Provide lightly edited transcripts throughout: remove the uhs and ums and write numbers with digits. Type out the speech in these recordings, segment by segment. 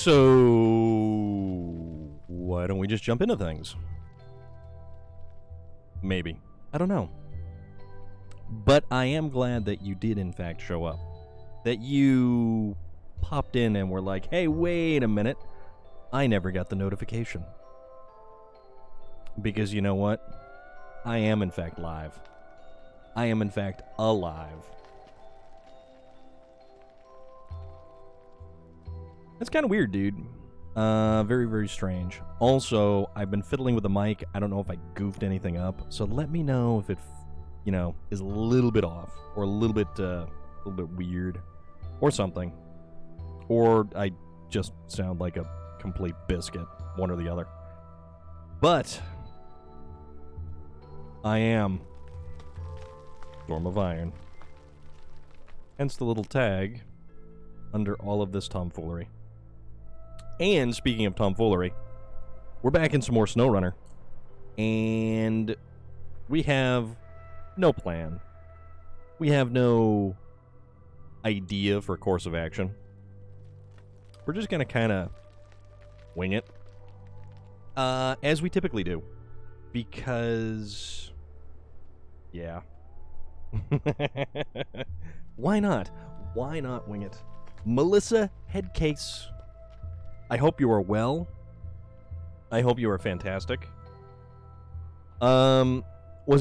So, why don't we just jump into things? Maybe. I don't know. But I am glad that you did, in fact, show up. That you popped in and were like, hey, wait a minute. I never got the notification. Because you know what? I am, in fact, live. I am, in fact, alive. That's kind of weird, dude. Very, very strange. Also, I've been fiddling with the mic. I don't know if I goofed anything up. So let me know if it, you know, is a little bit off. Or a little bit weird. Or something. Or I just sound like a complete biscuit. One or the other. But I am Storm of Iron. Hence the little tag under all of this tomfoolery. And speaking of tomfoolery, we're back in some more SnowRunner. And we have no plan. We have no idea for a course of action. We're just going to kind of wing it. As we typically do. Because, yeah. Why not? Why not wing it? Melissa Headcase, I hope you are well. I hope you are fantastic. Was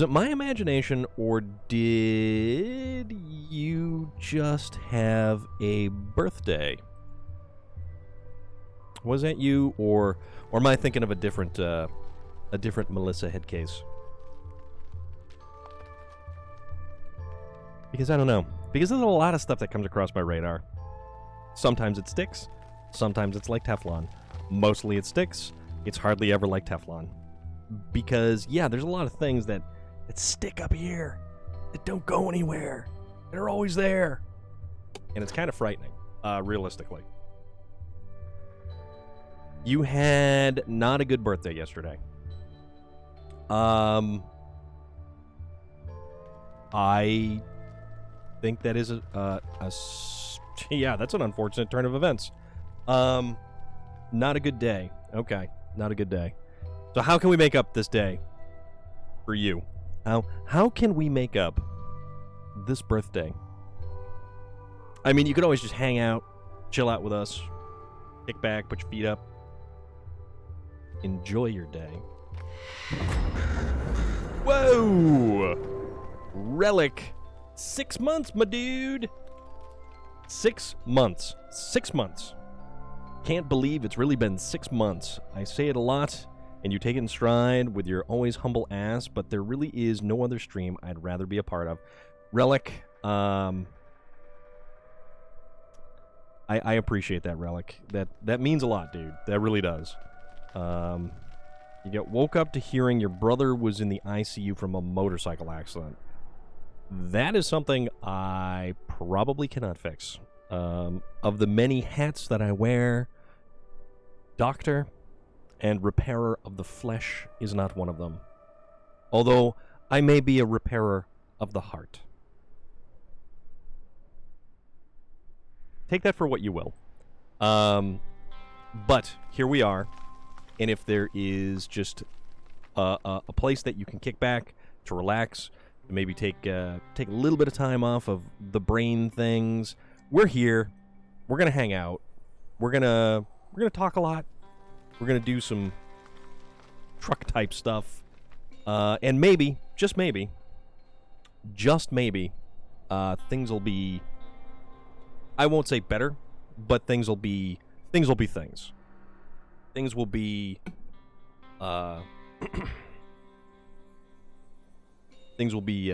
it my imagination, or did you just have a birthday? Was that you, or am I thinking of a different Melissa Headcase? Because I don't know. Because there's a lot of stuff that comes across my radar. Sometimes it sticks. Sometimes it's like Teflon. Mostly it sticks. It's hardly ever like Teflon. Because, yeah, there's a lot of things that stick up here. That don't go anywhere. They're always there. And it's kind of frightening, realistically. You had not a good birthday yesterday. I think that is yeah, that's an unfortunate turn of events. Not a good day. Okay, not a good day. So how can we make up this day for you? How can we make up this birthday? I mean, you could always just hang out, chill out with us, kick back, put your feet up, enjoy your day. Whoa! Relic. 6 months, my dude. 6 months. 6 months. Can't believe it's really been 6 months. I say it a lot, and you take it in stride with your always humble ass, but there really is no other stream I'd rather be a part of. Relic, I appreciate that, Relic. That means a lot, dude. That really does. You get woke up to hearing your brother was in the ICU from a motorcycle accident. That is something I probably cannot fix. Of the many hats that I wear, doctor and repairer of the flesh is not one of them. Although I may be a repairer of the heart. Take that for what you will. But here we are. And if there is just a place that you can kick back to relax, maybe take a little bit of time off of the brain things, we're here. We're gonna hang out. We're gonna talk a lot. We're gonna do some truck type stuff, and maybe, just maybe, things will be. I won't say better, but things will be things. Things will be, things will be,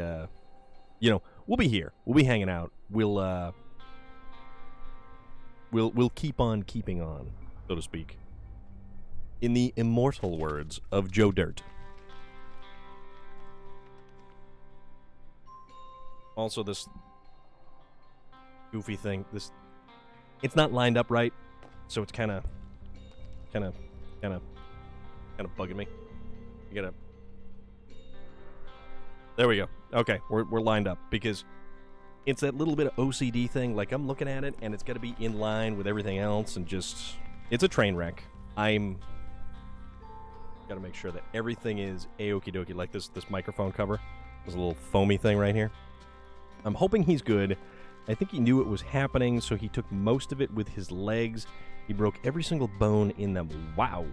you know, we'll be here. We'll be hanging out. We'll keep on keeping on, so to speak. In the immortal words of Joe Dirt. Also, this goofy thing, it's not lined up right, so it's kind of bugging me. You gotta. There we go. Okay, we're lined up because it's that little bit of OCD thing. Like, I'm looking at it and it's got to be in line with everything else, and just It's a train wreck. I'm gotta make sure that everything is a-okie dokie, like this microphone cover. There's a little foamy thing right here. I'm hoping he's good. I think he knew it was happening, so he took most of it with his legs. He broke every single bone in them. Wow.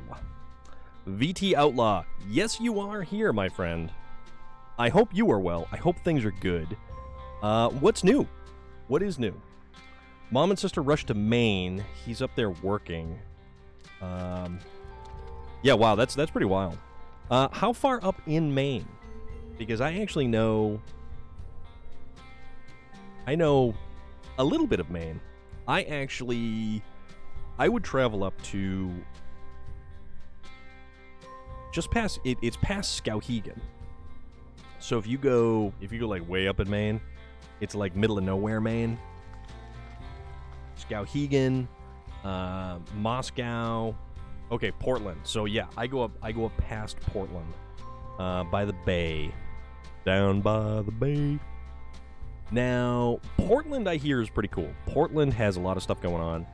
VT Outlaw, yes, you are here, my friend. I hope you are well. I hope things are good. What's new? What is new? Mom and sister rushed to Maine. He's up there working. Yeah, wow, that's pretty wild. How far up in Maine? Because I actually know... I know a little bit of Maine. I would travel up to... just past... It's past Skowhegan. So if you go like way up in Maine, it's like middle of nowhere Maine. Skowhegan, Moscow, okay, Portland. So yeah, I go up past Portland, by the bay, down by the bay. Now, Portland, I hear, is pretty cool. Portland has a lot of stuff going on.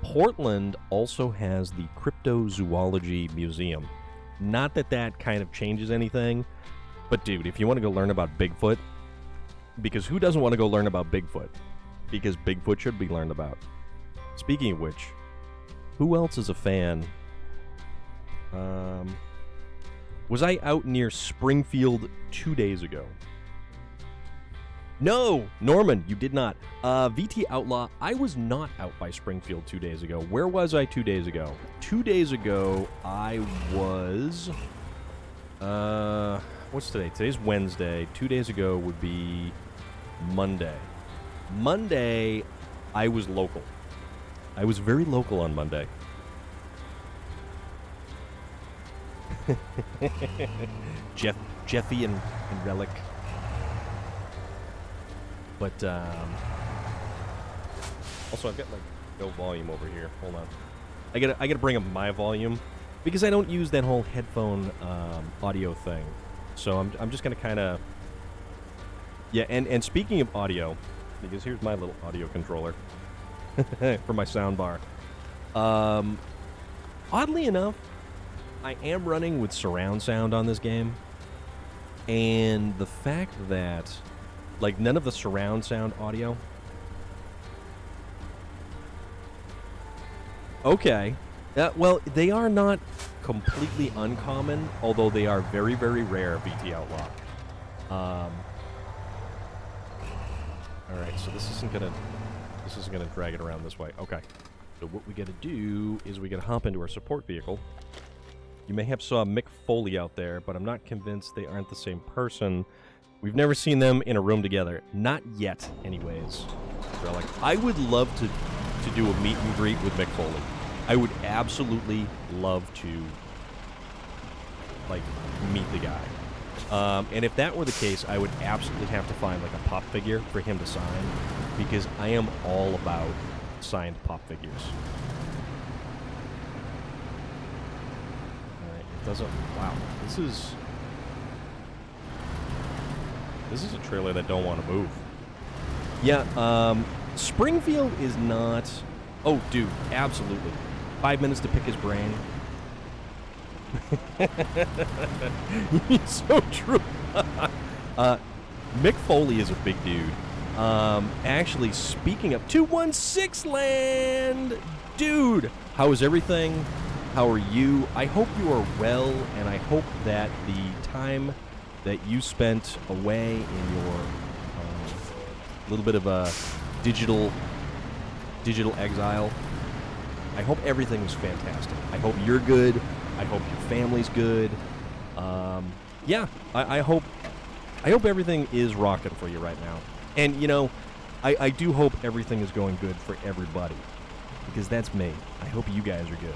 Portland also has the Cryptozoology Museum. Not that that kind of changes anything, but dude, if you want to go learn about Bigfoot, because who doesn't want to go learn about Bigfoot? Because Bigfoot should be learned about. Speaking of which, who else is a fan? Was I out near Springfield 2 days ago? No, Norman, you did not. VT Outlaw, I was not out by Springfield 2 days ago. Where was I 2 days ago? 2 days ago, I was... what's today? Today's Wednesday. 2 days ago would be Monday. Monday, I was local. I was very local on Monday. Jeffy and Relic. But, also I've got like no volume over here. Hold on. I gotta bring up my volume because I don't use that whole headphone audio thing. So I'm just gonna kind of, yeah. And speaking of audio, because here's my little audio controller for my sound bar. Oddly enough, I am running with surround sound on this game, and the fact that like none of the surround sound audio. Okay. Well, they are not completely uncommon, although they are very, very rare, VT Outlaw. Alright, so this isn't gonna drag it around this way. Okay. So what we gotta do is we gotta hop into our support vehicle. You may have saw Mick Foley out there, but I'm not convinced they aren't the same person. We've never seen them in a room together. Not yet, anyways. So, like, I would love to do a meet and greet with Mick Foley. I would absolutely love to, like, meet the guy. And if that were the case, I would absolutely have to find, like, a pop figure for him to sign, because I am all about signed pop figures. Alright, it doesn't... Wow, this is a trailer that don't want to move. Yeah, Springfield is not... Oh, dude, absolutely. 5 minutes to pick his brain. So true. Mick Foley is a big dude. Actually, speaking of 216 land, dude, how is everything? How are you? I hope you are well, and I hope that the time that you spent away in your little bit of a digital exile, I hope everything was fantastic. I hope you're good. I hope your family's good. Yeah, I hope everything is rocking for you right now. And, you know, I do hope everything is going good for everybody, because that's me. I hope you guys are good.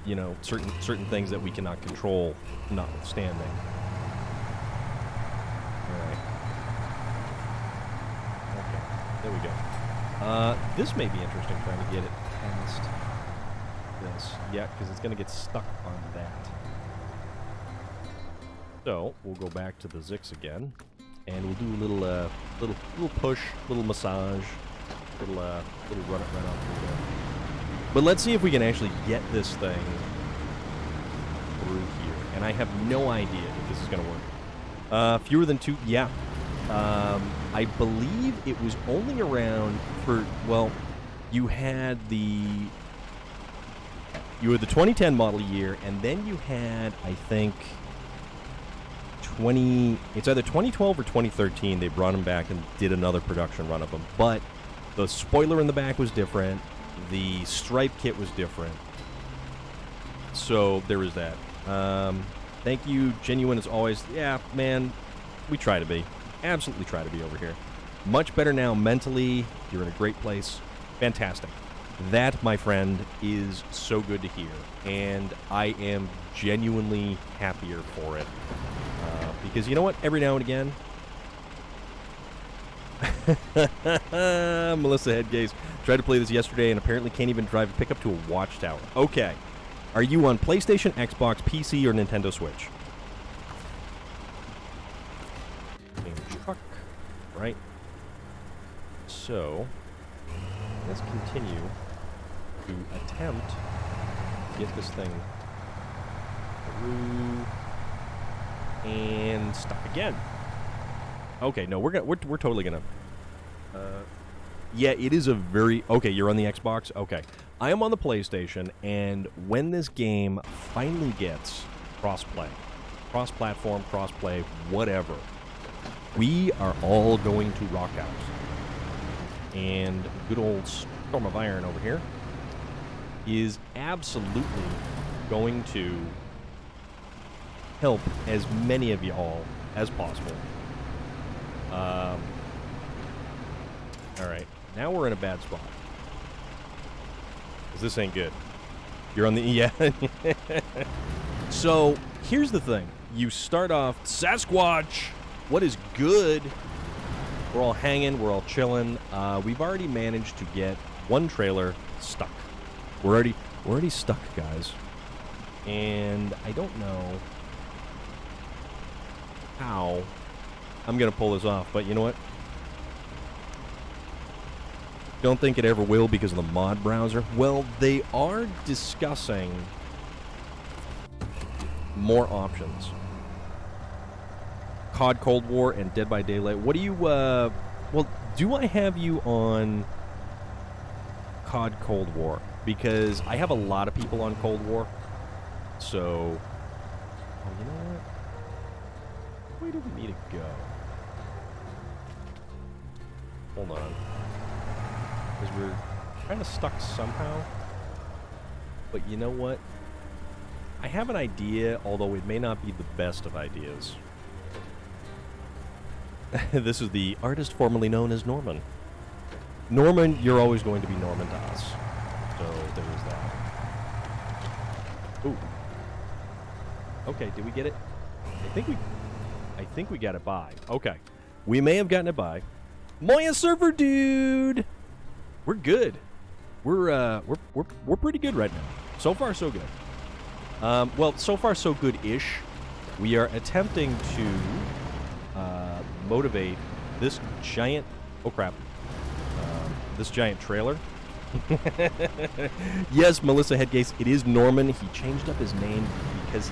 You know, certain things that we cannot control notwithstanding. Alright. Okay, there we go. This may be interesting, trying to get it past this. Yeah, because it's going to get stuck on that. So, we'll go back to the Zix again. and we'll do a little push, little massage, little run it right off through there. But let's see if we can actually get this thing through here. And I have no idea if this is going to work. Fewer than 2, yeah. I believe it was only around for, well, you had the 2010 model year, and then you had, I think, it's either 2012 or 2013, they brought them back and did another production run of them. But the spoiler in the back was different. The stripe kit was different. So there was that. Thank you, Genuine as always. Yeah, man, we try to be. Absolutely try to be over here. Much better now mentally. You're in a great place. Fantastic. That, my friend, is so good to hear. And I am genuinely happier for it. Because you know what? Every now and again... Melissa Headgaze tried to play this yesterday and apparently can't even drive a pickup to a watchtower. Okay. Are you on PlayStation, Xbox, PC, or Nintendo Switch? Truck. Right. So, let's continue to attempt to get this thing through and stop again. Okay, no, we're totally gonna. Yeah, it is a very okay. You're on the Xbox. Okay, I am on the PlayStation, and when this game finally gets cross-platform, cross-play, whatever, we are all going to rock out. And good old Storm of Iron over here is absolutely going to help as many of y'all as possible. Alright, now we're in a bad spot. 'Cause this ain't good. You're on the... Yeah. So, here's the thing. You start off... Sasquatch! What is good? We're all hanging. We're all chilling. We've already managed to get one trailer stuck. We're already stuck, guys. And I don't know how I'm going to pull this off, but you know what? Don't think it ever will because of the mod browser. Well, they are discussing more options. COD Cold War and Dead by Daylight. What do you, well, do I have you on COD Cold War? Because I have a lot of people on Cold War. So, oh, you know what? Where do we need to go? Hold on. Because we're kind of stuck somehow. But you know what? I have an idea, although it may not be the best of ideas. This is the artist formerly known as Norman. Norman, you're always going to be Norman to us. So there is that. Ooh. Okay, did we get it? I think we got it by. Okay. We may have gotten it by. Moya Surfer Dude! We're good. We're pretty good right now. So far, so good. Well, so far, so good-ish. We are attempting to motivate this giant... Oh, crap. This giant trailer. Yes, Melissa Headgaze, it is Norman. He changed up his name because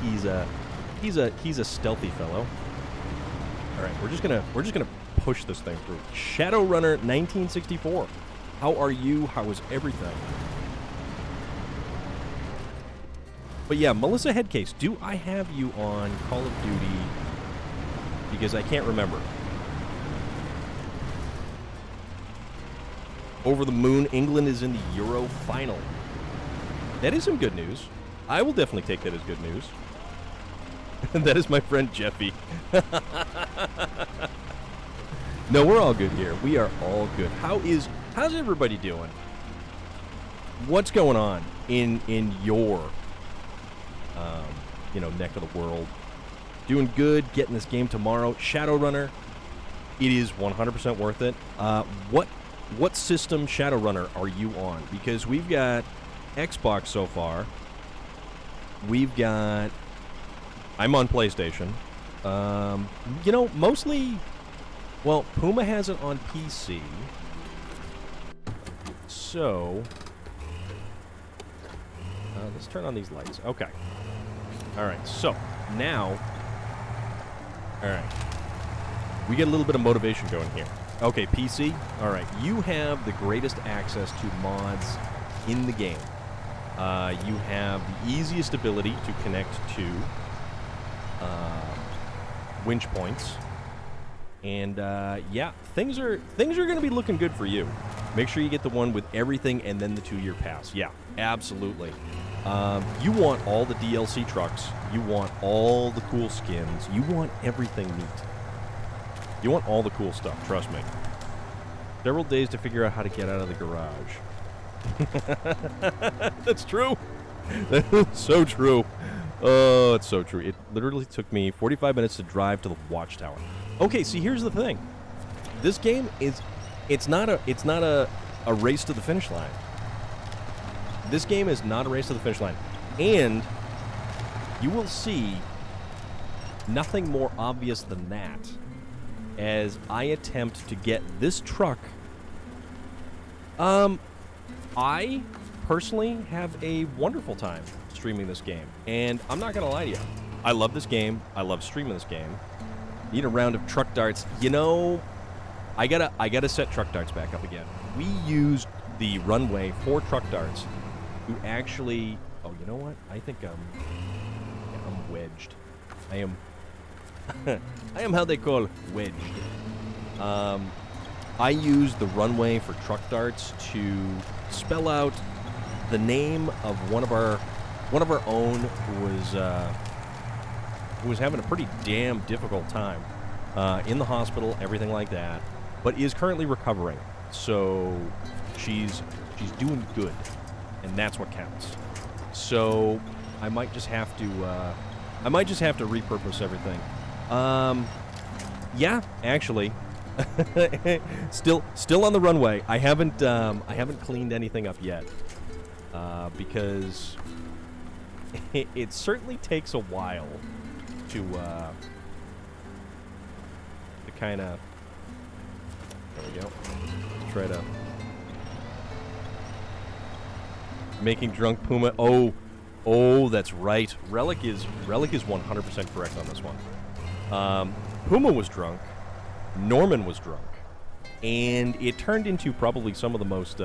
he's a stealthy fellow. All right, we're just gonna push this thing through. SnowRunner 1964. How are you? How is everything? But yeah, Melissa Headcase, do I have you on Call of Duty? Because I can't remember. Over the moon, England is in the Euro final. That is some good news. I will definitely take that as good news. That is my friend Jeffy. No, we're all good here. We are all good. How's everybody doing? What's going on in your neck of the world? Doing good, getting this game tomorrow. SnowRunner, it is 100% worth it. What system SnowRunner are you on? Because we've got Xbox so far. I'm on PlayStation. Mostly Well, Puma has it on PC. So, let's turn on these lights. Okay. All right. So now, all right, we get a little bit of motivation going here. Okay, PC. All right, you have the greatest access to mods in the game. You have the easiest ability to connect to winch points, and yeah, things are going to be looking good for you. Make sure you get the one with everything and then the 2-year pass. Yeah, absolutely. You want all the DLC trucks. You want all the cool skins. You want everything neat. You want all the cool stuff, trust me. Several days to figure out how to get out of the garage. That's true. That's so true. Oh, it's so true. It literally took me 45 minutes to drive to the watchtower. Okay, see, here's the thing. This game is it's not a race to the finish line. This game is not a race to the finish line. And you will see nothing more obvious than that as I attempt to get this truck. I personally have a wonderful time streaming this game, and I'm not gonna lie to you. I love this game. I love streaming this game. Need a round of truck darts. You know, I gotta set truck darts back up again. We used the runway for truck darts to actually. Oh, you know what? I think I'm wedged. I am. I am how they call wedged. I used the runway for truck darts to spell out the name of one of our own who was having a pretty damn difficult time in the hospital, everything like that, but is currently recovering. So she's doing good, and that's what counts. So I might just have to repurpose everything. Yeah, actually. still on the runway. I haven't cleaned anything up yet, because it certainly takes a while to kind of. There we go. Try to making drunk Puma. Oh, that's right. Relic is 100% correct on this one. Puma was drunk. Norman was drunk, and it turned into probably some of the most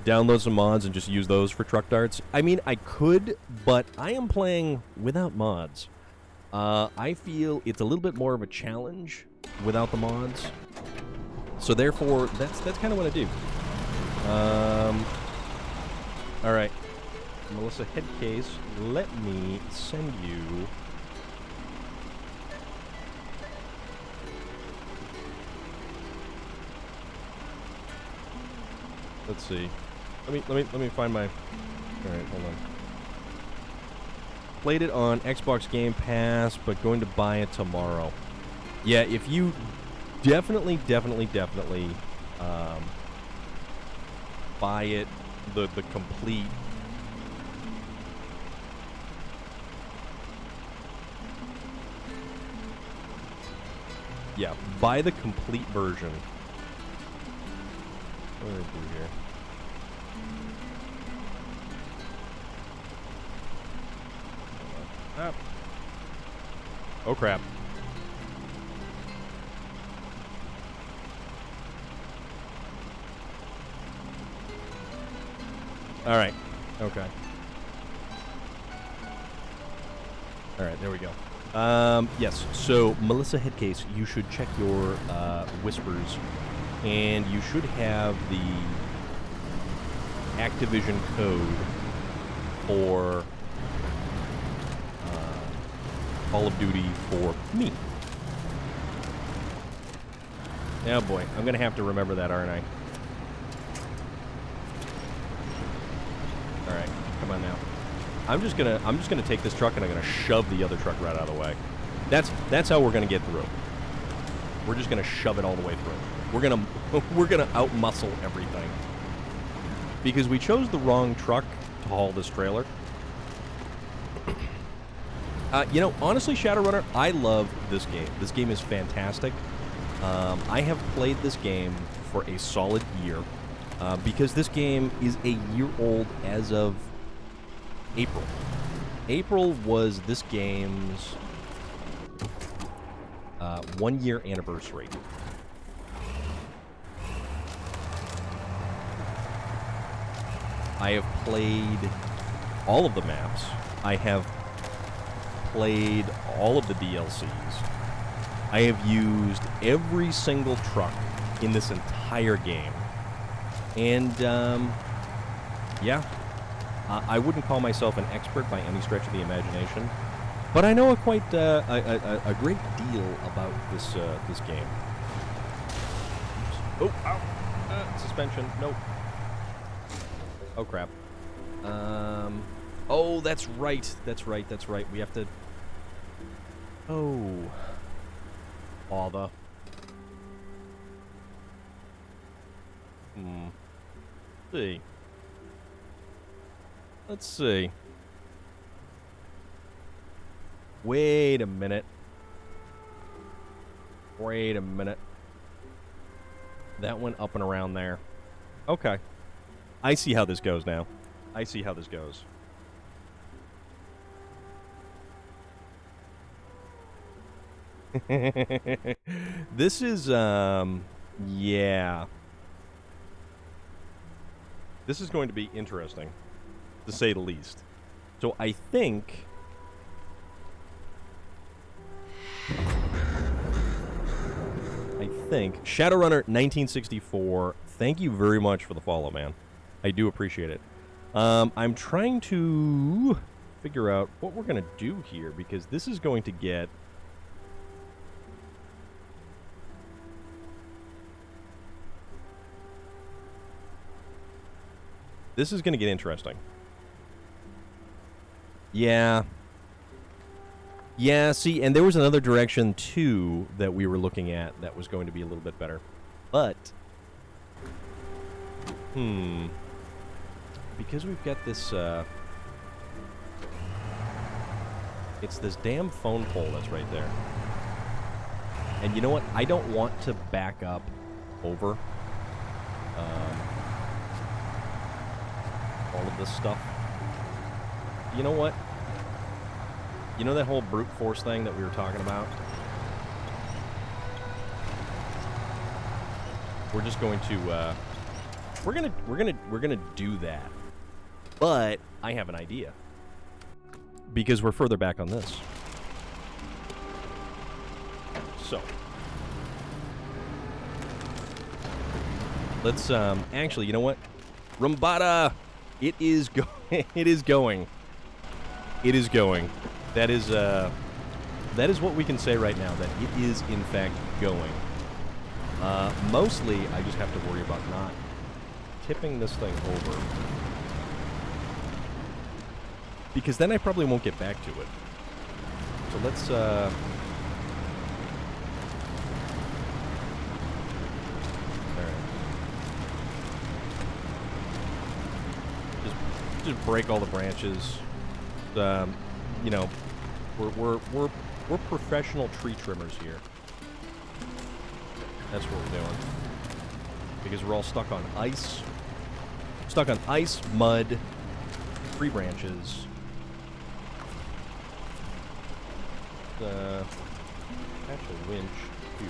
download some mods and just use those for truck darts. I mean, I could, but I am playing without mods. I feel it's a little bit more of a challenge without the mods, so therefore that's kind of what I do. All right, Melissa Headcase, let me send you. Let's see. Let me find my. All right, hold on. Played it on Xbox Game Pass, but going to buy it tomorrow. Yeah, if you definitely buy it, the complete. Yeah, buy the complete version. What do I do here? Ah. Oh crap. Alright. Okay. Alright, there we go. Yes, so Melissa Headcase, you should check your whispers. And you should have the Activision code for Call of Duty for me. Oh boy, I'm gonna have to remember that, aren't I? All right, come on now. I'm just gonna take this truck and I'm gonna shove the other truck right out of the way. That's how we're gonna get through. We're just gonna shove it all the way through. We're gonna outmuscle everything because we chose the wrong truck to haul this trailer. You know, honestly, Shadowrunner, I love this game. This game is fantastic. I have played this game for a solid year because this game is a year old as of April. April was this game's 1 year anniversary. I have played all of the maps. I have played all of the DLCs. I have used every single truck in this entire game. And, yeah, I wouldn't call myself an expert by any stretch of the imagination, but I know a great deal about this game. Oops. Oh, ow. Suspension. Nope. Oh, crap. Oh, that's right. That's right. We have to... Oh. Bother. See. Let's see. Wait a minute. That went up and around there. Okay. I see how this goes now. This is, yeah. This is going to be interesting, to say the least. So I think... Shadowrunner 1964, thank you very much for the follow, man. I do appreciate it. I'm trying to figure out what we're going to do here, because this is going to get... This is going to get interesting. Yeah. Yeah, see, and there was another direction, too, that we were looking at that was going to be a little bit better. But... Because we've got this, it's this damn phone pole that's right there. And you know what? I don't want to back up over all of this stuff. You know what? You know that whole brute force thing that we were talking about? We're just going to, we're gonna do that. But I have an idea. Because we're further back on this. So. Let's, actually, you know what? Rumbada! It is going. That is what we can say right now, that it is, in fact, going. Mostly, I just have to worry about not tipping this thing over. Because then I probably won't get back to it. So let's, alright. Just break all the branches. You know, we're professional tree trimmers here. That's what we're doing. Because we're all stuck on ice. Stuck on ice, mud, tree branches. Attach a winch to...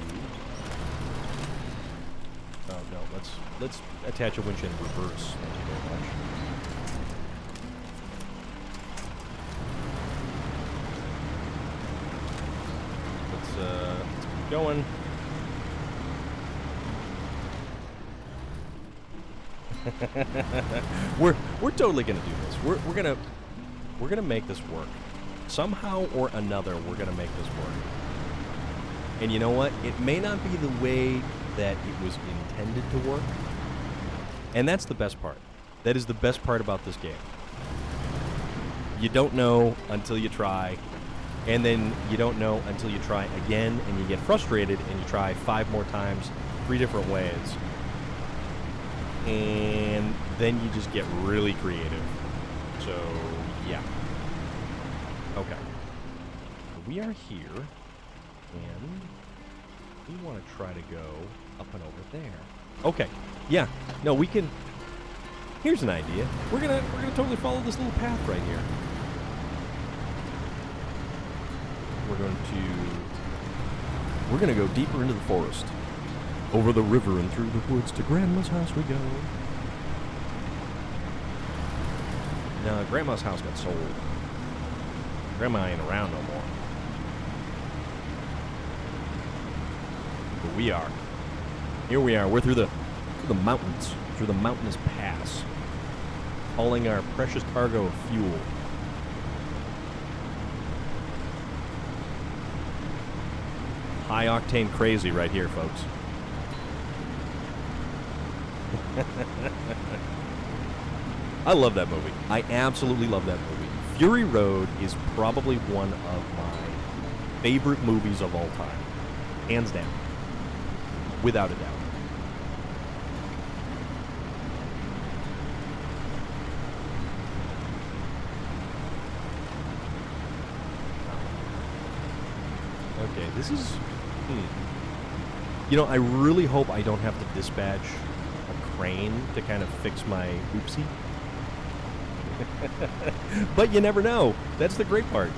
Oh no, let's attach a winch in reverse. Thank you very much. Let's keep going. We're totally gonna do this. We're gonna make this work. Somehow or another, we're gonna make this work. And you know what? It may not be the way that it was intended to work. And that's the best part. That is the best part about this game. You don't know until you try. And then you don't know until you try again, and you get frustrated, and you try 5 more times, 3 different ways. And then you just get really creative. So, yeah. Okay. we are here, and we want to try to go up and over there. Okay, yeah, no, we can. Here's an idea. We're gonna totally follow this little path right here. We're gonna go deeper into the forest, over the river and through the woods to Grandma's house we go. No, Grandma's house got sold. Grandma ain't around no more. But we are. Here we are. We're through the mountains, through the mountainous pass, hauling our precious cargo of fuel. High octane crazy right here, folks. I love that movie. I absolutely love that movie. Fury Road is probably one of my favorite movies of all time. Hands down. Without a doubt. Okay, this is... You know, I really hope I don't have to dispatch a crane to kind of fix my oopsie. But you never know. That's the great part.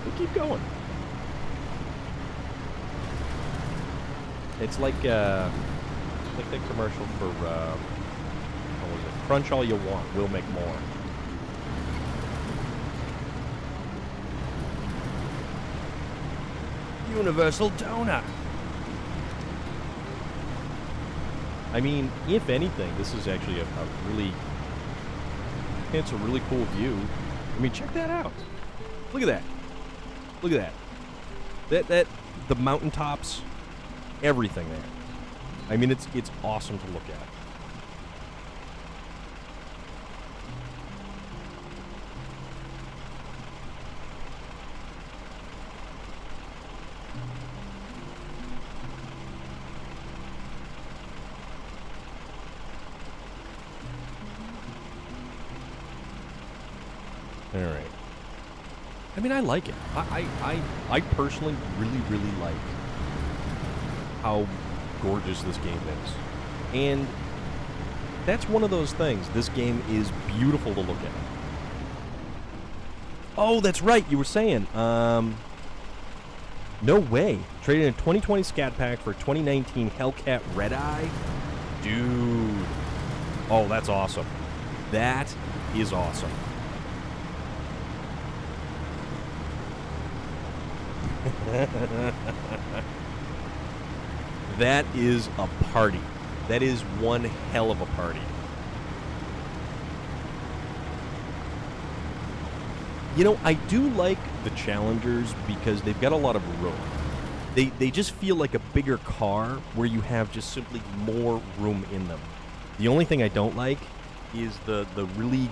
We'll keep going. It's like the commercial for, what was it? Crunch all you want, we'll make more. Universal donut. I mean, if anything, this is actually a really... It's a really cool view. I mean, check that out. Look at that. Look at that. That the mountaintops, everything there. I mean, it's awesome to look at. All right. I mean, I like it. I personally really like how gorgeous this game is. And that's one of those things. This game is beautiful to look at. Oh, that's right. You were saying. No way. Traded a 2020 Scat Pack for 2019 Hellcat Red Eye? Dude. Oh, that's awesome. That is awesome. That is a party. That is one hell of a party. You know, I do like the Challengers because they've got a lot of room. They just feel like a bigger car where you have just simply more room in them. The only thing I don't like is the really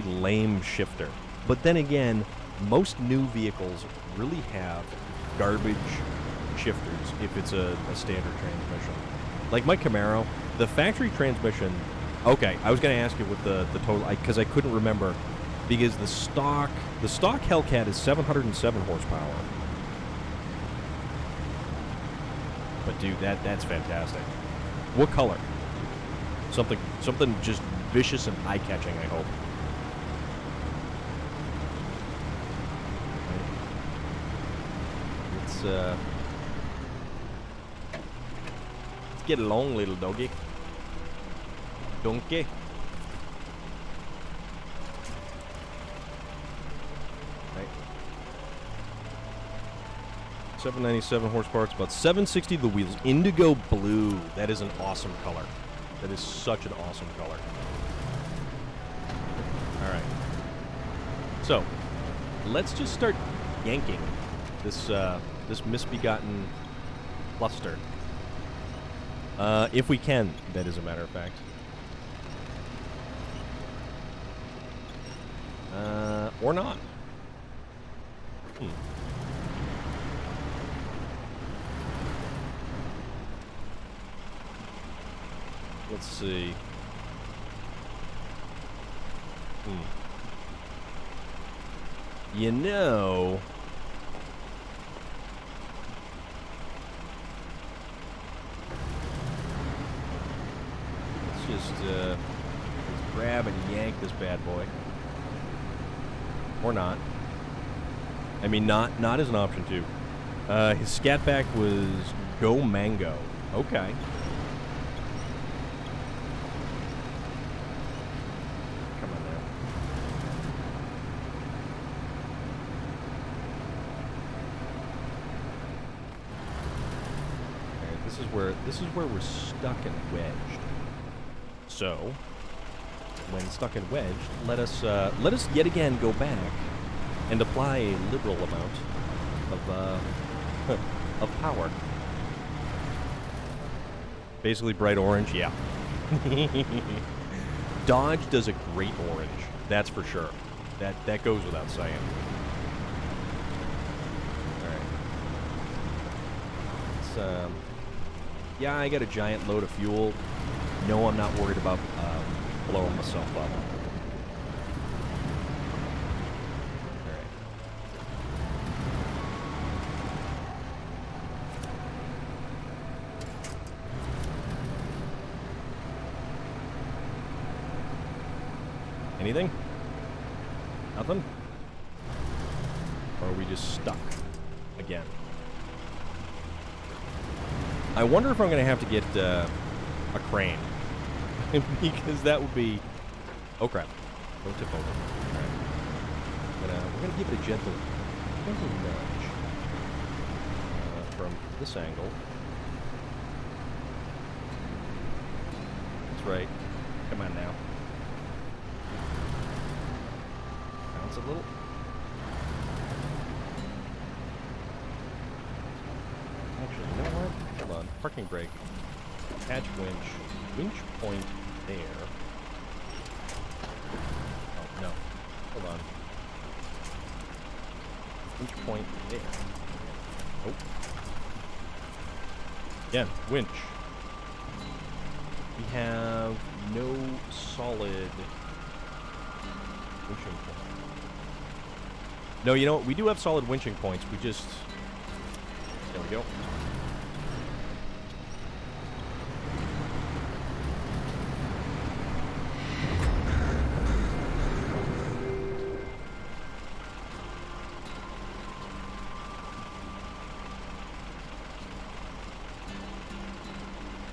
lame shifter. But then again, most new vehicles really have garbage shifters if it's a standard transmission. Like my Camaro, the factory transmission... Okay, I was going to ask you what the total... Because I couldn't remember. Because the stock Hellcat is 707 horsepower. But dude, that's fantastic. What color? Something just vicious and eye-catching, I hope. Let's get along, little doggy. Donkey. Right. 797 horsepower. It's about 760 the wheels. Indigo blue. That is an awesome color. That is such an awesome color. All right. So, let's just start yanking this misbegotten cluster. If we can, that is a matter of fact. Or not. Let's see. You know... let's grab and yank this bad boy. Or not. I mean, not as an option, too. His scat back was Go Mango. Okay. Come on now. Alright, this is where we're stuck and wedged. So, when stuck and wedged, let us yet again go back and apply a liberal amount of power. Basically bright orange, yeah. Dodge does a great orange, that's for sure. That goes without saying. Alright. Yeah, I got a giant load of fuel. No, I'm not worried about blowing myself up. Alright. Anything? Nothing? Or are we just stuck again? I wonder if I'm going to have to get a crane. Because that would be... oh, crap. Don't tip over. All right. We're going to give it a gentle nudge. From this angle. That's right. Come on now. Bounce a little. Actually, you know what? Hold on. Parking brake. Attach winch. Winch point there. Oh, no. Hold on. Winch point there. Oh. Again, winch. We have no solid winching point. No, you know what? We do have solid winching points. We just... there we go.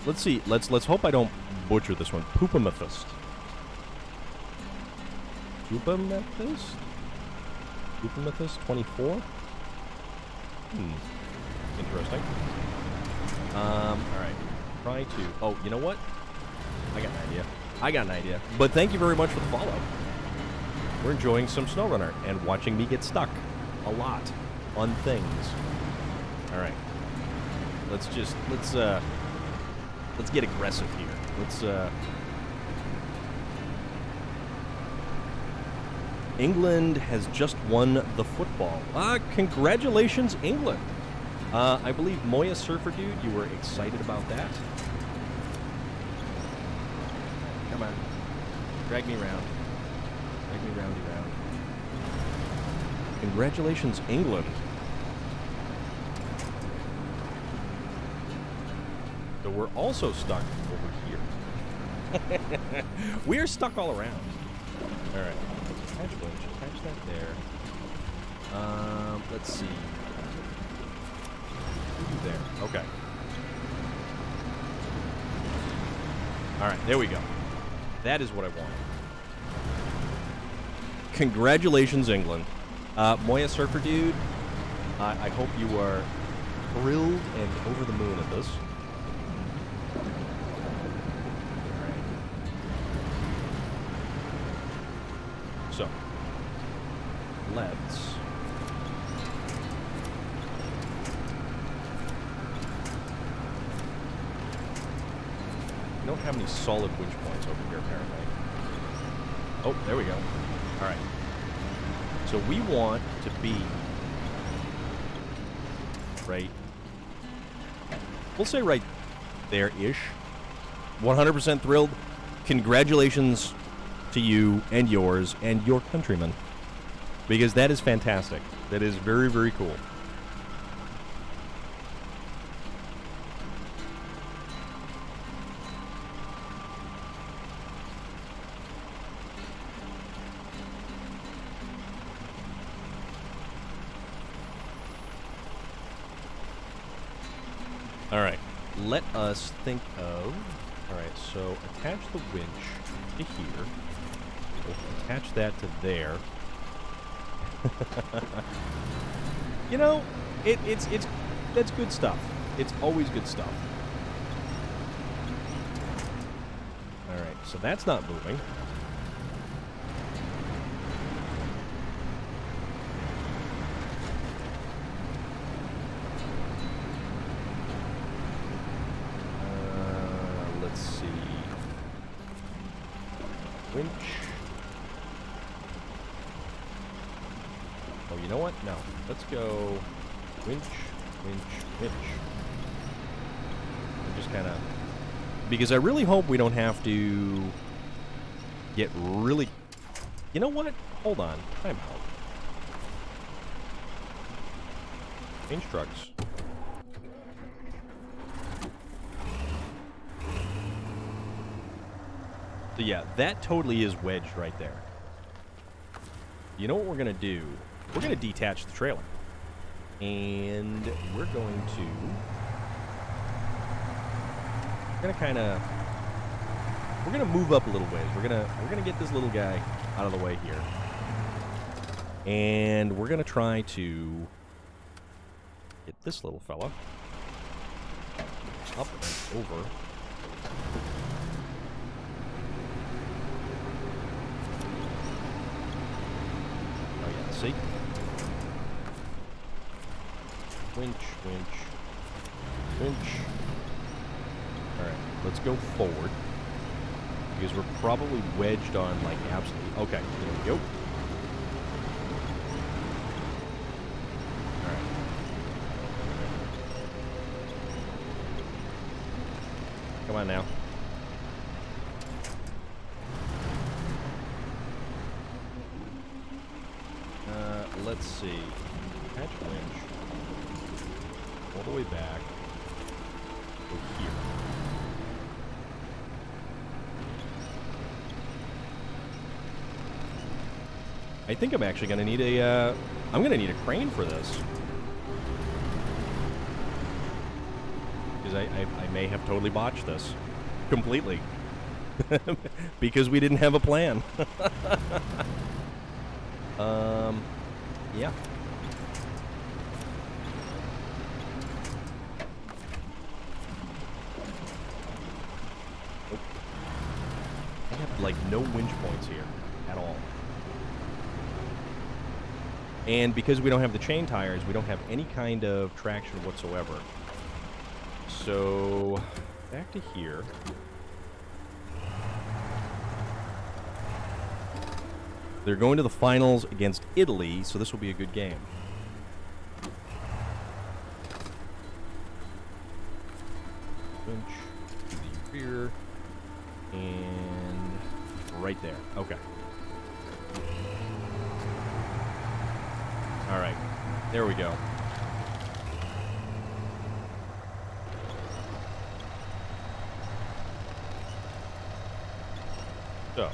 Let's see. Let's hope I don't butcher this one. Poopamethyst. Poopamethyst? Poopamethyst 24? Interesting. Alright. Try to... oh, you know what? I got an idea. But thank you very much for the follow. We're enjoying some SnowRunner and watching me get stuck a lot on things. Alright. Let's get aggressive here. England has just won the football. Congratulations, England. I believe Moya Surfer Dude, you were excited about that. Come on. Drag me around. Drag me roundy round. Congratulations, England. So we're also stuck over here. We are stuck all around. All right. Attach winch. Attach that there. Let's see. There. Okay. All right. There we go. That is what I wanted. Congratulations, England. Moya Surfer Dude, I hope you are thrilled and over the moon at this. So, let's... we don't have any solid winch points over here, apparently. Oh, there we go. All right. So we want to be right... we'll say right there-ish. 100% thrilled. Congratulations to you and yours and your countrymen. Because that is fantastic. That is very, very cool. All right, let us think of... All right, so attach the winch to here. We'll attach that to there. You know, it's that's good stuff. It's always good stuff. All right, so that's not moving. Let's see. Winch. Oh, you know what? No. Let's go winch, winch, winch. And just kind of... Because I really hope we don't have to get really... You know what? Hold on. Time out. Change trucks. So yeah, that totally is wedged right there. You know what we're going to do? We're going to detach the trailer. And we're going to... We're going to kind of... We're going to move up a little ways. We're going to get this little guy out of the way here. And we're going to try to get this little fella up and over. See? Winch, winch, winch. Alright, let's go forward. Because we're probably wedged on, like, absolutely... Okay, there we go. Alright. Come on now. Let's see. Attach winch. All the way back. Go here. I think I'm actually going to need a, I'm going to need a crane for this. Because I may have totally botched this. Completely. Because we didn't have a plan. Yeah. Nope. I have, like, no winch points here at all. And because we don't have the chain tires, we don't have any kind of traction whatsoever. So, back to here. They're going to the finals against Italy, so this will be a good game. Winch to the rear. And right there. Okay. All right. There we go. So.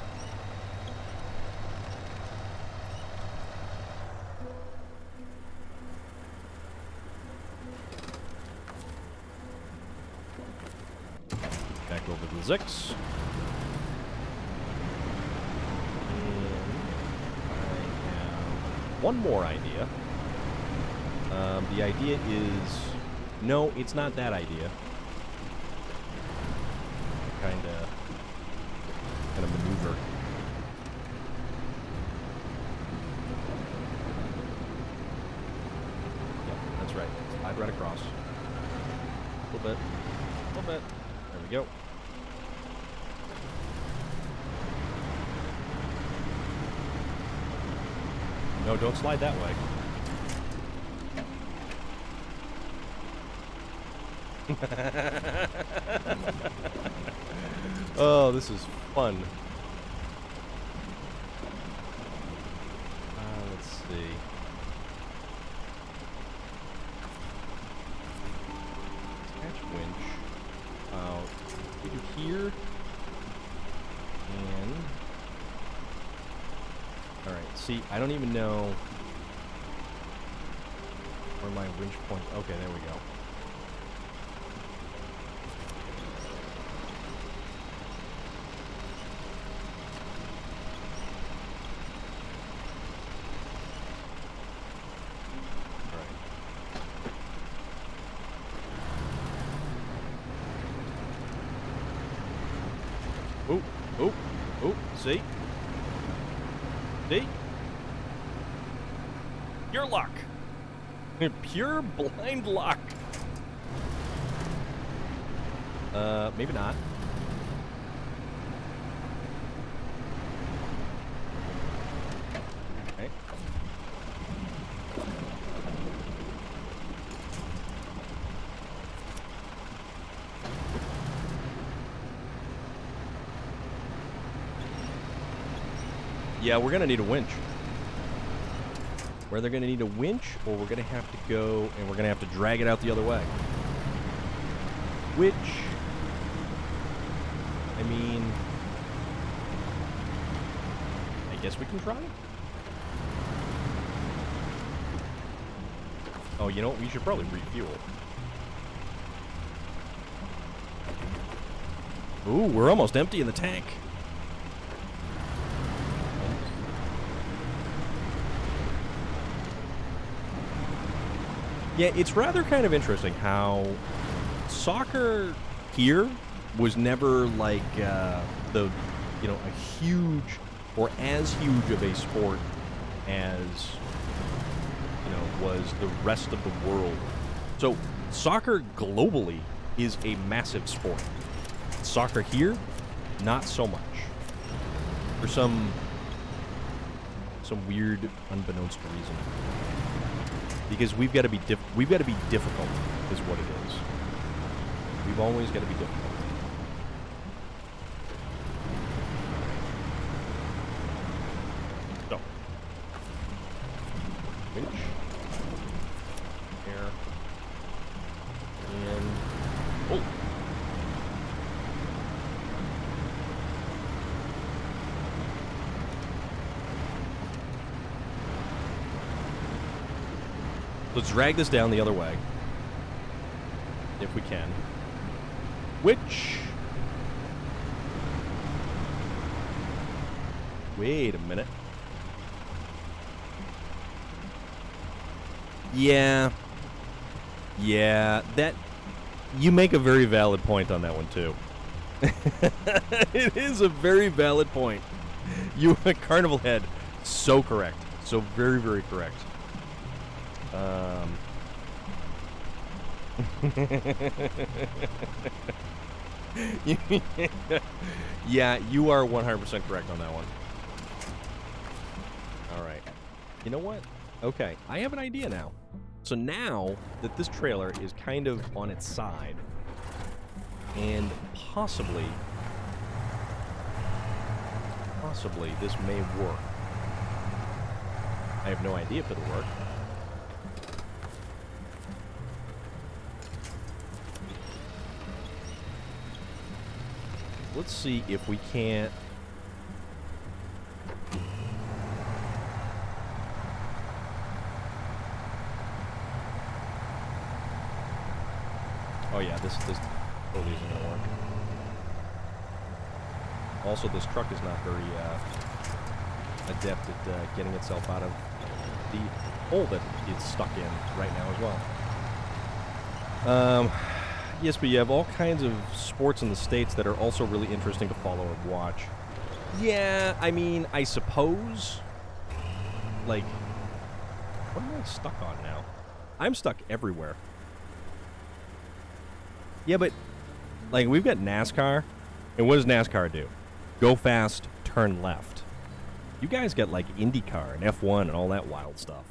Back over to the Zix. One more idea. The idea is... No, it's not that idea. Kind of maneuver. Yep, that's right. Slide right across. A little bit. A little bit. There we go. No, don't slide that way. Oh, this is fun. Let's see. Alright, see, I don't even know where my winch point... Okay, there we go. Alright. Oh, see? See? Pure luck. Pure blind luck. Maybe not. Okay. Yeah, we're gonna need a winch. We're either gonna need a winch, or we're gonna have to go and we're gonna have to drag it out the other way. Which, I mean, I guess we can try. Oh, you know what? We should probably refuel. Ooh, we're almost empty in the tank. Yeah, it's rather kind of interesting how soccer here was never like the, you know, a huge or as huge of a sport as, you know, was the rest of the world. So soccer globally is a massive sport. Soccer here, not so much. For some weird, unbeknownst reason. Because we've got to be difficult, is what it is. We've always got to be difficult. So, winch, air, and oh. Let's drag this down the other way. If we can. Which... Wait a minute. Yeah. Yeah, that... You make a very valid point on that one, too. It is a very valid point. You, Carnival Head, so correct. So very, very correct. Yeah, you are 100% correct on that one. Alright. You know what? Okay, I have an idea now. So now that this trailer is kind of on its side, and possibly this may work. I have no idea if it'll work. Let's see if we can't... Oh yeah, this totally isn't gonna work. Also, this truck is not very adept at getting itself out of the hole that it's stuck in right now as well. Yes, but you have all kinds of sports in the States that are also really interesting to follow and watch. Yeah, I mean, I suppose. Like, what am I stuck on now? I'm stuck everywhere. Yeah, but, like, we've got NASCAR, and what does NASCAR do? Go fast, turn left. You guys got, like, IndyCar and F1 and all that wild stuff.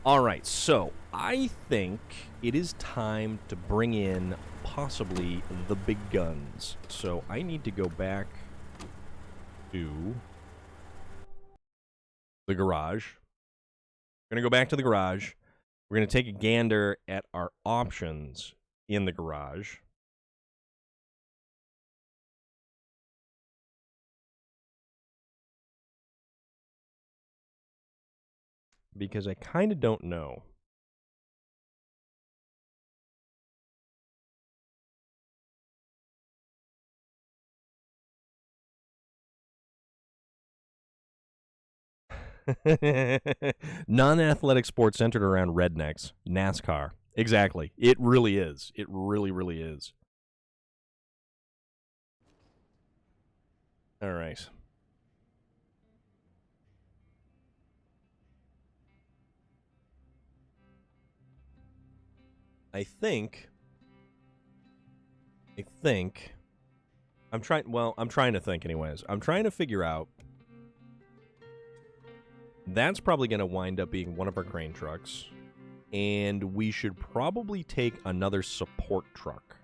Alright, so, I think it is time to bring in possibly the big guns. So, I need to go back to the garage. We're going to go back to the garage. We're going to take a gander at our options in the garage. because I kind of don't know. Non-athletic sports centered around rednecks. NASCAR. Exactly. It really is. It really, really is. All right. I think I'm trying to think anyways. I'm trying to figure out. That's probably going to wind up being one of our crane trucks. And we should probably take another support truck.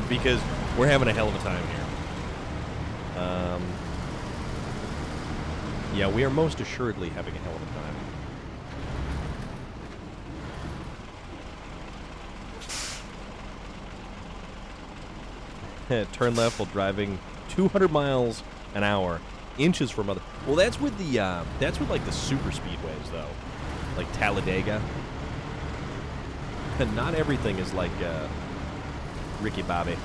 Because we're having a hell of a time here. Yeah, we are most assuredly having a hell of a time. Turn left while driving 200 miles an hour, inches from other. Well, that's with like the super speedways though, like Talladega. Not everything is like Ricky Bobby.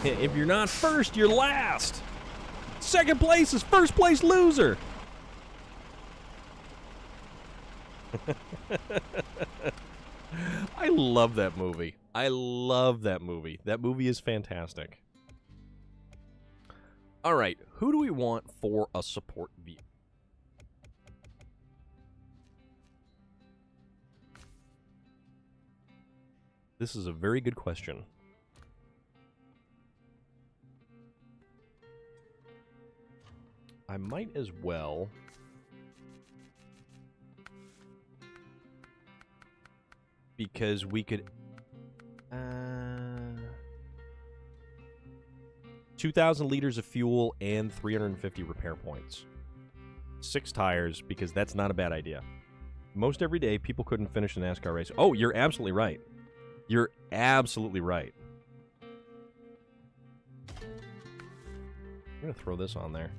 If you're not first, you're last. Second place is first place loser. I love that movie. I love that movie. That movie is fantastic. All right, who do we want for a support vehicle? This is a very good question. I might as well. Because we could. 2,000 liters of fuel and 350 repair points. 6 tires, because that's not a bad idea. Most every day, people couldn't finish a NASCAR race. Oh, you're absolutely right. You're absolutely right. I'm going to throw this on there.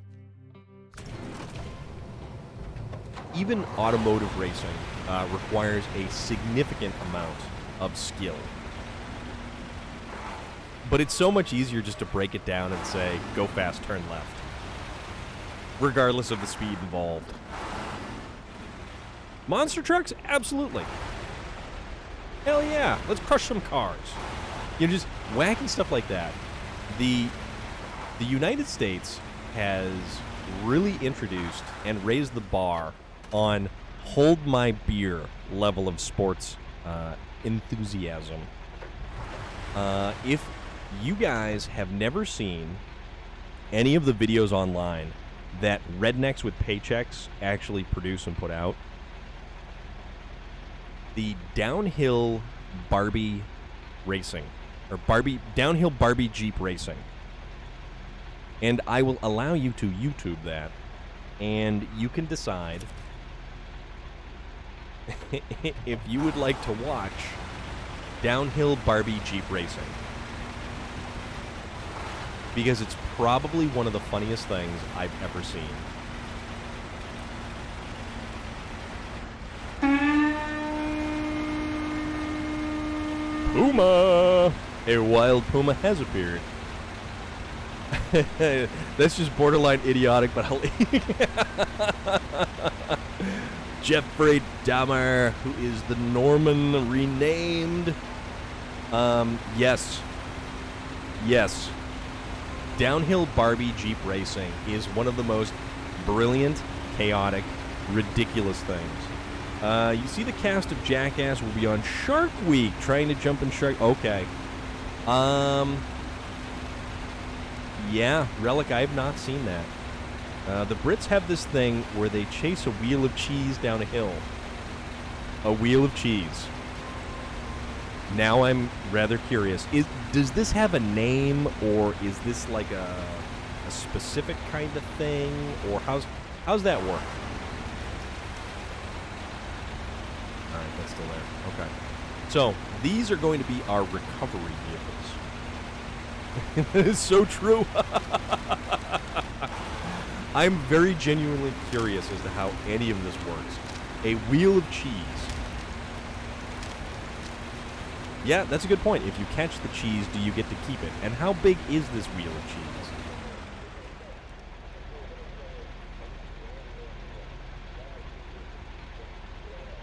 Even automotive racing requires a significant amount of skill. But it's so much easier just to break it down and say, go fast, turn left. Regardless of the speed involved. Monster trucks? Absolutely. Hell yeah, let's crush some cars. You know, just wacky stuff like that. The United States has really introduced and raised the bar on hold my beer level of sports enthusiasm. If you guys have never seen any of the videos online that rednecks with paychecks actually produce and put out, the downhill Barbie racing, or downhill Barbie Jeep racing, and I will allow you to YouTube that, and you can decide if you would like to watch downhill Barbie Jeep racing. Because it's probably one of the funniest things I've ever seen. Puma! A wild puma has appeared. That's just borderline idiotic, but I'll... Jeffrey Dahmer, who is the Norman renamed. Yes. Yes. Downhill Barbie Jeep racing is one of the most brilliant, chaotic, ridiculous things. You see the cast of Jackass will be on Shark Week trying to jump in Shark... Okay. Yeah, Relic, I have not seen that. The Brits have this thing where they chase a wheel of cheese down a hill. A wheel of cheese. Now I'm rather curious. Does this have a name, or is this like a specific kind of thing, or how's that work? All right, that's still there. Okay. So these are going to be our recovery That is so true. I'm very genuinely curious as to how any of this works. A wheel of cheese. Yeah, that's a good point. If you catch the cheese, do you get to keep it? And how big is this wheel of cheese?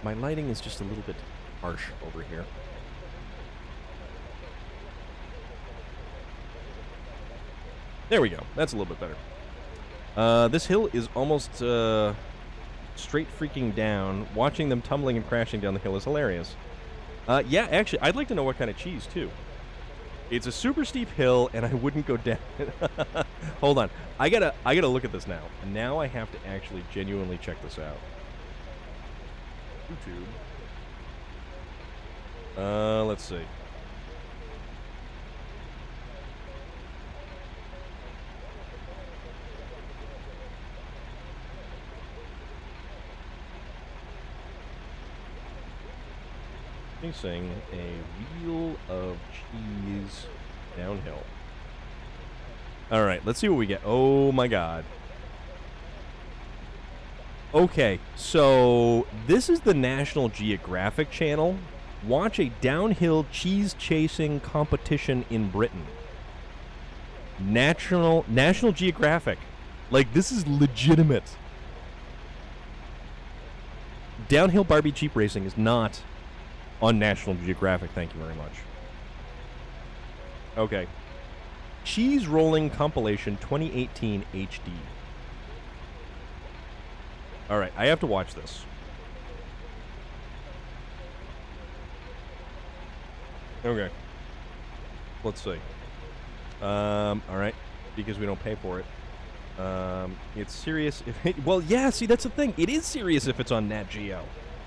My lighting is just a little bit harsh over here. There we go. That's a little bit better. This hill is almost straight freaking down. Watching them tumbling and crashing down the hill is hilarious. Yeah, actually, I'd like to know what kind of cheese, too. It's a super steep hill, and I wouldn't go down it. Hold on. I gotta look at this now. And now I have to actually genuinely check this out. YouTube. Let's see. Facing a wheel of cheese downhill. All right, let's see what we get. Oh my god. Okay, so this is the National Geographic channel. Watch a downhill cheese chasing competition in Britain. National Geographic. Like, this is legitimate. Downhill Barbie Jeep racing is not on National Geographic, thank you very much. Okay. Cheese Rolling Compilation 2018 HD. Alright, I have to watch this. Okay. Let's see. Alright. Because we don't pay for it. It's serious if it, well, yeah, see, that's the thing. It is serious if it's on Nat Geo.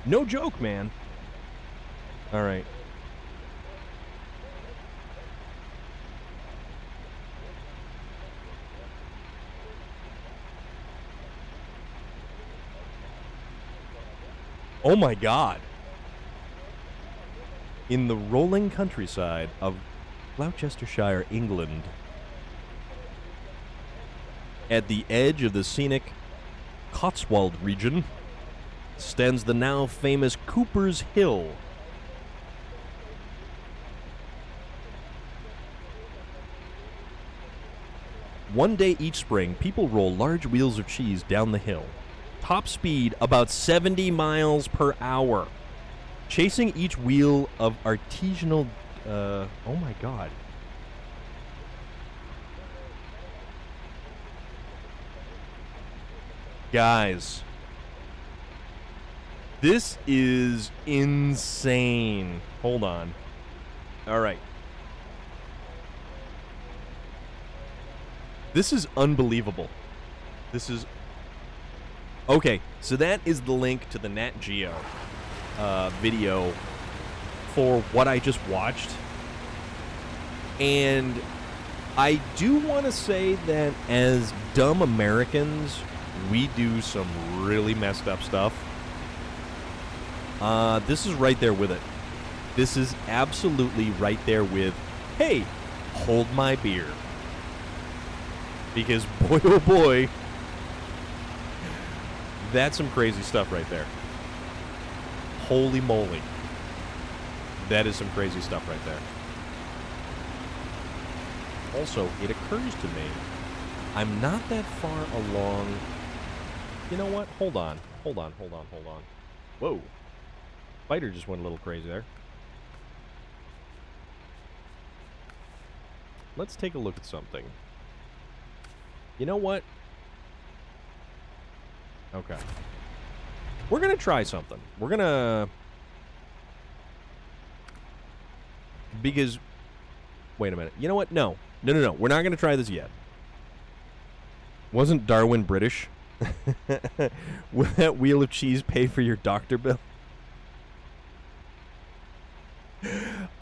No joke, man. All right. Oh my god. In the rolling countryside of Gloucestershire, England, at the edge of the scenic Cotswold region, stands the now famous Cooper's Hill. One day each spring, people roll large wheels of cheese down the hill. Top speed about 70 miles per hour. Chasing each wheel of artisanal... oh my god. Guys. This is insane. Hold on. Alright. This is unbelievable. This is... Okay, so that is the link to the Nat Geo video for what I just watched. And I do want to say that as dumb Americans, we do some really messed up stuff. This is right there with it. This is absolutely right there with, hey, hold my beer. Because boy, oh boy, that's some crazy stuff right there. Holy moly. That is some crazy stuff right there. Also, it occurs to me, I'm not that far along. You know what? Hold on. Whoa. Spider just went a little crazy there. Let's take a look at something. You know what? Okay. We're going to try something. We're going to... Because... Wait a minute. You know what? No. We're not going to try this yet. Wasn't Darwin British? Will that wheel of cheese pay for your doctor bill?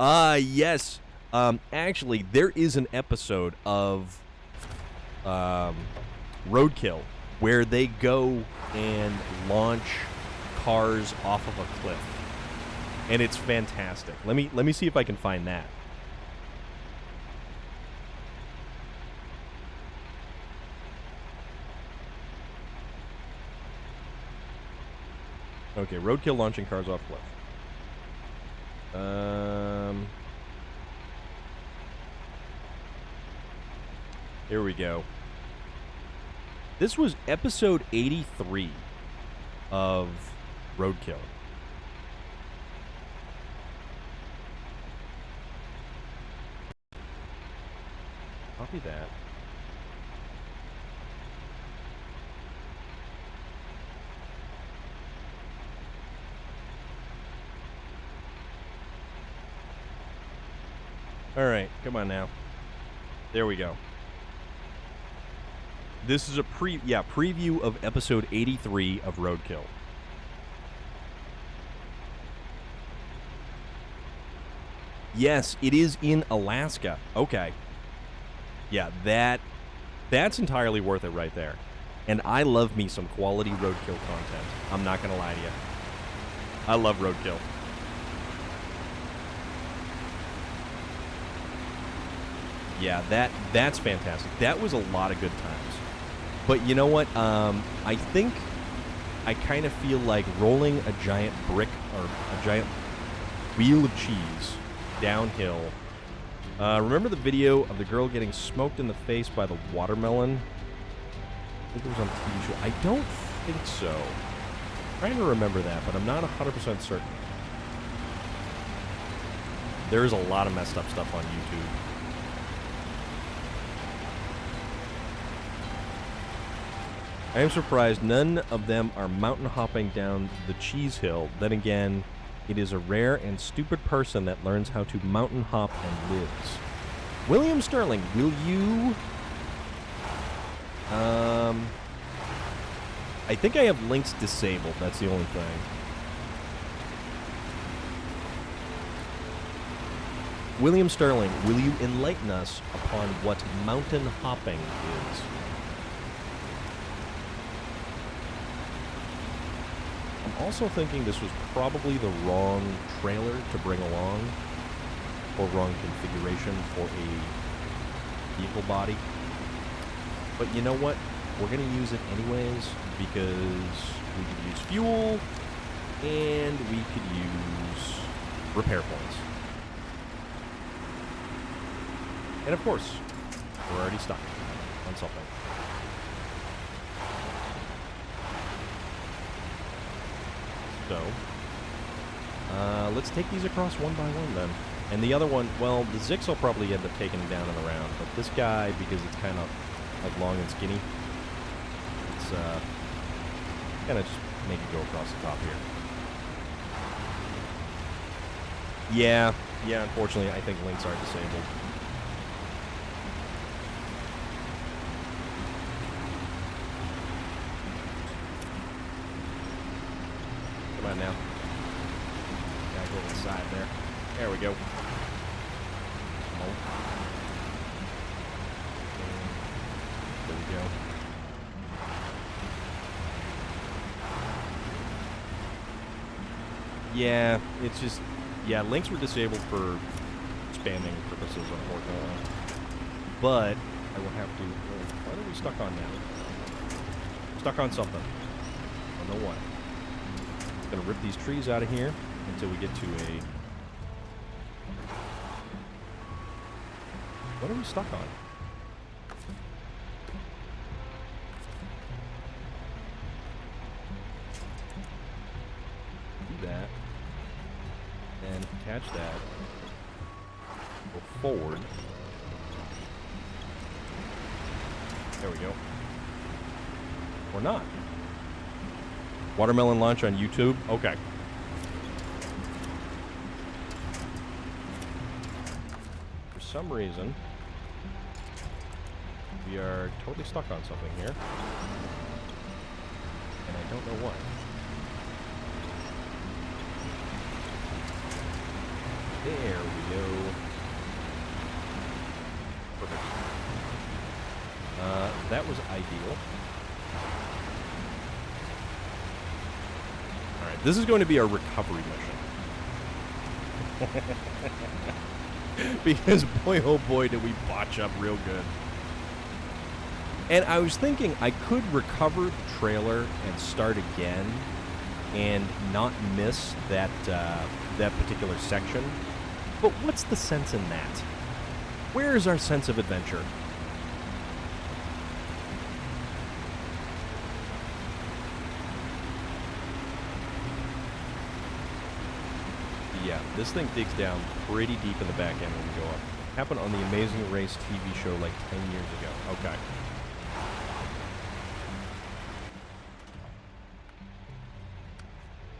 Yes. Actually, there is an episode of... Roadkill, where they go and launch cars off of a cliff, and it's fantastic. Let me see if I can find that. Okay, roadkill launching cars off cliff. Here we go. This was episode 83 of Roadkill. Copy that. All right, come on now. There we go. This is a preview of episode 83 of Roadkill. Yes, it is in Alaska. Okay. Yeah, that's entirely worth it right there. And I love me some quality Roadkill content. I'm not going to lie to you. I love Roadkill. Yeah, that's fantastic. That was a lot of good times. But you know what? I think I kind of feel like rolling a giant brick or a giant wheel of cheese downhill. Remember the video of the girl getting smoked in the face by the watermelon? I think it was on a TV show. I don't think so. I'm trying to remember that, but I'm not 100% certain. There's a lot of messed up stuff on YouTube. I am surprised none of them are mountain hopping down the cheese hill. Then again, it is a rare and stupid person that learns how to mountain hop and lives. William Sterling, will you... I think I have links disabled. That's the only thing. William Sterling, will you enlighten us upon what mountain hopping is? I'm also thinking this was probably the wrong trailer to bring along, or wrong configuration for a vehicle body. But you know what? We're going to use it anyways because we could use fuel and we could use repair points. And of course, we're already stuck on something. So, let's take these across one by one then. And the other one, well, the Zix will probably end up taking him down in the round, but this guy, because it's kind of like long and skinny, it's kind of just make it go across the top here. Yeah, unfortunately, I think links are disabled. Come on now. Gotta go to the side there. There we go. There we go. Yeah, it's just... Yeah, links were disabled for spamming purposes, unfortunately. But I will have to... What are we stuck on now? Stuck on something. I don't know what. I'm going to rip these trees out of here until we get to a... What are we stuck on? Do that. And attach that. Go forward. There we go. Or not. Watermelon launch on YouTube? Okay. For some reason, we are totally stuck on something here. And I don't know what. There we go. Perfect. That was ideal. Alright, this is going to be our recovery mission. Because boy oh boy did we botch up real good. And I was thinking I could recover the trailer and start again and not miss that that particular section. But what's the sense in that? Where is our sense of adventure? Yeah, this thing digs down pretty deep in the back end when you go up. Happened on the Amazing Race TV show like 10 years ago. Okay.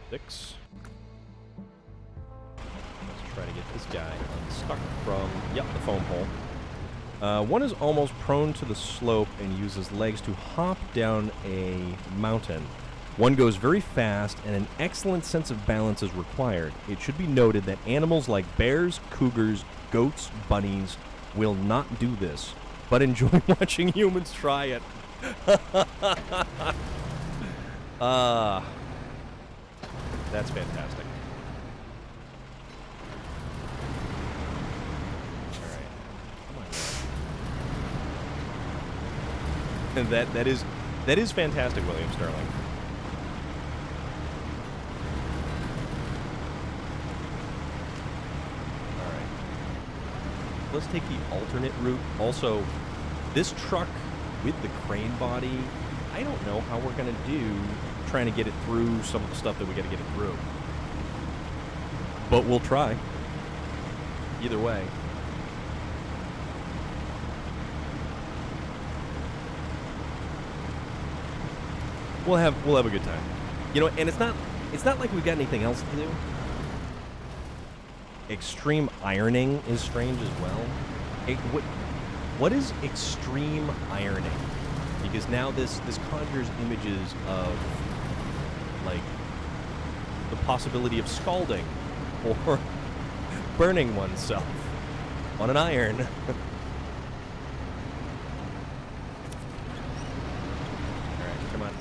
Six. Let's try to get this guy unstuck from, yep, the foam hole. One is almost prone to the slope and uses legs to hop down a mountain. One goes very fast, and an excellent sense of balance is required. It should be noted that animals like bears, cougars, goats, bunnies will not do this, but enjoy watching humans try it. That's fantastic. All right, come on, man. that is fantastic, William Sterling. Let's take the alternate route. Also, this truck with the crane body, I don't know how we're going to do trying to get it through some of the stuff that we got to get it through. But we'll try. Either way. We'll have a good time. You know, and it's not like we've got anything else to do. Extreme ironing is strange as well. What is extreme ironing? Because now this conjures images of, like, the possibility of scalding or burning oneself on an iron. All right, come on.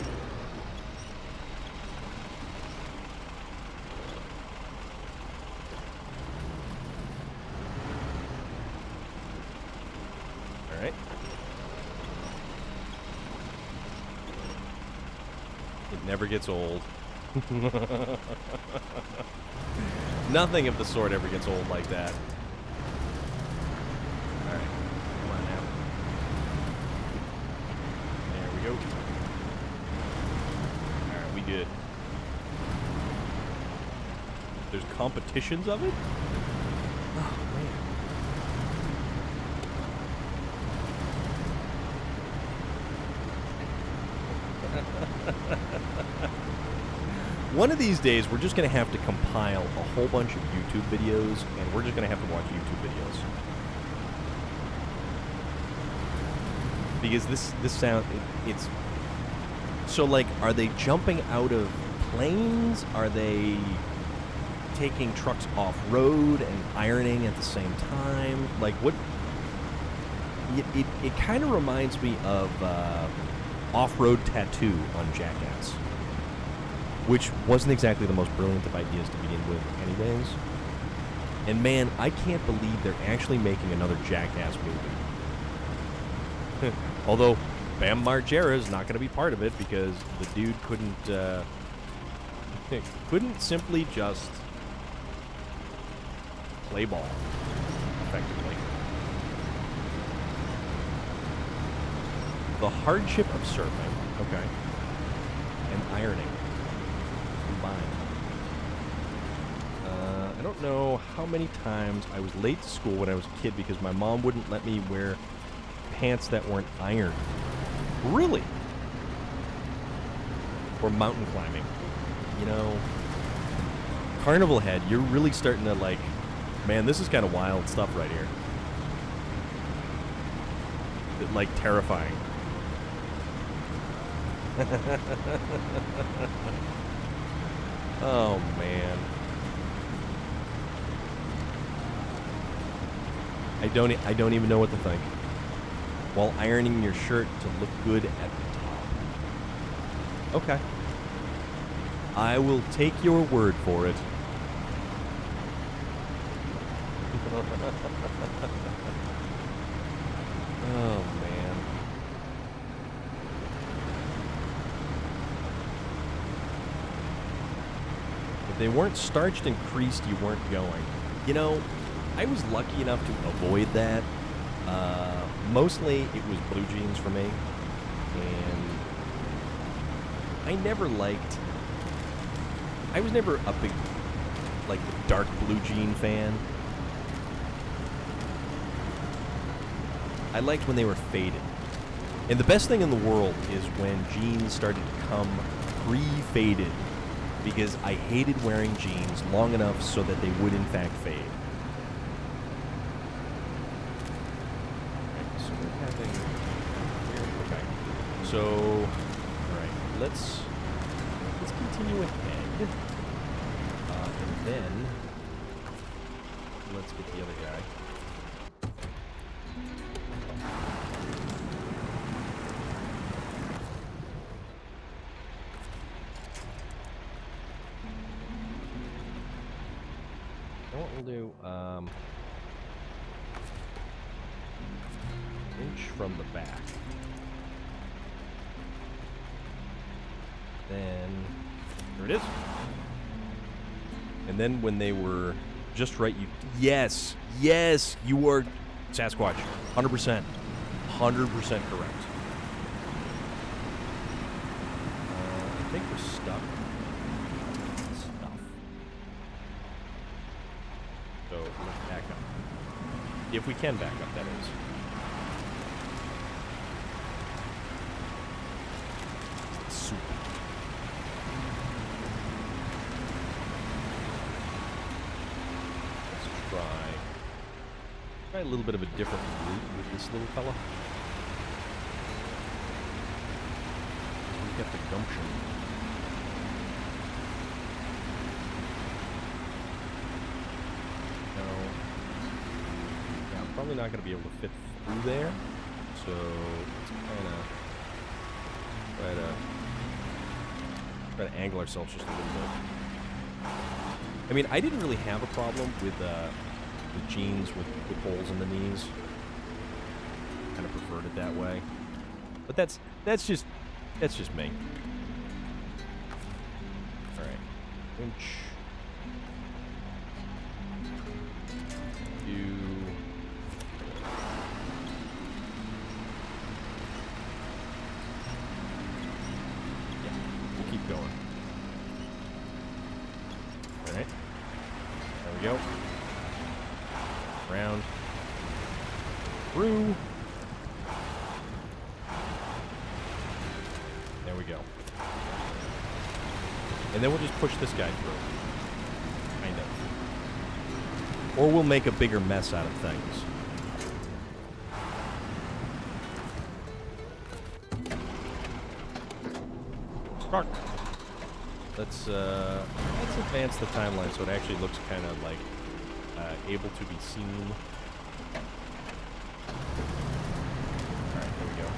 Alright. It never gets old. Nothing of the sort ever gets old like that. Alright. Come on now. There we go. Alright, we good. There's competitions of it? Oh, man. One of these days, we're just going to have to compile a whole bunch of YouTube videos, and we're just going to have to watch YouTube videos. Because this sound, it's... So, like, are they jumping out of planes? Are they taking trucks off-road and ironing at the same time? Like, what... It kind of reminds me of Off-Road Tattoo on Jackass, which wasn't exactly the most brilliant of ideas to begin with anyways. And man, I can't believe they're actually making another Jackass movie. Although, Bam Margera is not going to be part of it because the dude couldn't simply just play ball effectively. The hardship of surfing, okay, and ironing combined. I don't know how many times I was late to school when I was a kid because my mom wouldn't let me wear pants that weren't ironed. Really? Or mountain climbing. You know, Carnival Head, you're really starting to, like, man, this is kind of wild stuff right here. Like, terrifying. Oh, man. I don't even know what to think. While ironing your shirt to look good at the top. Okay. I will take your word for it. Oh, man. they weren't starched and creased, you weren't going. You know, I was lucky enough to avoid that. Mostly it was blue jeans for me, and I was never a big, like, dark blue jean fan. I liked when they were faded. And the best thing in the world is when jeans started to come pre-faded, because I hated wearing jeans long enough so that they would in fact fade. Okay, so we're having... Okay. So, alright, let's continue ahead. And then, let's get the other guy. What we'll do, inch from the back. Then, there it is. And then when they were just right, yes, you were Sasquatch, 100%, 100% correct. I think we're stuck. So let's back up. If we can back up, that is. It's the soup. Let's try a little bit of a different route with this little fella. We've got the gumption. Probably not going to be able to fit through there, so let's kind of try to angle ourselves just a little bit. I mean, I didn't really have a problem with the jeans with holes in the knees. Kind of preferred it that way, but that's just me. All right, inch. Going. All right. There we go. Round. Through. There we go. And then we'll just push this guy through. Kind of. Or we'll make a bigger mess out of things. Start. Let's advance the timeline so it actually looks kind of like able to be seen. All right, there we go.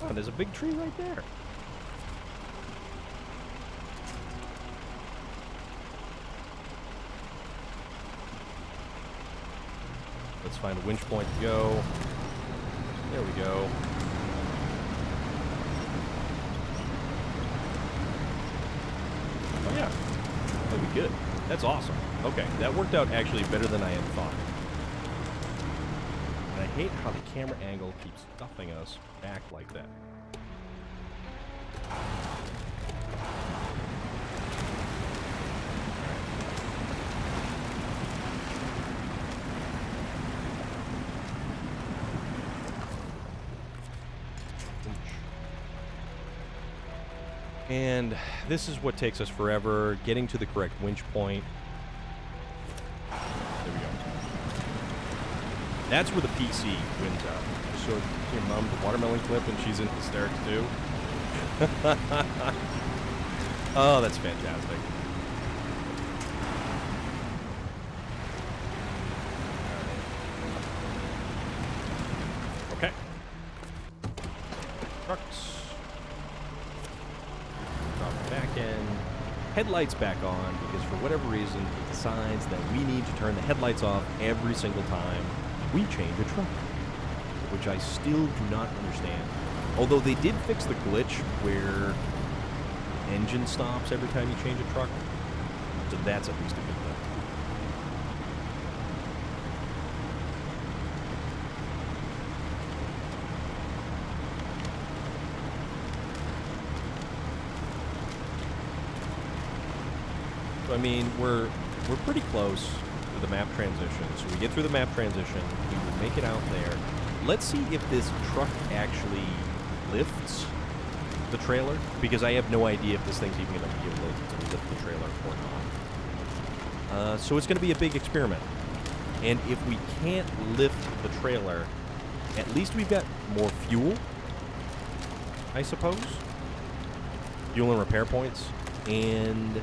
Oh, there's a big tree right there. Let's find a winch point to go. There we go. Oh yeah, that'd be good. That's awesome. Okay, that worked out actually better than I had thought. And I hate how the camera angle keeps stuffing us back like that. And this is what takes us forever, getting to the correct winch point. There we go. That's where the PC wins out. I showed your mom the watermelon clip and she's in hysterics too. Oh, that's fantastic. Okay. Trucks. Drop the back end. headlights back on because for whatever reason it decides that we need to turn the headlights off every single time we change a truck, which I still do not understand. Although they did fix the glitch where engine stops every time you change a truck, so that's at least a good thing. I mean, we're pretty close to the map transition. So we get through the map transition, we will make it out there. Let's see if this truck actually lifts the trailer, because I have no idea if this thing's even going to be able to lift the trailer or not. So it's going to be a big experiment. And if we can't lift the trailer, at least we've got more fuel, I suppose. Fuel and repair points. And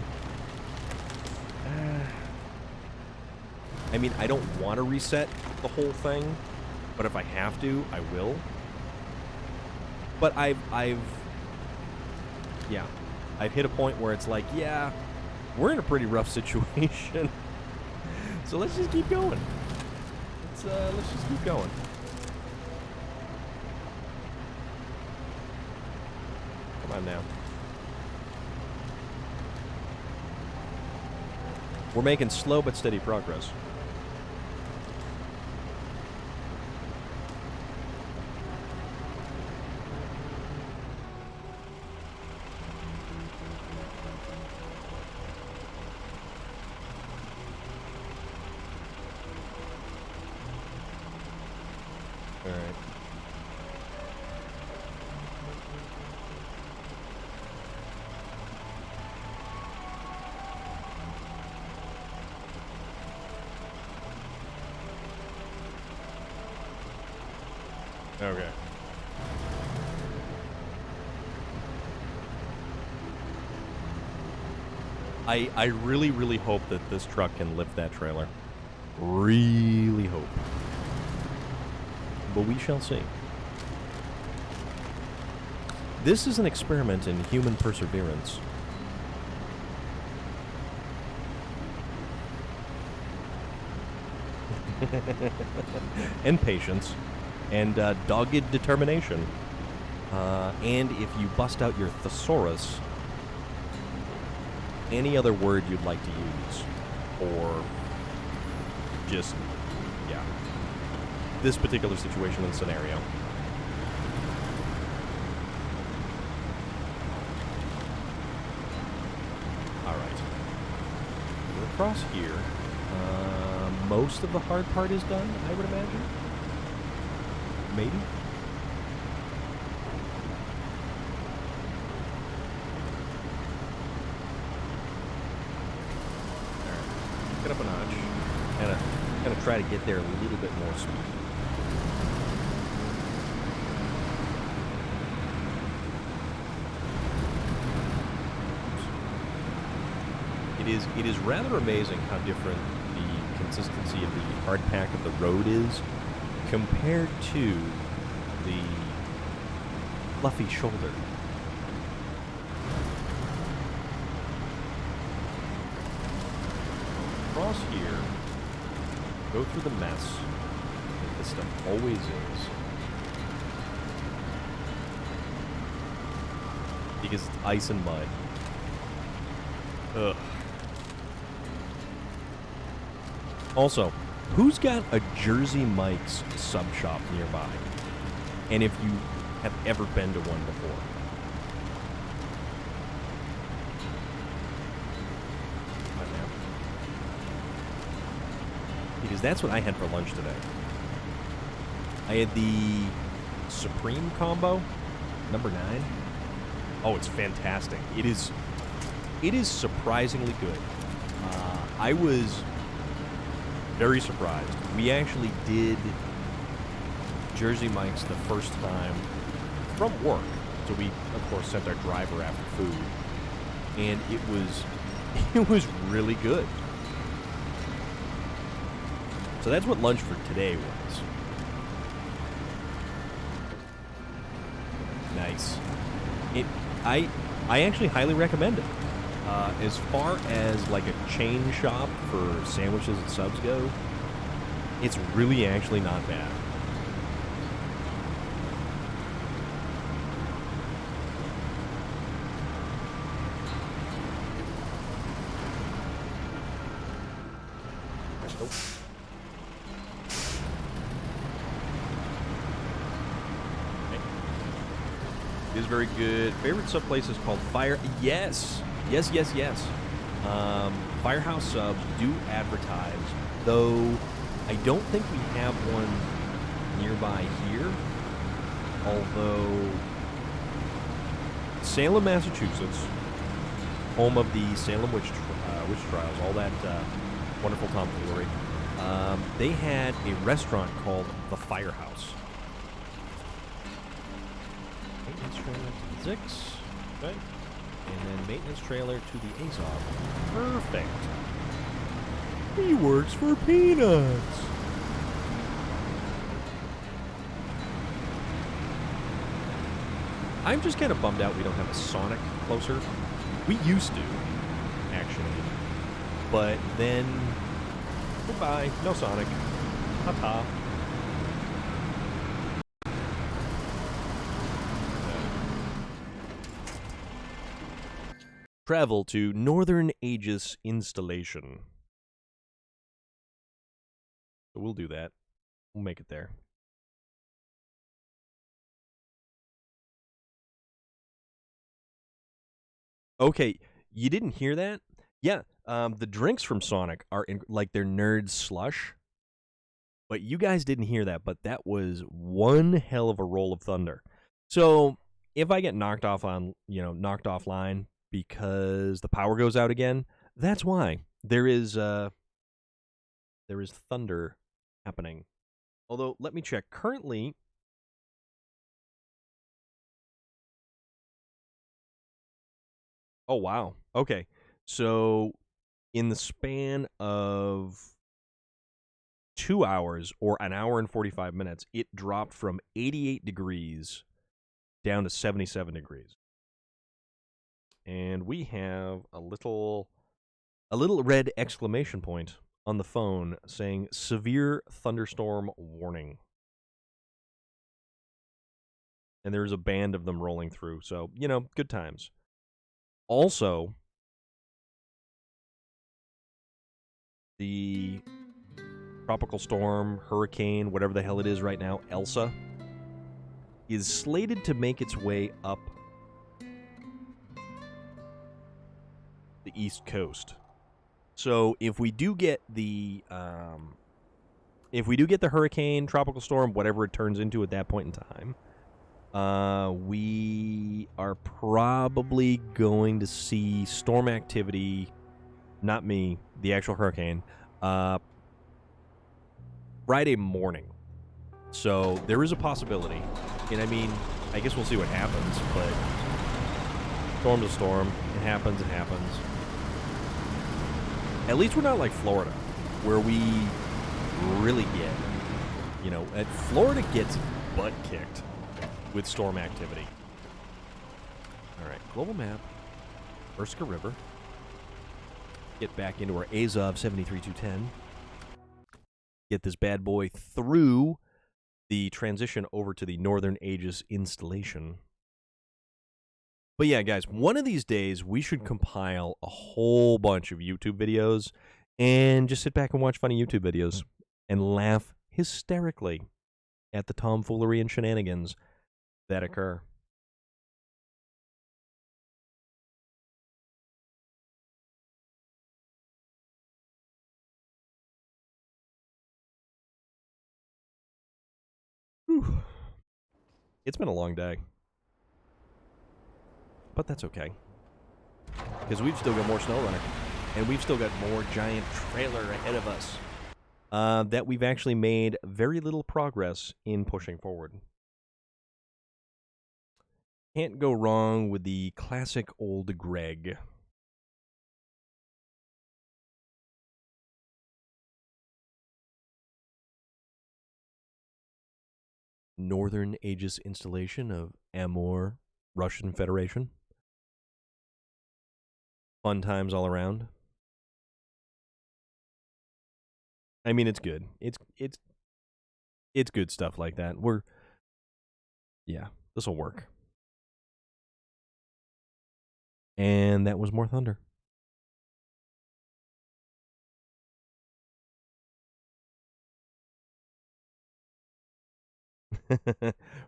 I mean, I don't want to reset the whole thing, but if I have to, I will. But I've hit a point where it's like, yeah, we're in a pretty rough situation. So let's just keep going. Let's just keep going. Come on now. We're making slow but steady progress. All right. Okay. I really, really hope that this truck can lift that trailer. Really hope. But we shall see. This is an experiment in human perseverance. And patience. And dogged determination. And if you bust out your thesaurus, any other word you'd like to use. Or just, yeah. This particular situation and scenario. Alright. We're across here. Most of the hard part is done, I would imagine. Maybe? Alright. Get up a notch. Gonna try to get there a little bit more speed. It is rather amazing how different the consistency of the hard pack of the road is compared to the fluffy shoulder. Cross here, go through the mess that this stuff always is. Because it's ice and mud. Ugh. Also, who's got a Jersey Mike's sub shop nearby? And if you have ever been to one before. Because that's what I had for lunch today. I had the Supreme combo, number 9. Oh, it's fantastic. It is surprisingly good. I was very surprised. We actually did Jersey Mike's the first time from work. So we, of course, sent our driver after food. And it was really good. So that's what lunch for today was. Nice. I actually highly recommend it. As far as like a chain shop for sandwiches and subs go, it's really actually not bad. Nope. Okay. It is very good. Favorite sub place is called Fire. Yes. Yes. Firehouse subs do advertise, though I don't think we have one nearby here. Although Salem, Massachusetts, home of the Salem witch trials, all that wonderful tomfoolery, they had a restaurant called the Firehouse. Maintenance trailer to the Zix. Okay. And then maintenance trailer to the Azov. Perfect. He works for peanuts. I'm just kind of bummed out we don't have a Sonic closer. We used to, actually. But then, goodbye, no Sonic. Ta-ta. Travel to Northern Aegis installation. So we'll do that. We'll make it there. Okay, you didn't hear that? Yeah, the drinks from Sonic are like they're nerd slush. But you guys didn't hear that, but that was one hell of a roll of thunder. So if I get knocked offline because the power goes out again, that's why. There is thunder happening. Although, let me check. Currently, oh wow. Okay. So in the span of 2 hours or an hour and 45 minutes, it dropped from 88 degrees down to 77 degrees. And we have a little red exclamation point on the phone saying severe thunderstorm warning. And there's a band of them rolling through. So, good times. Also, the tropical storm, hurricane, whatever the hell it is right now, Elsa, is slated to make its way up the East Coast. So if we do get the hurricane, tropical storm, whatever it turns into at that point in time, we are probably going to see storm activity, not me, the actual hurricane, Friday morning. So there is a possibility, and I mean, I guess we'll see what happens, but storm's a storm. It happens. At least we're not like Florida, where we really get, Florida gets butt kicked with storm activity. All right, global map, Urska River. Get back into our Azov 73210. Get this bad boy through the transition over to the Northern Aegis installation. But yeah, guys, one of these days we should compile a whole bunch of YouTube videos and just sit back and watch funny YouTube videos and laugh hysterically at the tomfoolery and shenanigans that occur. Whew. It's been a long day. But that's okay. Because we've still got more SnowRunner. And we've still got more giant trailer ahead of us. That we've actually made very little progress in pushing forward. Can't go wrong with the classic old Greg. Northern Aegis installation of Amur, Russian Federation. Fun times all around. I mean, it's good. It's good stuff like that. Yeah, this will work. And that was more thunder.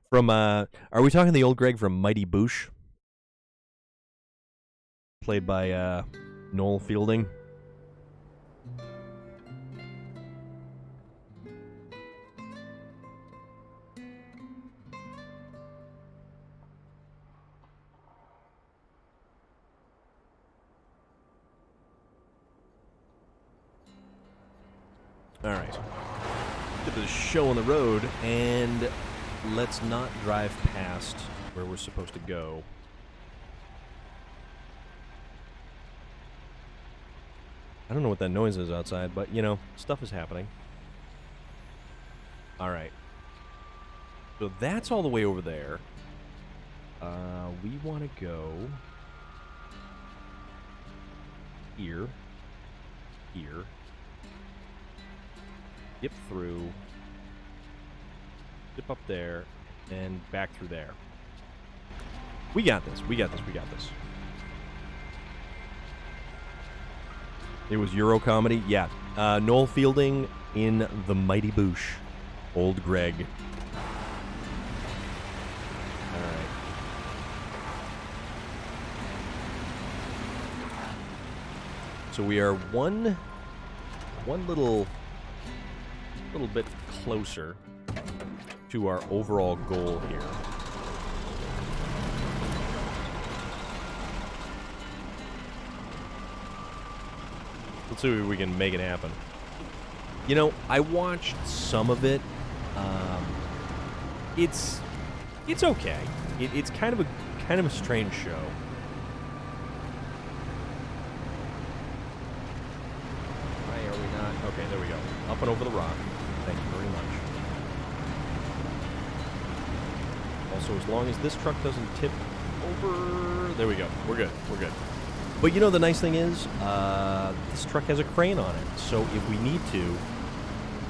From are we talking the old Greg from Mighty Boosh? Played by Noel Fielding. All right. Get this show on the road, and let's not drive past where we're supposed to go. I don't know what that noise is outside, but, you know, stuff is happening. All right. So that's all the way over there. We want to go here, here, dip through, dip up there, and back through there. We got this. We got this. We got this. It was Euro comedy? Yeah. Noel Fielding in The Mighty Boosh. Old Greg. All right. So we are one little bit closer to our overall goal here. Let's see if we can make it happen. You know, I watched some of it. It's okay. It's kind of a strange show. Why are we not? Okay, there we go. Up and over the rock. Thank you very much. Also, as long as this truck doesn't tip over, there we go. We're good. We're good. But you know, the nice thing is, this truck has a crane on it, so if we need to,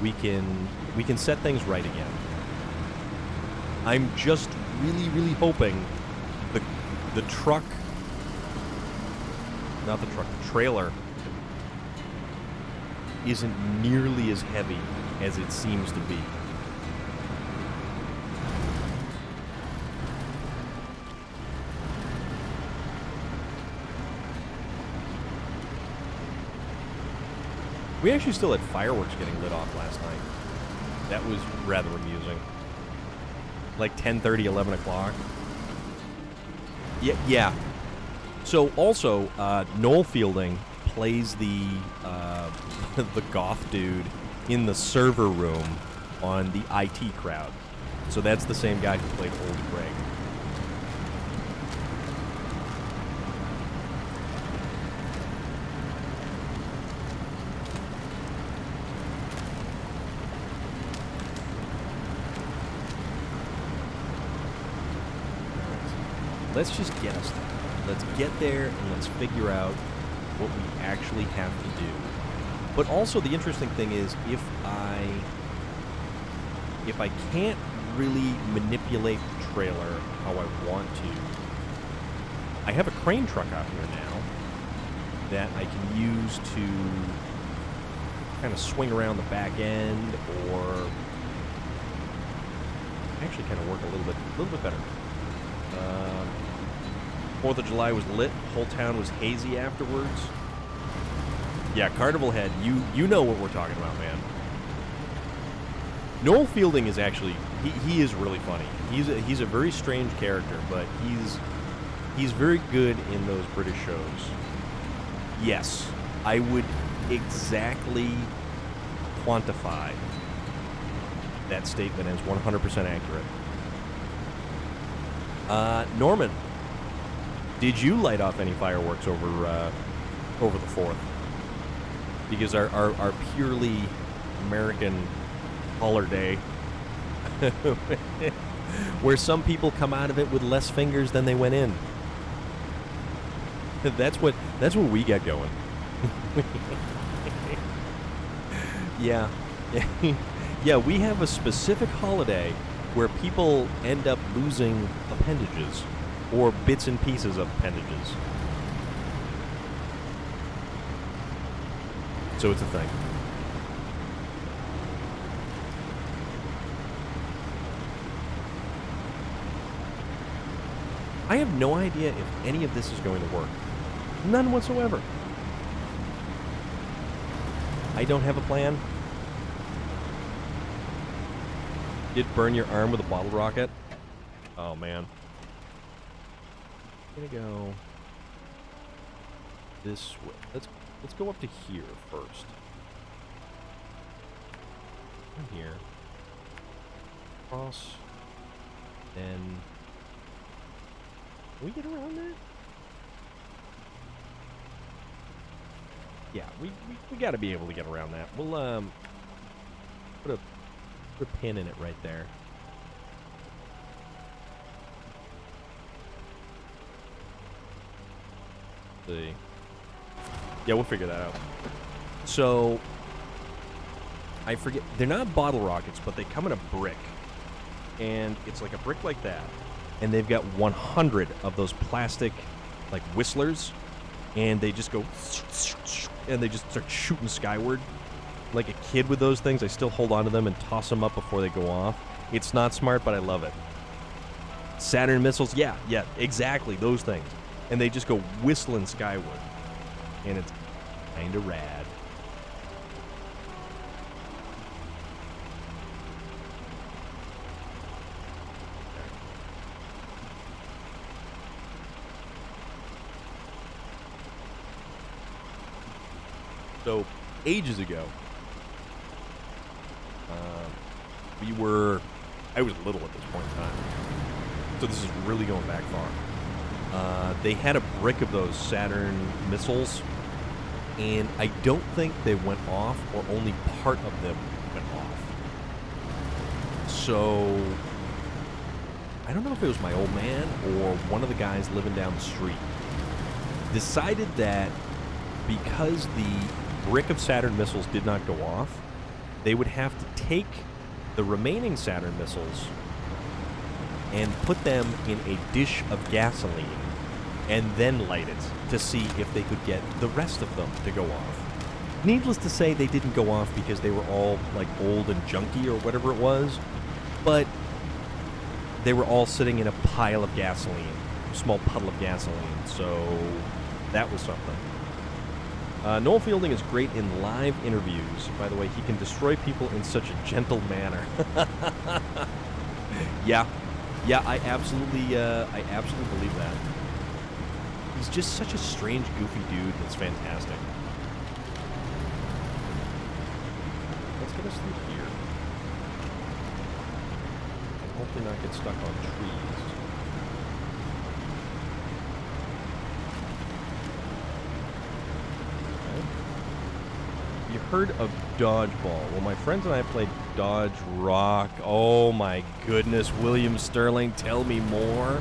we can set things right again. I'm just really hoping the truck, not the truck, the trailer, isn't nearly as heavy as it seems to be. We actually still had fireworks getting lit off last night. That was rather amusing. Like 10:30, 11 o'clock. Yeah. So also, Noel Fielding plays the the goth dude in the server room on the IT Crowd. So that's the same guy who played Old Greg. Let's just get us there. Let's get there and let's figure out what we actually have to do. But also the interesting thing is if I can't really manipulate the trailer how I want to, I have a crane truck out here now that I can use to kind of swing around the back end or actually kind of work a little bit better. 4th of July was lit. Whole town was hazy afterwards. Yeah, Carnival Head. You know what we're talking about, man. Noel Fielding is actually he is really funny. He's a very strange character, but he's very good in those British shows. Yes, I would exactly quantify that statement as 100% accurate. Norman, did you light off any fireworks over the 4th? Because our purely American holiday, where some people come out of it with less fingers than they went in. That's what we got going. Yeah. Yeah, we have a specific holiday where people end up losing appendages or bits and pieces of appendages. So it's a thing. I have no idea if any of this is going to work. None whatsoever. I don't have a plan. Did burn your arm with a bottle rocket? Oh, man. I'm gonna go this way. Let's go up to here first. From here. Cross. Then... Can we get around that? Yeah, we gotta be able to get around that. We'll, put a pin in it right there. See. Yeah, we'll figure that out. So, I forget. They're not bottle rockets, but they come in a brick. And it's like a brick like that. And they've got 100 of those plastic, like, whistlers. And they just go... And they just start shooting skyward. Like a kid with those things, I still hold on to them and toss them up before they go off. It's not smart, but I love it. Saturn missiles, yeah, exactly, those things. And they just go whistling skyward. And it's kind of rad. So, ages ago, I was little at this point in time, so this is really going back far. They had a brick of those Saturn missiles, and I don't think they went off, or only part of them went off. So, I don't know if it was my old man or one of the guys living down the street, decided that because the brick of Saturn missiles did not go off, they would have to take the remaining Saturn missiles and put them in a dish of gasoline and then light it to see if they could get the rest of them to go off. Needless to say, they didn't go off because they were all like old and junky or whatever it was, but they were all sitting in a pile of gasoline, a small puddle of gasoline, so that was something. Noel Fielding is great in live interviews. By the way, he can destroy people in such a gentle manner. Yeah, I absolutely believe that. He's just such a strange, goofy dude that's fantastic. Let's get us through here. And hopefully not get stuck on trees. You heard of dodgeball? Well, my friends and I played Dodge Rock. Oh my goodness, William Sterling, tell me more,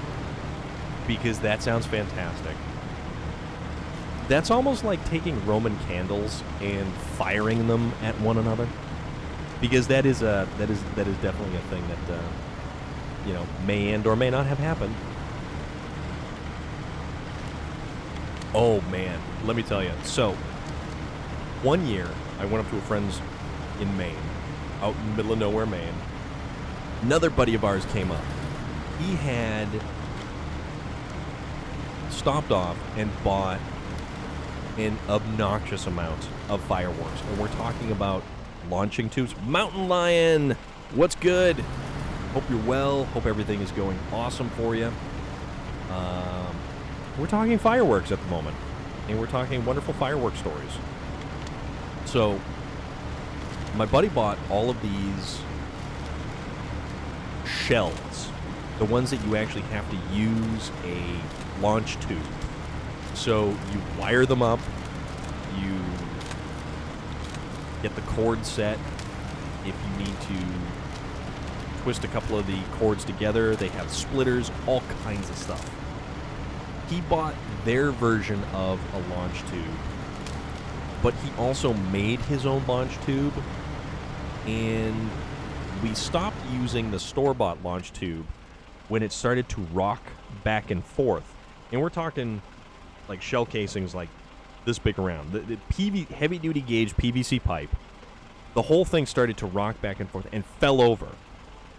because that sounds fantastic. That's almost like taking Roman candles and firing them at one another, because that is definitely a thing that you know, may and or may not have happened. Oh man, let me tell you. So, one year, I went up to a friend's in Maine, out in the middle of nowhere, Maine. Another buddy of ours came up. He had stopped off and bought an obnoxious amount of fireworks. And we're talking about launching tubes. Mountain Lion, what's good? Hope you're well. Hope everything is going awesome for you. We're talking fireworks at the moment. And we're talking wonderful fireworks stories. So, my buddy bought all of these shells, the ones that you actually have to use a launch tube. So, you wire them up, you get the cord set. If you need to twist a couple of the cords together, they have splitters, all kinds of stuff. he bought their version of a launch tube, but he also made his own launch tube, and we stopped using the store-bought launch tube when it started to rock back and forth. And we're talking like shell casings like this big around. The heavy-duty gauge PVC pipe, the whole thing started to rock back and forth and fell over,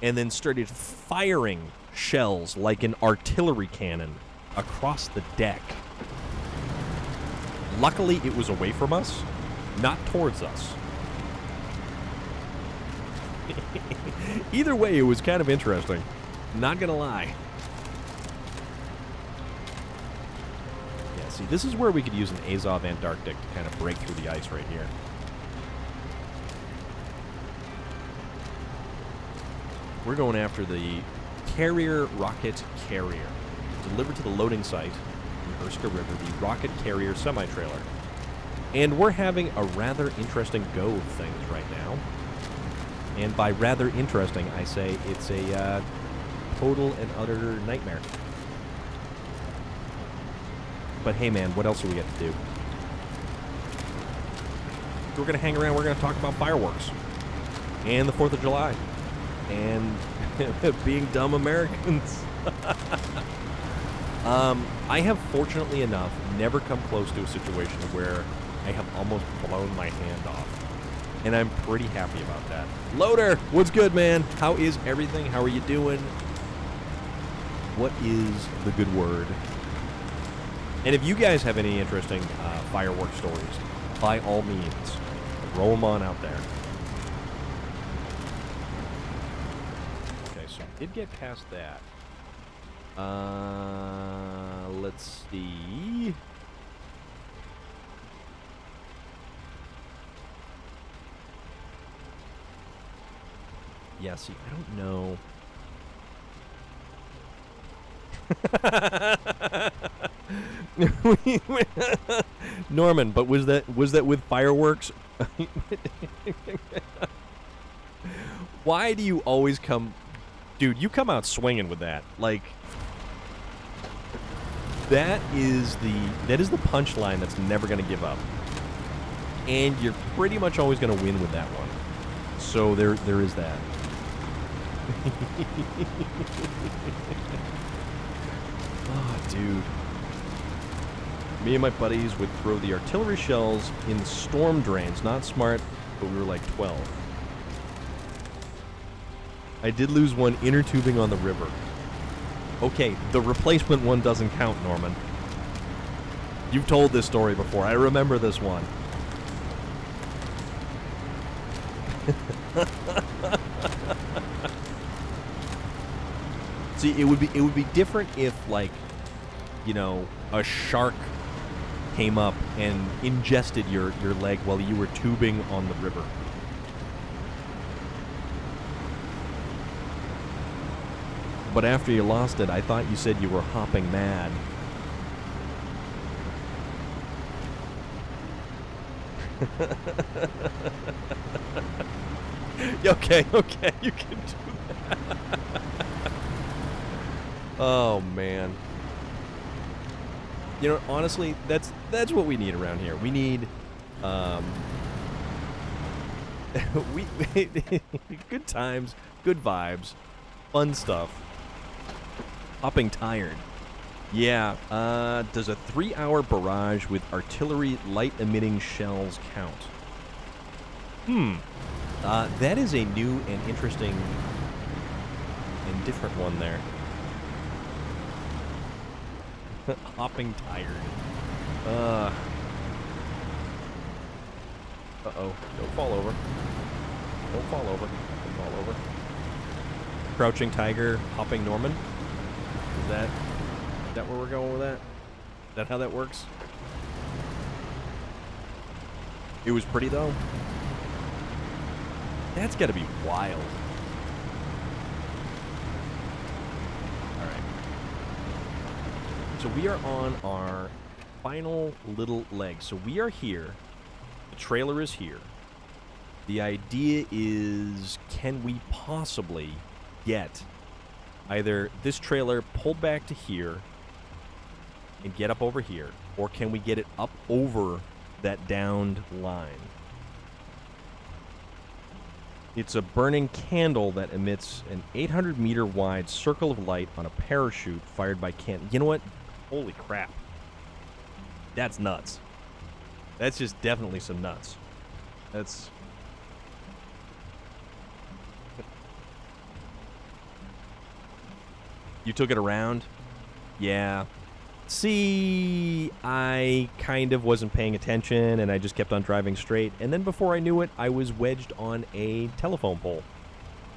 and then started firing shells like an artillery cannon across the deck. Luckily, it was away from us, not towards us. Either way, it was kind of interesting. Not gonna lie. Yeah, see, this is where we could use an Azov Antarctic to kind of break through the ice right here. We're going after the Carrier Rocket Carrier. Delivered to the loading site in Erska River, the Rocket Carrier semi-trailer. And we're having a rather interesting go of things right now. And by rather interesting, I say it's a total and utter nightmare. But hey man, what else do we get to do? We're going to hang around, we're going to talk about fireworks. And the 4th of July. And being dumb Americans. I have, fortunately enough, never come close to a situation where I have almost blown my hand off. And I'm pretty happy about that. Loader, what's good, man? How is everything? How are you doing? What is the good word? And if you guys have any interesting fireworks stories, by all means, throw them on out there. Okay, so I did get past that. Let's see. Yeah, see, I don't know. Norman, but was that with fireworks? Why do you always come... Dude, you come out swinging with that. Like, that is the punchline that's never going to give up. And you're pretty much always going to win with that one. So there is that. Oh, dude. Me and my buddies would throw the artillery shells in storm drains. Not smart, but we were like 12. I did lose one inner tubing on the river. Okay, the replacement one doesn't count, Norman. You've told this story before. I remember this one. See, it would be different if, like, you know, a shark came up and ingested your leg while you were tubing on the river. But after you lost it, I thought you said you were hopping mad. Okay, you can do that. Oh, man. You know, honestly, that's what we need around here. We need, good times, good vibes, fun stuff. Hopping tired. Yeah, does a 3-hour barrage with artillery light-emitting shells count? That is a new and interesting and different one there. Hopping tired. Uh-oh. Don't fall over. Don't fall over. Don't fall over. Crouching tiger, hopping Norman. Is that where we're going with that? Is that how that works? It was pretty, though. That's got to be wild. All right. So we are on our final little leg. So we are here. The trailer is here. The idea is, can we possibly get either this trailer pulled back to here, and get up over here? Or can we get it up over that downed line? It's a burning candle that emits an 800-meter wide circle of light on a parachute fired by You know what? Holy crap. That's nuts. That's just definitely some nuts. That's... You took it around? Yeah. See, I kind of wasn't paying attention, and I just kept on driving straight. And then before I knew it, I was wedged on a telephone pole.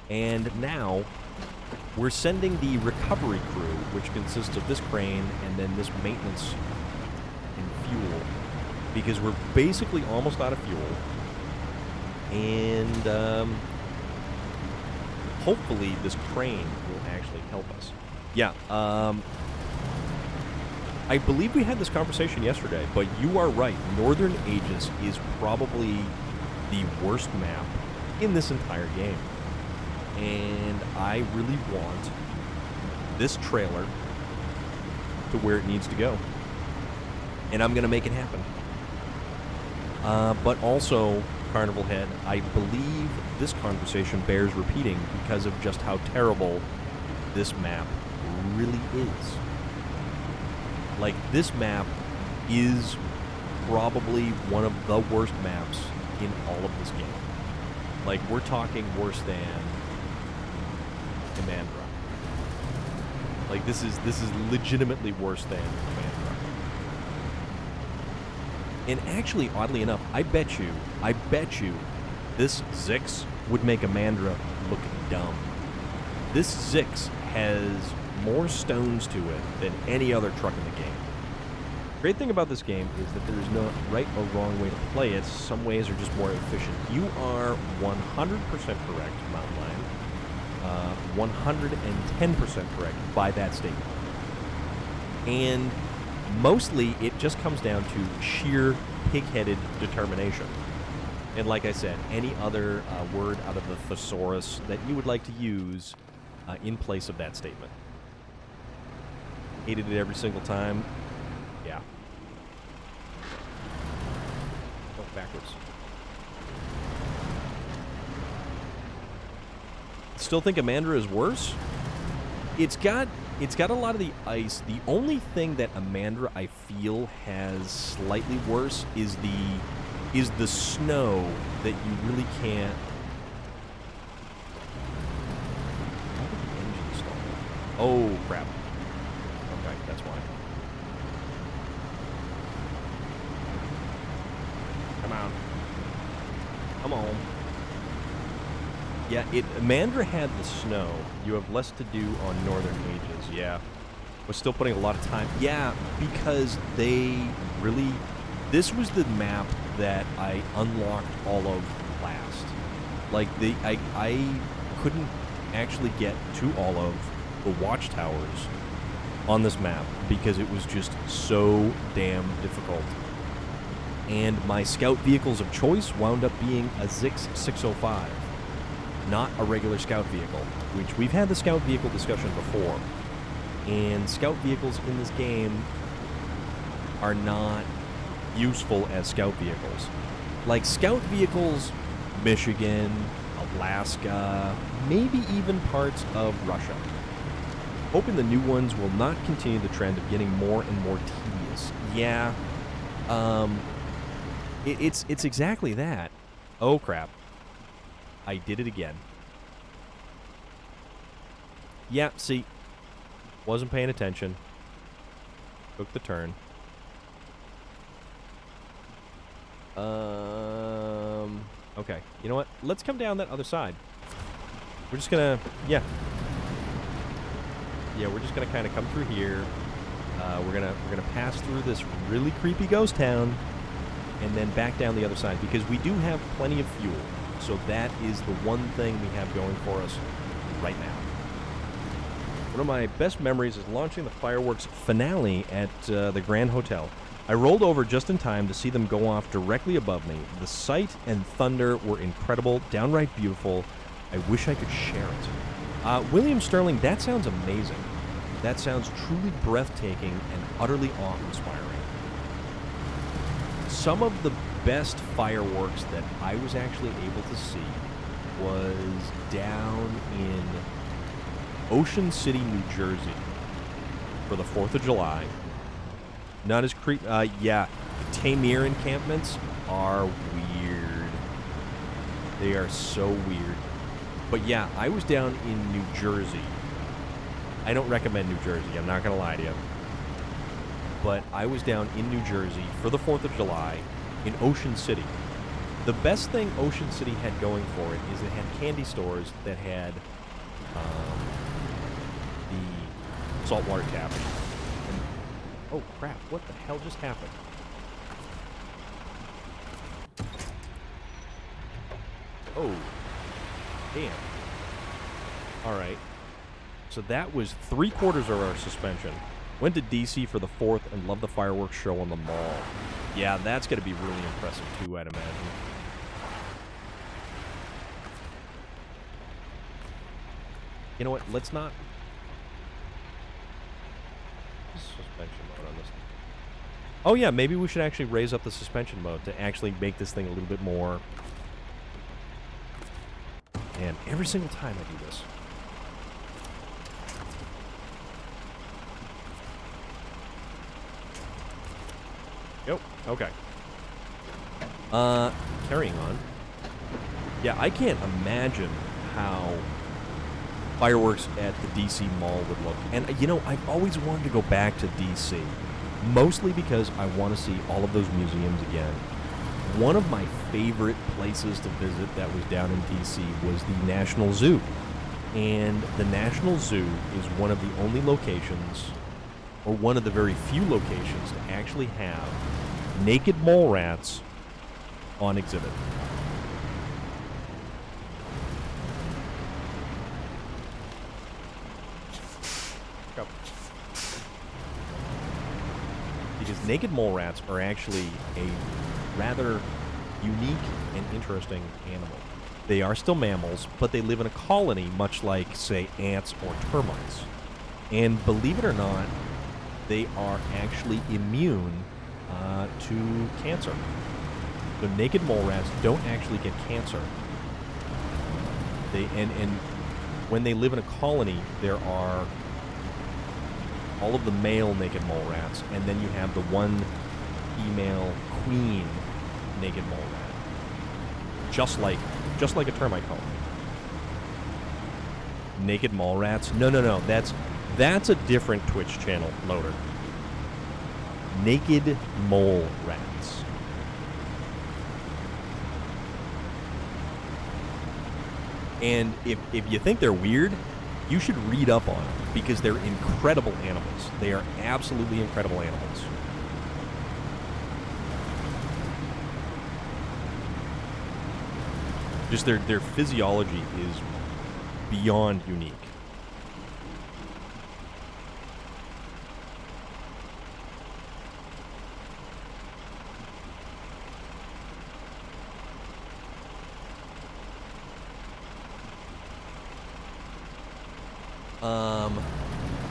And now, we're sending the recovery crew, which consists of this crane and then this maintenance and fuel, because we're basically almost out of fuel. And hopefully this crane will actually help us. Yeah, I believe we had this conversation yesterday, but you are right. Northern Aegis is probably the worst map in this entire game. And I really want this trailer to where it needs to go. And I'm going to make it happen. But also, Carnival Head, I believe this conversation bears repeating because of just how terrible this map really is. Like, this map is probably one of the worst maps in all of this game. Like, we're talking worse than Commandra. Like, this is legitimately worse than Commandra. And actually, oddly enough, I bet you, this Zix would make Amandra look dumb. This Zix has more stones to it than any other truck in the game. Great thing about this game is that there is no right or wrong way to play it. Some ways are just more efficient. You are 100% correct, Mountain Lion. 110% correct by that statement. And mostly it just comes down to sheer pig-headed determination. And like I said, any other word out of the thesaurus that you would like to use in place of that statement. Hated it every single time. Yeah. Go backwards. Still think Amandra is worse? It's got a lot of the ice. The only thing that Amandra I feel has slightly worse is the snow that you really can't. Why did the engine stall? Oh crap. Okay, that's why. Come on. Come on. Yeah, Amandra had the snow. You have less to do on Northern Aegis, yeah. We're still putting a lot of time. Yeah, because they really... This was the map that I unlocked all of last. Like, I couldn't actually get to all of the watchtowers on this map because it was just so damn difficult. And my scout vehicles of choice wound up being a Zix 605, not a regular scout vehicle, which we've had the scout vehicle discussion before. And scout vehicles in this game are not useful as scout vehicles. Like scout vehicles, Michigan, Alaska, maybe even parts of Russia. Hoping the new ones will not continue the trend of getting more and more tedious. Yeah, it's exactly that. Oh crap. I did it again. Yeah, see, wasn't paying attention. Took the turn. Okay, you know what? Let's come down that other side. We're just gonna, yeah, we're just gonna kind of come through here. We're gonna pass through this really creepy ghost town, and then back down the other side because we do have plenty of fuel. So that is the one thing we have going for us right now. One of my best memories is launching the fireworks finale at the Grand Hotel. I rolled over just in time to see them go off directly above me. The sight and thunder were incredible, downright beautiful. I wish I could share it. William Sterling, that sounds amazing. That sounds truly breathtaking and utterly awe-inspiring. Some of the best fireworks that I was actually able to see was down in Ocean City, New Jersey for the 4th of July. Not as yeah, Tamir encampments are weird. They are so weird. But yeah, I was down in New Jersey. I don't recommend New Jersey, I'm not going to lie to you. But I was down in New Jersey for the 4th of July in Ocean City. The best thing Ocean City had going for it is it had candy stores that had the saltwater tap. And, oh crap, what the hell just happened? Oh, damn. Alright. So that was 3/4 of our suspension. Went to DC for the 4th and loved the fireworks show on the mall. Yeah, that's going to be really impressive too, I'd imagine. You know what? Let's not... Suspension mode on this. Oh yeah, maybe we should actually raise up the suspension mode to actually make this thing a little bit more... And every single time I do this... Yep, okay. Carrying on. Yeah, I can't imagine how fireworks at the DC Mall would look. And, you know, I've always wanted to go back to DC. Mostly because I want to see all of those museums again. One of my favorite places to visit that was down in DC was the National Zoo. And the National Zoo is one of the only locations, or one of the very few locations, to actually have naked mole rats on exhibit. Because naked mole rats are actually a rather unique and interesting animal. They are still mammals, but they live in a colony much like, say, ants or termites. And believe it or not, they are actually immune to cancer. The naked mole rats don't actually get cancer. And when they live in a colony, there are all of the male naked mole rats, and then you have the one female queen naked mole rat. Just like a termite colony. Naked mole rats? No. That's a different Twitch channel, Loader. Naked mole rats. And if you think they're weird, you should read up on them, because they're incredible animals. They are absolutely incredible animals. Just their physiology is beyond unique.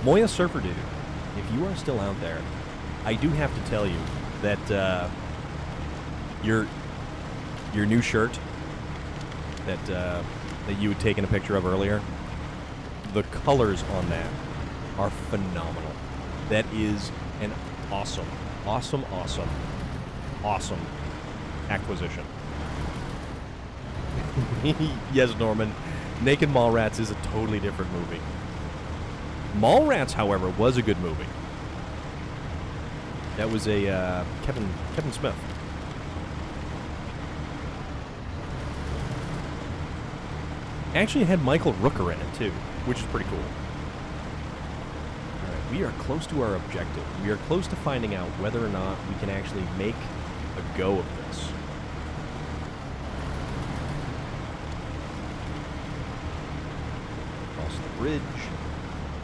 Moya Surfer Dude, if you are still out there, I do have to tell you that your new shirt that you had taken a picture of earlier, the colors on that are phenomenal. That is an awesome acquisition. Yes, Norman, Naked Mallrats is a totally different movie. Mallrats, however, was a good movie. That was a Kevin Smith. Actually, it had Michael Rooker in it, too, which is pretty cool. Alright, we are close to our objective. We are close to finding out whether or not we can actually make a go of this. Across the bridge.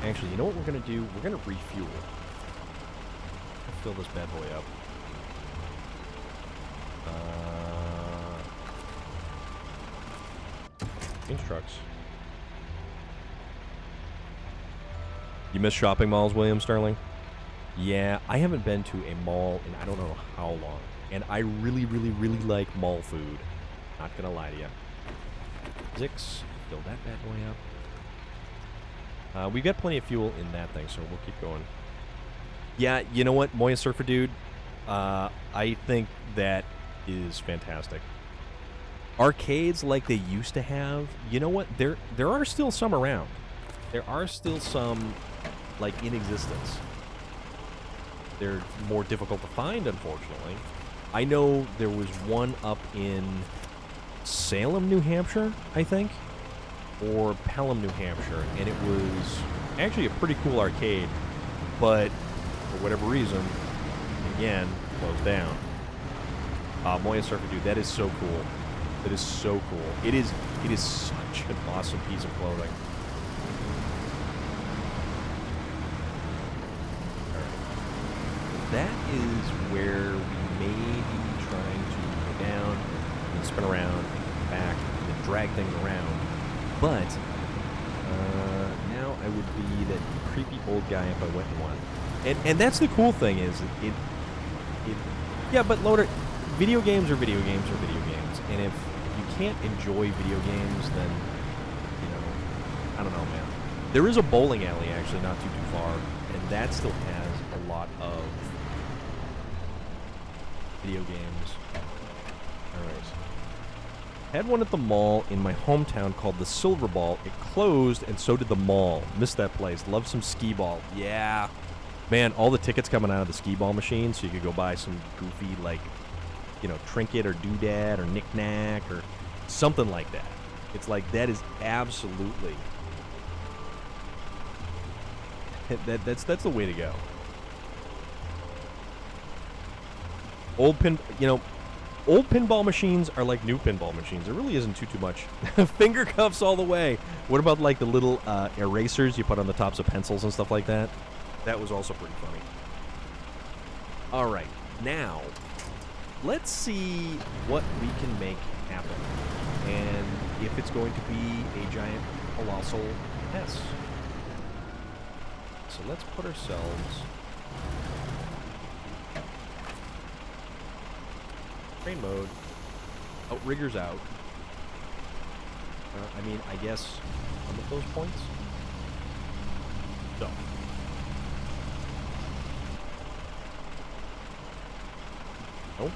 Actually, you know what we're going to do? We're going to refuel. Let's fill this bad boy up. Inch trucks. You miss shopping malls, William Sterling? Yeah, I haven't been to a mall in I don't know how long. And I really, really, really like mall food. Not gonna lie to you. Zix, fill that bad boy up. We've got plenty of fuel in that thing, so we'll keep going. Yeah, you know what, Moya Surfer Dude? I think that is fantastic. Arcades like they used to have, you know what? There are still some around. There are still some, like, in existence. They're more difficult to find, unfortunately. I know there was one up in Salem, New Hampshire, I think, or Pelham, New Hampshire, and it was actually a pretty cool arcade, but for whatever reason, again, closed down. Moya Surfer Dude, that is so cool. That is so cool. It is such an awesome piece of clothing. That is where we may be trying to go down and spin around and come back and then drag things around. But now I would be that creepy old guy if I went in one. And that's the cool thing is it yeah, but Loader, video games are video games are video games. And if you can't enjoy video games, then, you know, I don't know, man. There is a bowling alley actually not too far, and that still has a lot of video games. Alright. Had one at the mall in my hometown called the Silver Ball. It closed, and so did the mall. Missed that place. Love some skee ball. Yeah. Man, all the tickets coming out of the skee ball machine, so you could go buy some goofy, like, you know, trinket or doodad or knick-knack or something like that. It's like, that is absolutely... That's the way to go. Old pinball machines are like new pinball machines. There really isn't too much. Finger cuffs all the way. What about like the little erasers you put on the tops of pencils and stuff like that? That was also pretty funny. All right, now let's see what we can make happen, and if it's going to be a giant colossal mess. So let's put ourselves. Train mode. Outrigger's out. I mean, I guess some of those points. So. Nope.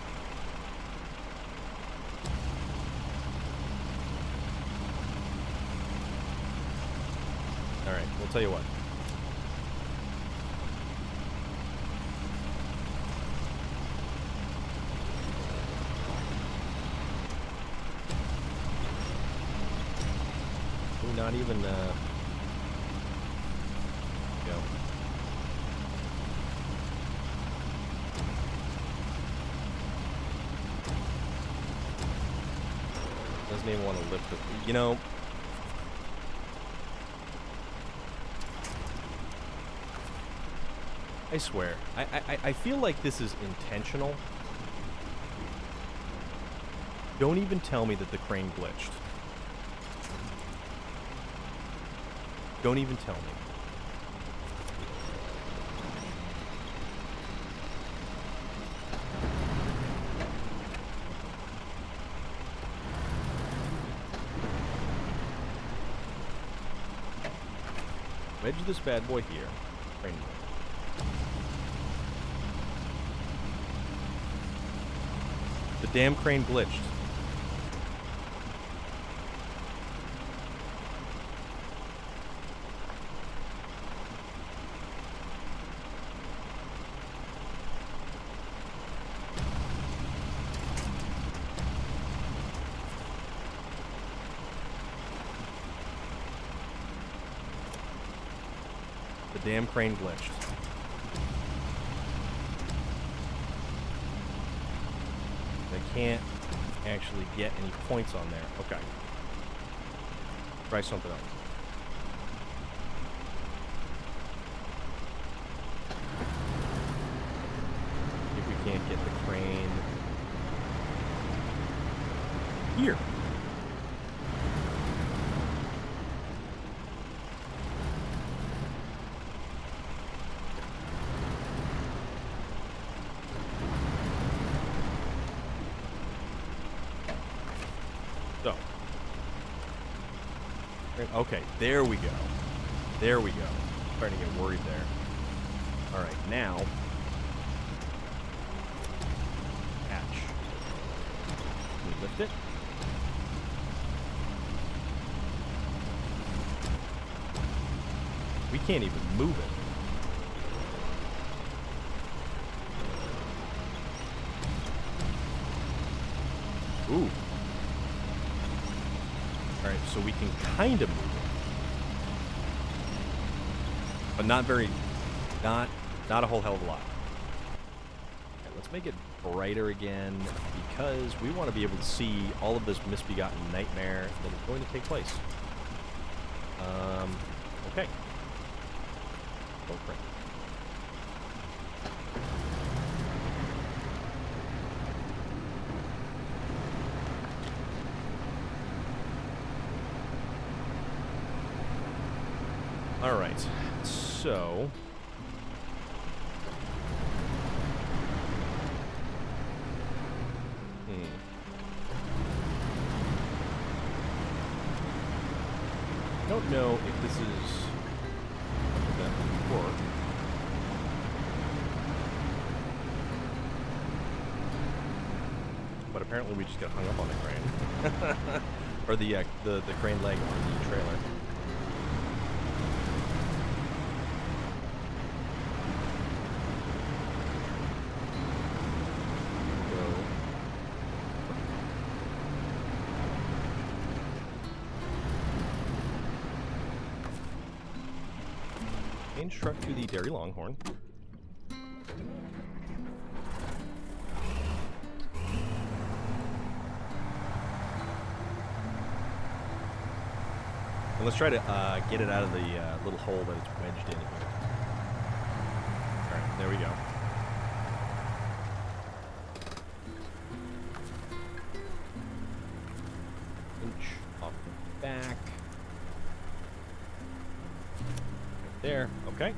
Alright, we'll tell you what. Not even, go. Doesn't even want to lift it. You know, I swear, I feel like this is intentional. Don't even tell me that the crane glitched. Don't even tell me. Wedge this bad boy here. Crane mode. The damn crane glitched. The damn crane glitched. I can't actually get any points on there. Okay. Try something else. If we can't get the crane here. Okay, there we go. There we go. Starting to get worried there. All right, now. Catch. Can we lift it? We can't even move it. Ooh. Alright, so we can kind of move it. But not very... Not a whole hell of a lot. Okay, let's make it brighter again, because we want to be able to see all of this misbegotten nightmare that is going to take place. Okay. Oh, crap. All right, so I don't know if this is something that would work. But apparently we just got hung up on the crane. Or the crane leg on the trailer. Truck to the Dairy Longhorn. And let's try to get it out of the little hole that it's wedged in here. Alright, there we go. Inch off the back. There, okay.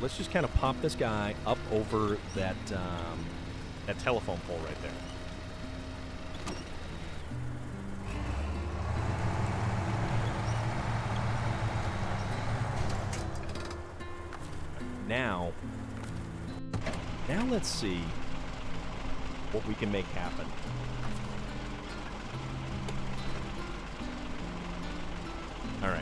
Let's just kind of pop this guy up over that that telephone pole right there. Now let's see what we can make happen. All right.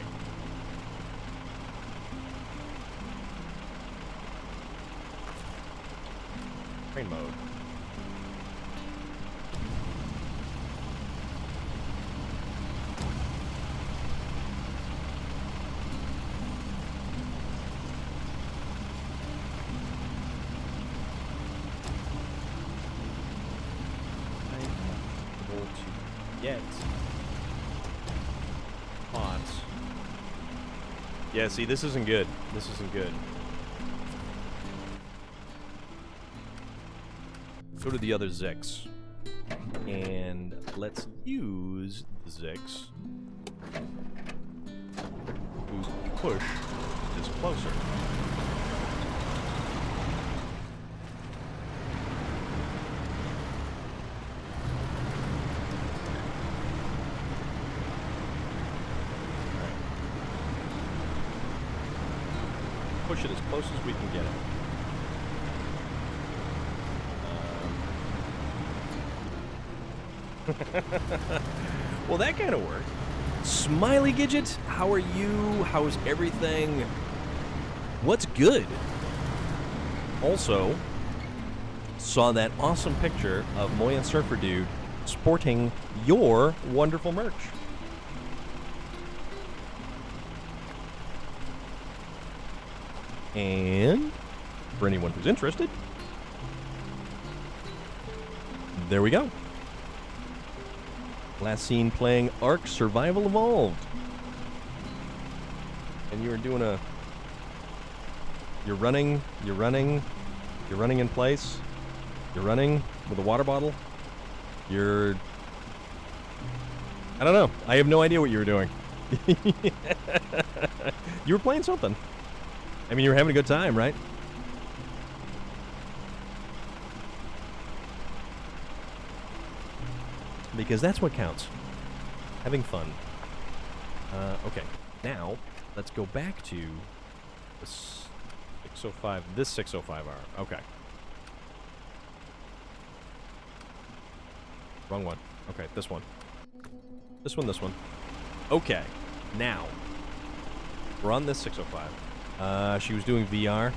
Train mode. I'm able to get pots. Yeah, see, this isn't good. This isn't good. Go to the other Zix. And let's use the Zix to push this closer. Push it as close as we can get it. Well, that kind of worked. Smiley Gidget, how are you? How's everything? What's good? Also, saw that awesome picture of Moya Surfer Dude sporting your wonderful merch. And for anyone who's interested, there we go. Last seen playing Ark Survival Evolved. And you were doing a... You're running in place. You're running with a water bottle. You're... I don't know. I have no idea what you were doing. You were playing something. I mean, you were having a good time, right? Because that's what counts. Having fun. Okay. Now, let's go back to the 605, this 605R. Okay. Wrong one. Okay, this one. This one. Okay. Now, we're on this 605. She was doing VR,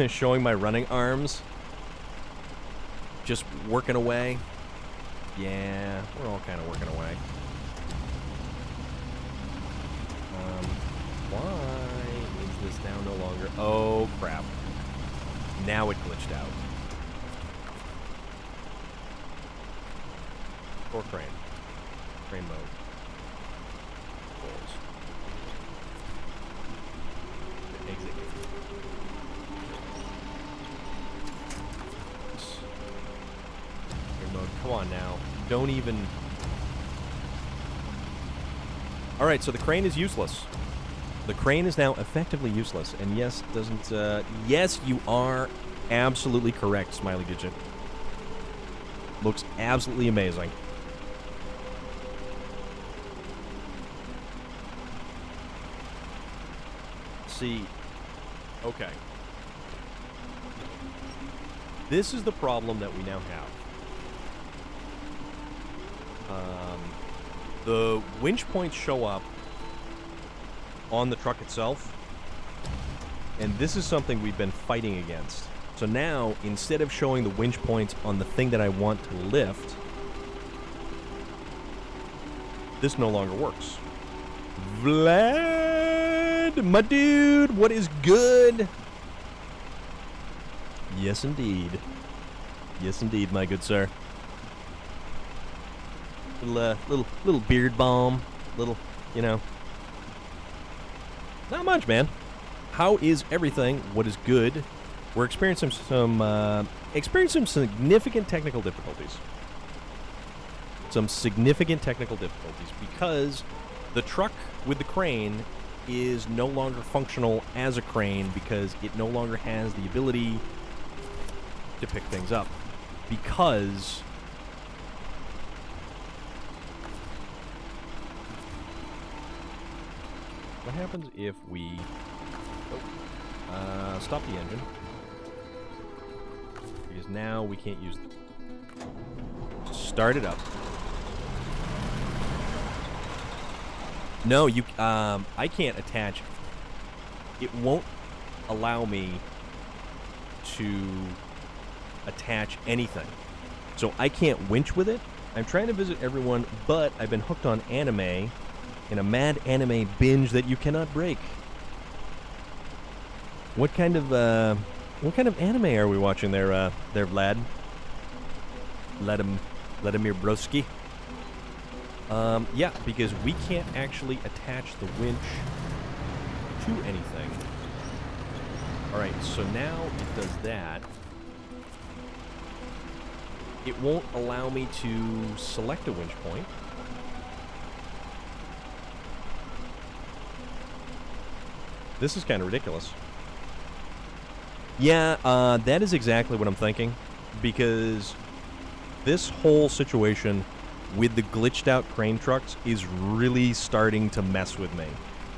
showing my running arms. Just working away. Yeah, we're all kind of working away. Why is this now no longer... Oh, crap. Now it glitched out. Or crane. Crane mode. Close. Exit. Crane mode. Come on now. Don't even... Alright, so the crane is useless. The crane is now effectively useless. And yes, doesn't... yes, you are absolutely correct, Smiley Digit. Looks absolutely amazing. See... Okay. This is the problem that we now have. The winch points show up on the truck itself, and this is something we've been fighting against. So now, instead of showing the winch points on the thing that I want to lift, this no longer works. Vlad, my dude, what is good? Yes, indeed. Yes, indeed, my good sir. Little beard balm, little, you know. Not much, man. How is everything? What is good? We're experiencing some significant technical difficulties. Some significant technical difficulties because the truck with the crane is no longer functional as a crane because it no longer has the ability to pick things up. Because what happens if we stop the engine? Because now we can't use it. Start it up. No, you. I can't attach. It won't allow me to attach anything. So I can't winch with it. I'm trying to visit everyone, but I've been hooked on anime in a mad anime binge that you cannot break. What kind of anime are we watching there, Vlad? Vladimir Broski. Yeah, because we can't actually attach the winch to anything. Alright, so now it does that. It won't allow me to select a winch point. This is kind of ridiculous. Yeah, that is exactly what I'm thinking. Because this whole situation with the glitched out crane trucks is really starting to mess with me.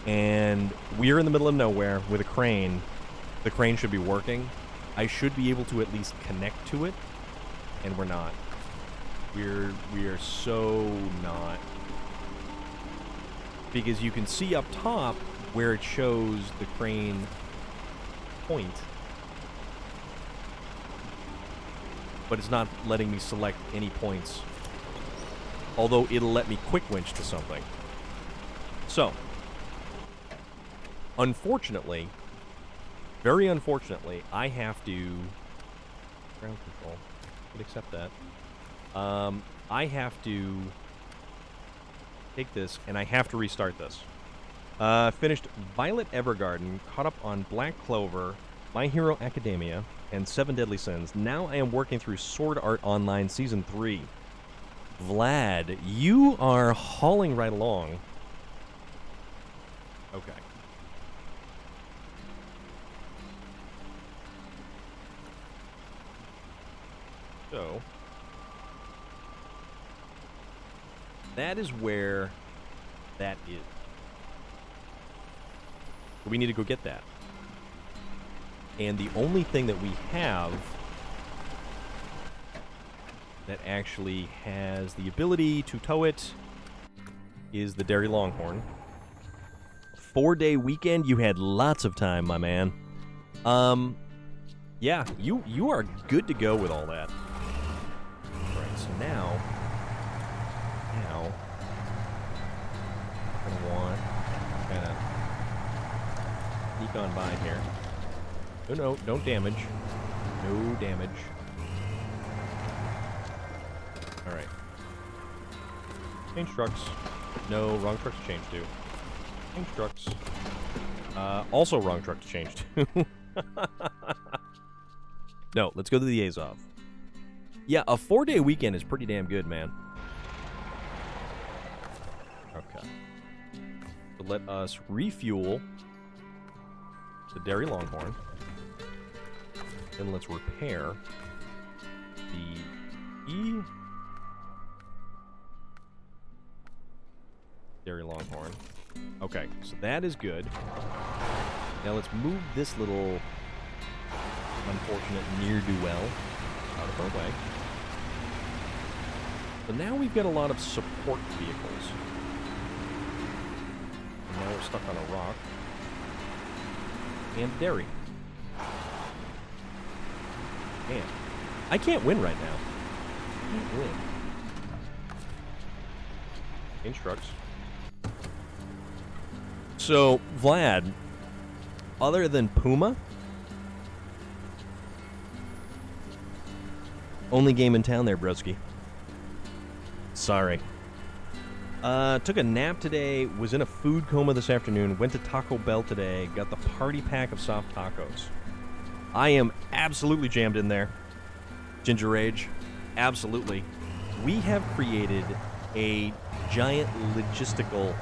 And we're in the middle of nowhere with a crane. The crane should be working. I should be able to at least connect to it. And we're not. We are so not. Because you can see up top where it shows the crane point. But it's not letting me select any points. Although it'll let me quick winch to something. So, unfortunately, very unfortunately, I have to... Ground control. I could accept that. I have to take this, and I have to restart this. Finished Violet Evergarden, caught up on Black Clover, My Hero Academia, and Seven Deadly Sins. Now I am working through Sword Art Online Season 3. Vlad, you are hauling right along. Okay. So, that is where that is. So we need to go get that. And the only thing that we have that actually has the ability to tow it is the Dairy Longhorn. 4-day weekend, you had lots of time, my man. Yeah, you are good to go with all that. Alright, so now I'm gonna want kind of sneak on by here. No, don't damage. No damage. Alright. Change trucks. No, wrong truck to change to. Change trucks. Also wrong truck to change to. No, let's go to the Azov. Yeah, a 4-day weekend is pretty damn good, man. Okay. So let us refuel the Dairy Longhorn. Then let's repair the Dairy Longhorn. Okay, so that is good. Now let's move this little unfortunate ne'er-do-well out of our way. So now we've got a lot of support vehicles. And now we're stuck on a rock. And dairy. Man, I can't win right now. I can't win. Change trucks. So, Vlad, other than Puma, only game in town there, broski. Sorry. Took a nap today, was in a food coma this afternoon, went to Taco Bell today, got the party pack of soft tacos. I am absolutely jammed in there. Ginger Rage, absolutely. We have created a giant logistical,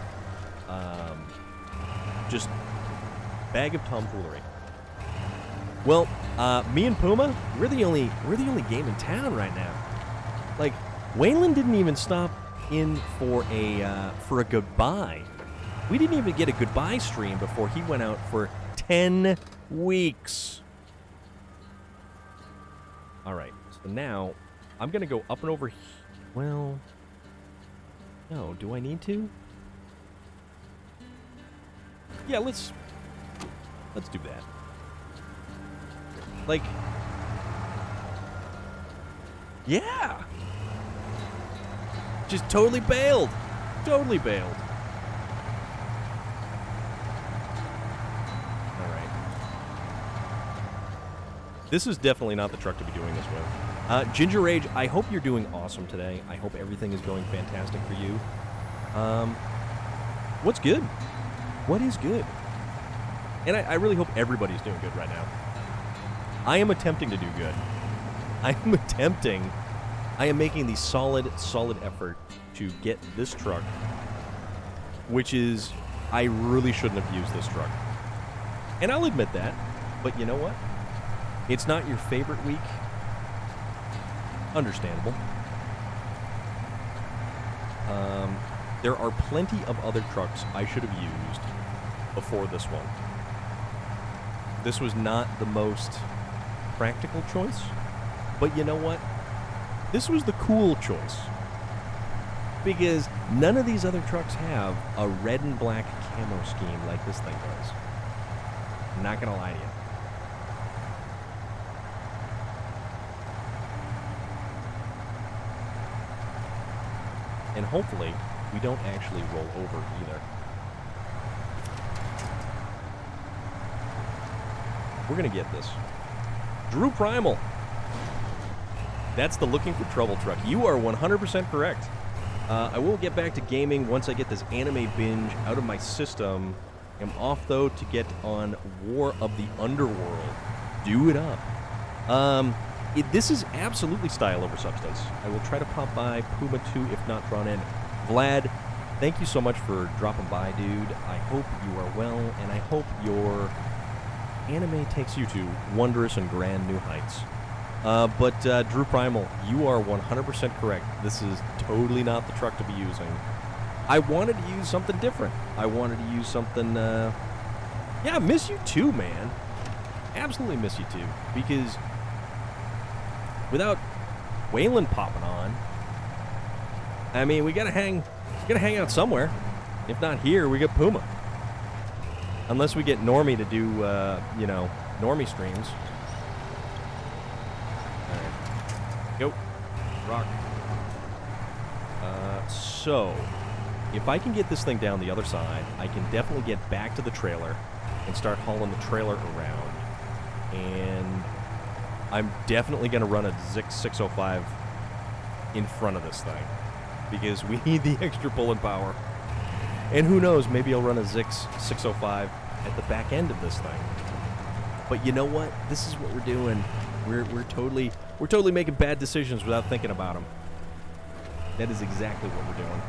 just bag of tomfoolery. Well, me and Puma, we're the only game in town right now. Like, Waylon didn't even stop in for a goodbye. We didn't even get a goodbye stream before he went out for 10 weeks. All right, so now I'm gonna go up and over. Well, no, do I need to? Yeah, let's do that. Like, yeah. Just totally bailed. Totally bailed. All right. This is definitely not the truck to be doing this with. Ginger Rage, I hope you're doing awesome today. I hope everything is going fantastic for you. What's good? What is good? And I really hope everybody's doing good right now. I am attempting to do good. I am making the solid effort to get this truck, which is, I really shouldn't have used this truck. And I'll admit that, but you know what? It's not your favorite week. Understandable. There are plenty of other trucks I should have used before this one. This was not the most practical choice, but you know what? This was the cool choice. Because none of these other trucks have a red and black camo scheme like this thing does. I'm not gonna lie to you. And hopefully, we don't actually roll over either. We're gonna get this. Drew Primal. That's the looking for trouble truck. You are 100% correct. I will get back to gaming once I get this anime binge out of my system. I'm off, though, to get on War of the Underworld. Do it up. This is absolutely style over substance. I will try to pop by Puma 2, if not drawn in. Vlad, thank you so much for dropping by, dude. I hope you are well, and I hope your anime takes you to wondrous and grand new heights. But Drew Primal, you are 100% correct. This is totally not the truck to be using I wanted to use something different. I wanted to use something, yeah, I miss you too, man. Absolutely miss you too. Because without Waylon popping on, I mean, we gotta hang out somewhere. If not here, we get Puma. Unless we get Normie to do, you know, Normie streams. All right. Go. Rock. So, if I can get this thing down the other side, I can definitely get back to the trailer and start hauling the trailer around. And I'm definitely going to run a Zix 605 in front of this thing because we need the extra pulling power. And who knows, maybe I'll run a Zix 605 at the back end of this thing. But you know what? This is what we're doing. We're totally making bad decisions without thinking about them. That is exactly what we're doing.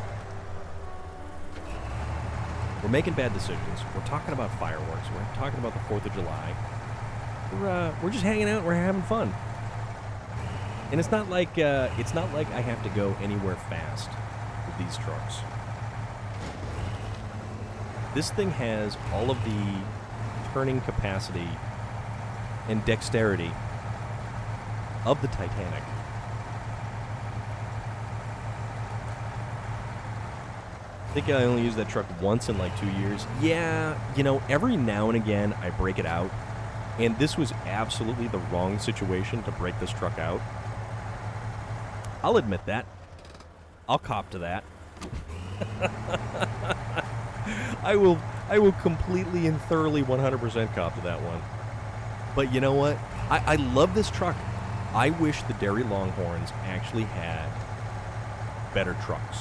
We're making bad decisions. We're talking about fireworks. We're talking about the 4th of July. We're just hanging out. We're having fun. And it's not like I have to go anywhere fast with these trucks. This thing has all of the turning capacity and dexterity of the Titanic. I think I only used that truck once in like 2 years. Yeah, you know, every now and again I break it out. And this was absolutely the wrong situation to break this truck out. I'll admit that. I'll cop to that. I will completely and thoroughly 100% cop to that one. But you know what? I love this truck. I wish the Dairy Longhorns actually had better trucks.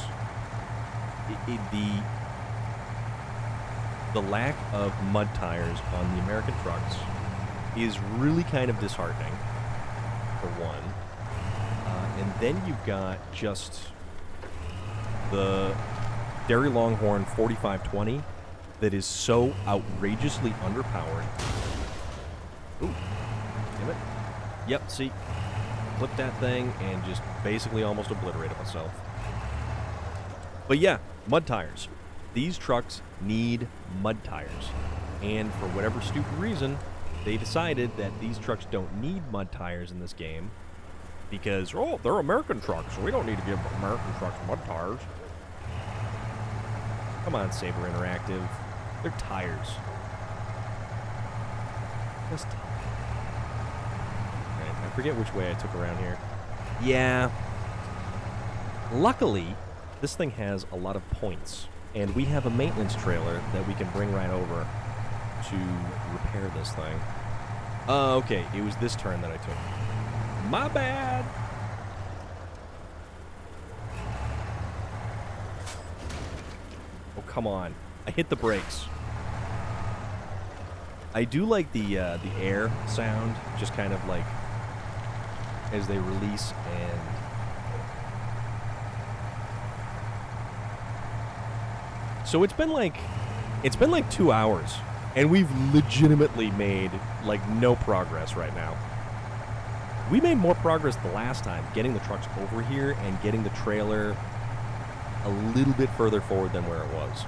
The lack of mud tires on the American trucks is really kind of disheartening, for one. And then you've got just the Dairy Longhorn 4520 that is so outrageously underpowered. Ooh, damn it. Yep, see, flipped that thing and just basically almost obliterated myself. But yeah, mud tires. These trucks need mud tires. And for whatever stupid reason, they decided that these trucks don't need mud tires in this game because, oh, they're American trucks, so we don't need to give American trucks mud tires. Come on, Saber Interactive. They're tires. Just tires. Right, I forget which way I took around here. Yeah. Luckily, this thing has a lot of points, and we have a maintenance trailer that we can bring right over to repair this thing. Okay, it was this turn that I took. My bad! Oh, come on. I hit the brakes. I do like the air sound, just kind of like as they release and... So it's been like 2 hours, and we've legitimately made like no progress right now. We made more progress the last time, getting the trucks over here and getting the trailer a little bit further forward than where it was.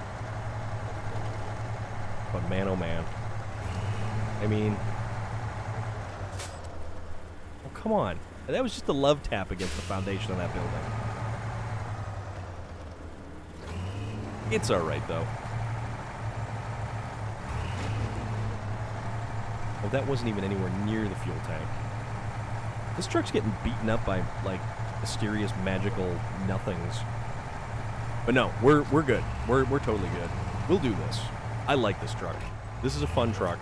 But man, oh man. I mean... Oh, come on. That was just a love tap against the foundation of that building. It's alright, though. Oh, that wasn't even anywhere near the fuel tank. This truck's getting beaten up by, like, mysterious, magical nothings. But no, we're good. We're totally good. We'll do this. I like this truck. This is a fun truck.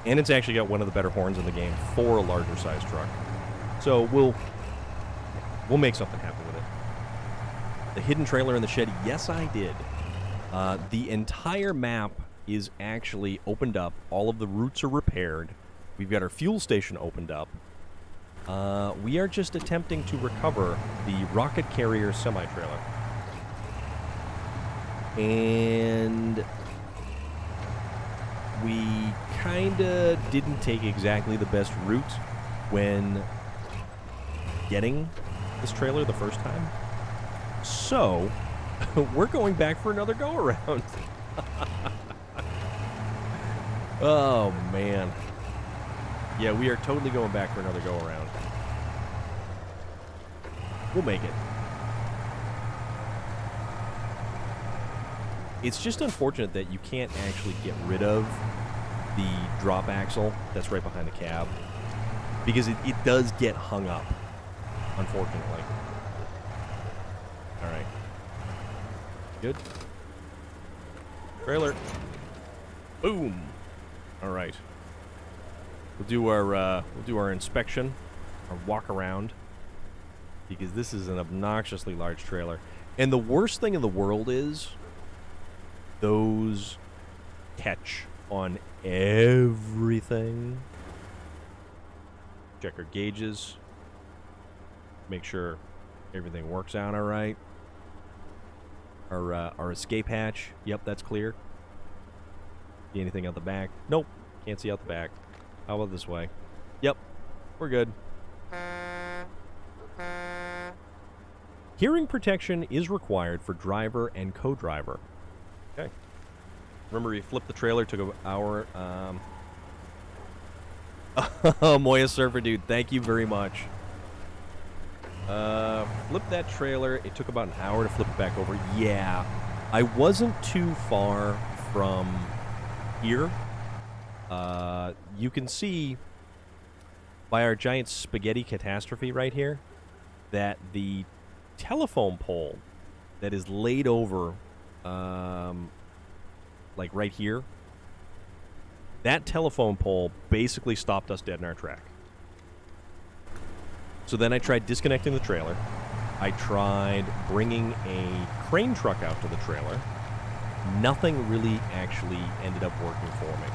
And it's actually got one of the better horns in the game for a larger size truck. So we'll make something happen with it. The hidden trailer in the shed, yes I did. The entire map is actually opened up. All of the routes are repaired. We've got our fuel station opened up. We are just attempting to recover the rocket carrier semi-trailer. And we kinda didn't take exactly the best route when getting this trailer the first time. So, we're going back for another go-around. Oh, man. Yeah, we are totally going back for another go-around. We'll make it. It's just unfortunate that you can't actually get rid of the drop axle that's right behind the cab, because it does get hung up, unfortunately. All right. Good. Trailer. Boom. All right. We'll do our inspection, our walk around, because this is an obnoxiously large trailer. And the worst thing in the world is those catch on everything. Check our gauges. Make sure everything works out all right. Our escape hatch. Yep, that's clear. See anything out the back? Nope. Can't see out the back. How about this way? Yep. We're good. Hearing protection is required for driver and co-driver. Okay. Remember, you flipped the trailer, took an hour. Moya Surfer Dude, thank you very much. Flip that trailer. It took about an hour to flip it back over. Yeah. I wasn't too far from here. You can see by our giant spaghetti catastrophe right here that the telephone pole that is laid over, like right here, that telephone pole basically stopped us dead in our track. So then I tried disconnecting the trailer. I tried bringing a crane truck out to the trailer. Nothing really actually ended up working for me.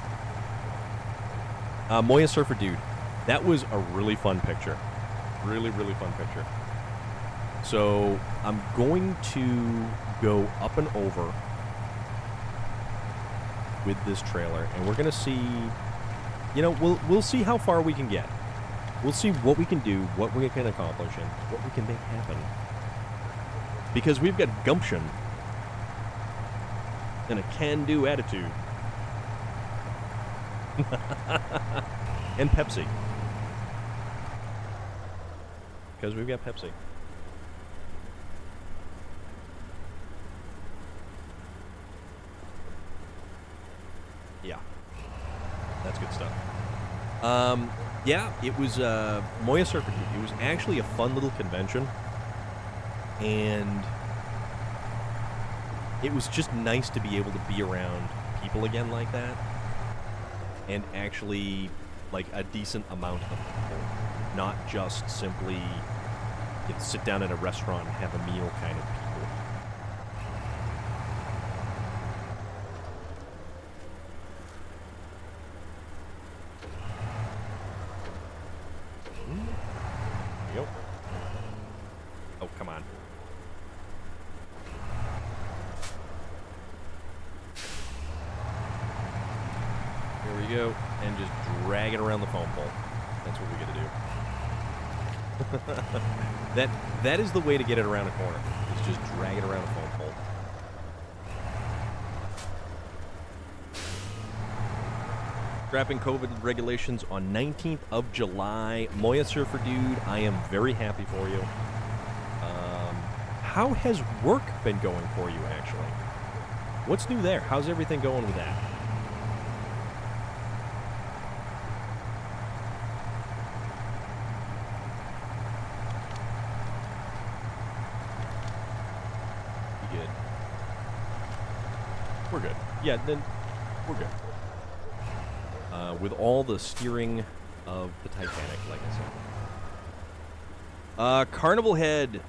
Moya Surfer Dude, that was a really fun picture. Really, really fun picture. So I'm going to go up and over with this trailer, and we're going to see, you know, we'll see how far we can get. We'll see what we can do, what we can accomplish, and what we can make happen. Because we've got gumption and a can-do attitude. And Pepsi. Because we've got Pepsi. Yeah. That's good stuff. Yeah, it was Moya Surfer Dude. It was actually a fun little convention. And it was just nice to be able to be around people again like that. And actually, like, a decent amount of people. Not just simply sit down at a restaurant and have a meal kind of people. Yep. Oh, come on. Here we go. And just drag it around the phone pole. That's what we got to do. That is the way to get it around a corner. Is just drag it around a phone pole. Scrapping COVID regulations on 19th of July. Moya Surfer Dude, I am very happy for you. How has work been going for you, actually? What's new there? How's everything going with that? Good. We're good. Yeah, then we're good. With all the steering of the Titanic, like I said. Carnival Head,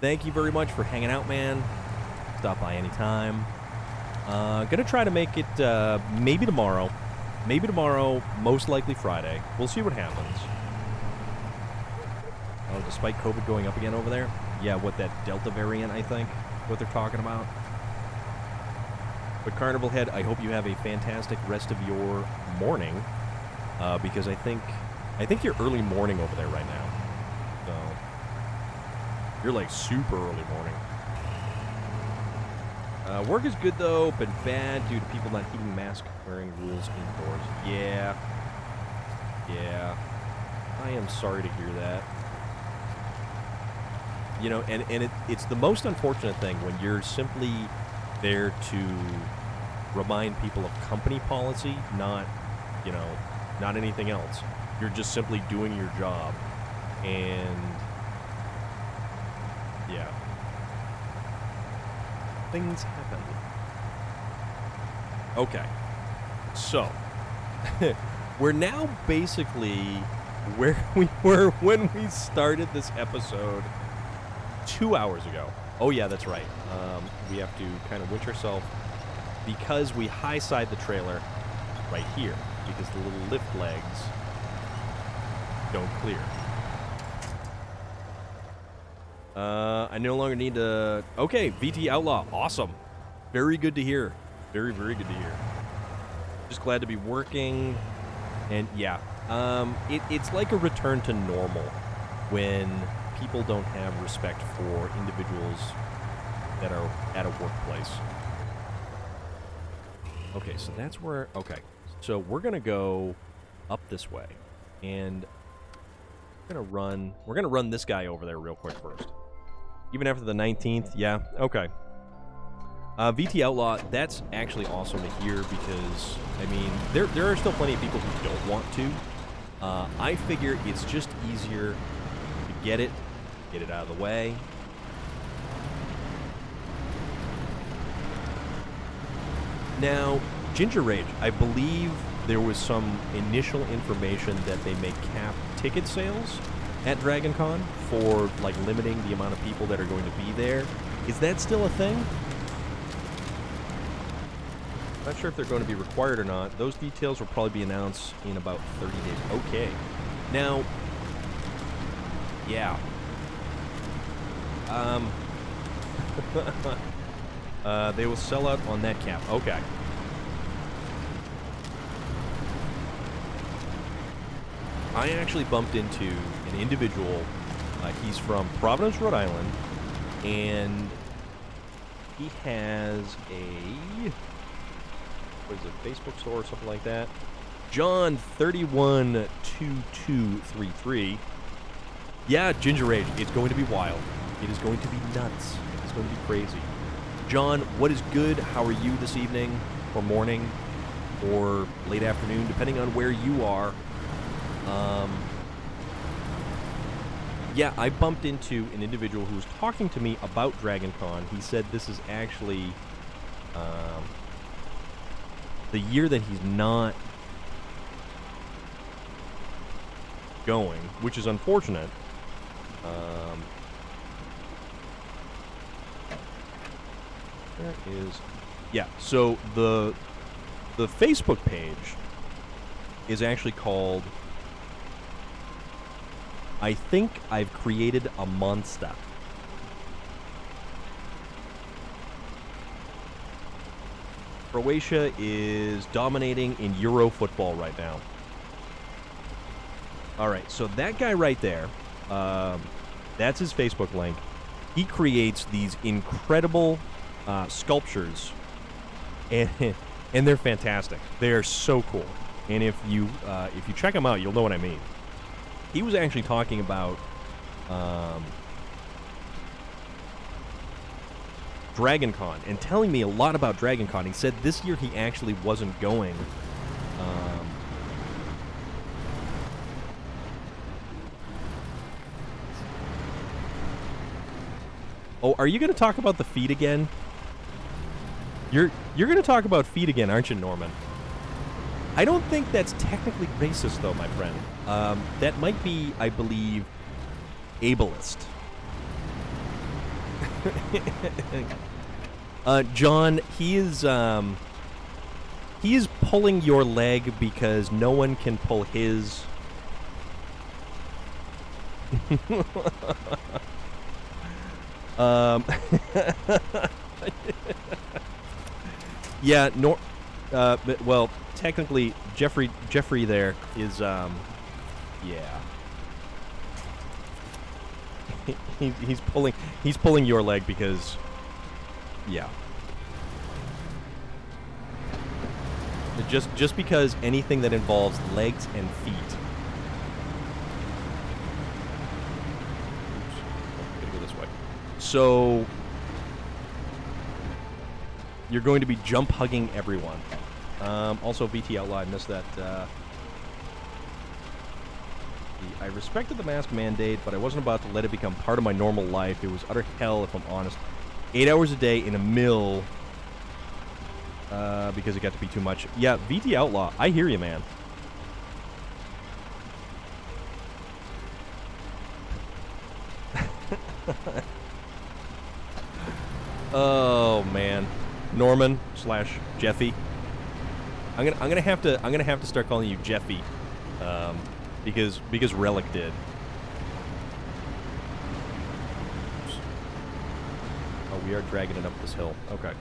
thank you very much for hanging out, man. Stop by anytime. Gonna try to make it maybe tomorrow. Maybe tomorrow, most likely Friday. We'll see what happens. Oh, despite COVID going up again over there? Yeah, what, that Delta variant, I think, what they're talking about. But Carnival Head, I hope you have a fantastic rest of your morning, because I think you're early morning over there right now. So you're like super early morning. Work is good, though, but bad due to people not heeding mask-wearing rules indoors. Yeah. Yeah. I am sorry to hear that. You know, and it's the most unfortunate thing when you're simply there to remind people of company policy, not, you know, not anything else. You're just simply doing your job. And, yeah. Things happen. Okay. So, we're now basically where we were when we started this episode 2 hours ago. Oh, yeah, that's right. We have to kind of winch ourselves because we high-side the trailer right here because the little lift legs don't clear. I no longer need to... Okay, VT Outlaw. Awesome. Very good to hear. Very, very good to hear. Just glad to be working. And, yeah. It's like a return to normal when people don't have respect for individuals that are at a workplace. Okay, so that's where... Okay. So we're going to go up this way. And we're going to run this guy over there real quick first. Even after the 19th? Yeah, okay. VT Outlaw, that's actually awesome to hear because, I mean, there are still plenty of people who don't want to. I figure it's just easier to get it out of the way. Now, Ginger Rage, I believe there was some initial information that they may cap ticket sales at Dragon Con for, like, limiting the amount of people that are going to be there. Is that still a thing? Not sure if they're going to be required or not. Those details will probably be announced in about 30 days. Okay. Now, yeah. They will sell out on that cap. Okay. I actually bumped into an individual. He's from Providence, Rhode Island, and he has a, what is it, Facebook store or something like that? John312233. Yeah, Ginger Rage. It's going to be wild. It is going to be nuts. It's going to be crazy. John, what is good? How are you this evening, or morning, or late afternoon, depending on where you are? Yeah, I bumped into an individual who was talking to me about Dragon Con. He said this is actually the year that he's not going, which is unfortunate. There is... Yeah, so the Facebook page is actually called... I think I've created a monster. Croatia is dominating in Euro football right now. Alright, so that guy right there, that's his Facebook link. He creates these incredible sculptures, and they're fantastic. They are so cool. And if you check them out, you'll know what I mean. He was actually talking about Dragon Con and telling me a lot about Dragon Con. He said this year he actually wasn't going. Oh, are you going to talk about the feet again? You're going to talk about feet again, aren't you, Norman? I don't think that's technically racist, though, my friend. That might be, I believe, ableist. John, he is pulling your leg because no one can pull his. Yeah, but, well, technically, Jeffrey there is, yeah. He's pulling your leg because, yeah. Just because anything that involves legs and feet. Oops. I'm gonna go this way. So you're going to be jump hugging everyone. Also, VT Outlaw, I missed that. I respected the mask mandate, but I wasn't about to let it become part of my normal life. It was utter hell, if I'm honest. 8 hours a day in a mill because it got to be too much. Yeah, VT Outlaw, I hear you, man. Oh man, Norman / Jeffy. I'm gonna have to start calling you Jeffy, because Relic did. Oops. Oh, we are dragging it up this hill. Okay.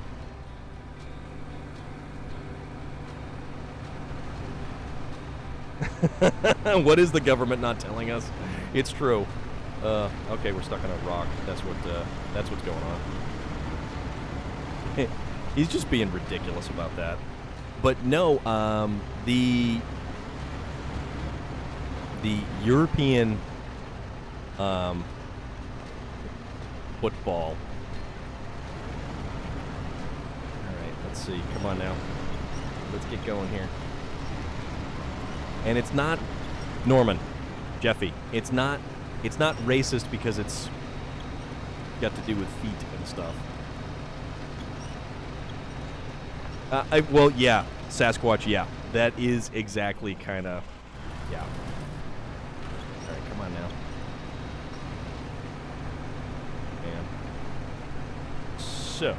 What is the government not telling us? It's true. Okay, we're stuck on a rock. That's what's going on. He's just being ridiculous about that. But no, the European football. All right, let's see. Come on now. Let's get going here. And it's not Norman, Jeffy. It's not racist because it's got to do with feet and stuff. Well, yeah, Sasquatch, yeah. That is exactly kind of, yeah. All right, come on now. Man. So,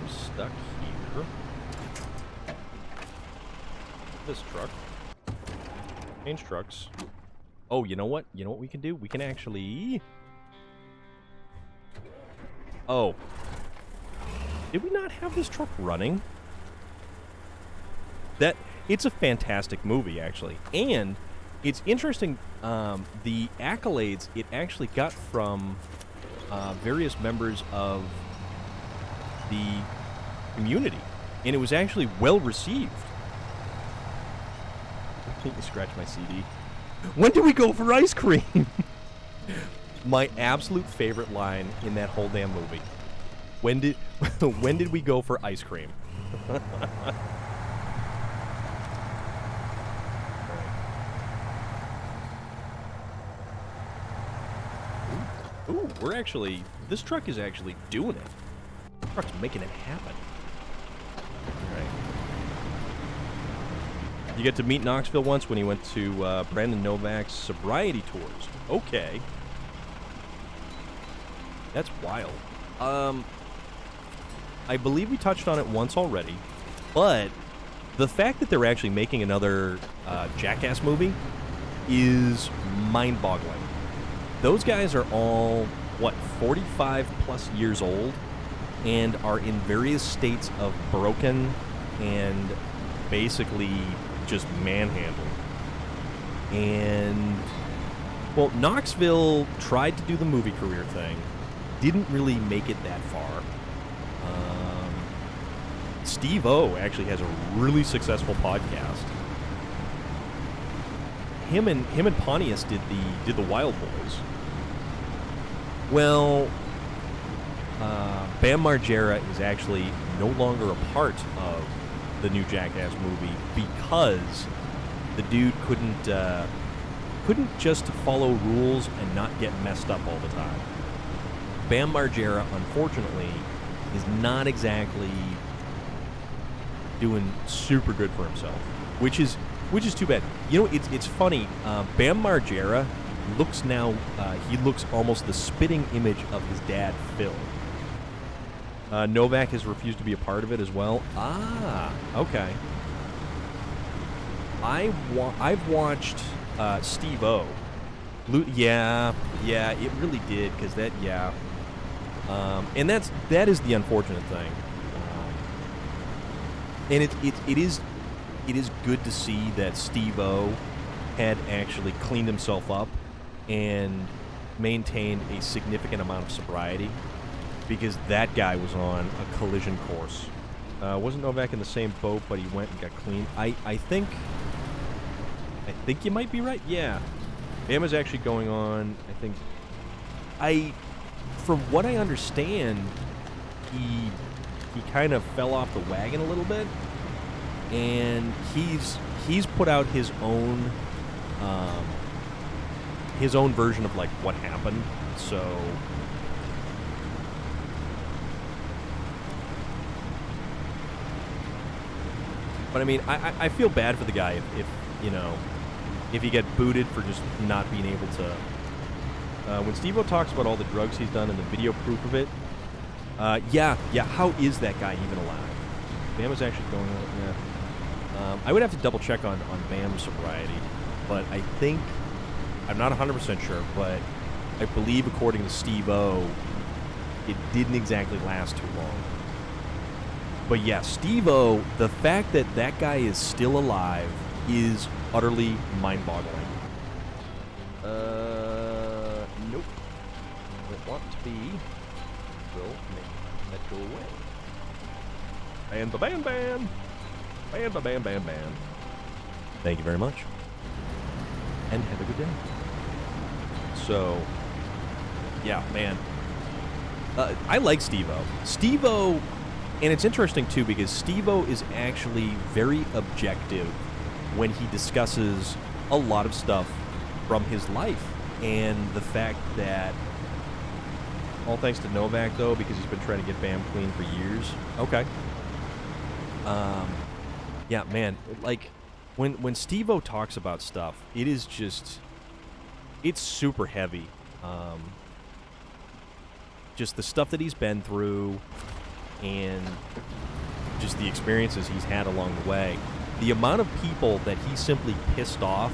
we're stuck here. This truck. Change trucks. Oh, you know what? You know what we can do? We can actually... Oh. Did we not have this truck running? It's a fantastic movie, actually. And it's interesting, the accolades it actually got from various members of the community. And it was actually well received. Let me scratch my CD. When did we go for ice cream? My absolute favorite line in that whole damn movie. When did we go for ice cream? Ooh, this truck is actually doing it. This truck's making it happen. Alright. You get to meet Knoxville once when he went to Brandon Novak's sobriety tours. Okay. That's wild. I believe we touched on it once already, but the fact that they're actually making another Jackass movie is mind-boggling. Those guys are all, 45 plus years old, and are in various states of broken and basically just manhandled. And, well, Knoxville tried to do the movie career thing, didn't really make it that far. Steve-O actually has a really successful podcast. Him and Pontius did the Wild Boys. Well, Bam Margera is actually no longer a part of the new Jackass movie because the dude couldn't just follow rules and not get messed up all the time. Bam Margera, unfortunately, is not exactly doing super good for himself, which is too bad. You know, it's funny. Bam Margera looks he looks almost the spitting image of his dad, Phil. Novak has refused to be a part of it as well. Ah, okay. I've watched Steve-O. Yeah, it really did, because and that is the unfortunate thing. And it is good to see that Steve-O had actually cleaned himself up and maintained a significant amount of sobriety, because that guy was on a collision course. Wasn't Novak in the same boat, but he went and got clean. I think you might be right. Yeah. Bama's actually going on, I think... From what I understand, he kind of fell off the wagon a little bit, and he's put out his own version of like what happened. So but I mean, I feel bad for the guy if you know, if he get booted for just not being able to. When Steve-O talks about all the drugs he's done and the video proof of it, yeah, how is that guy even alive? Bam was actually going on, yeah. I would have to double check on Bam's sobriety, but I think, I'm not 100% sure, but I believe according to Steve-O, it didn't exactly last too long. But yeah, Steve-O, the fact that that guy is still alive is utterly mind-boggling. Nope. Don't want to be. Will make that go away. Ban ba ban ban. Ban ba ban ban ban. Thank you very much. And have a good day. So, yeah, man. I like Steve-O. Steve-O, and it's interesting too because Steve-O is actually very objective when he discusses a lot of stuff from his life. And the fact that, all thanks to Novak though, because he's been trying to get Bam clean for years. Okay. Yeah, man, like when Steve-O talks about stuff, it is just, it's super heavy. Just the stuff that he's been through and just the experiences he's had along the way. The amount of people that he simply pissed off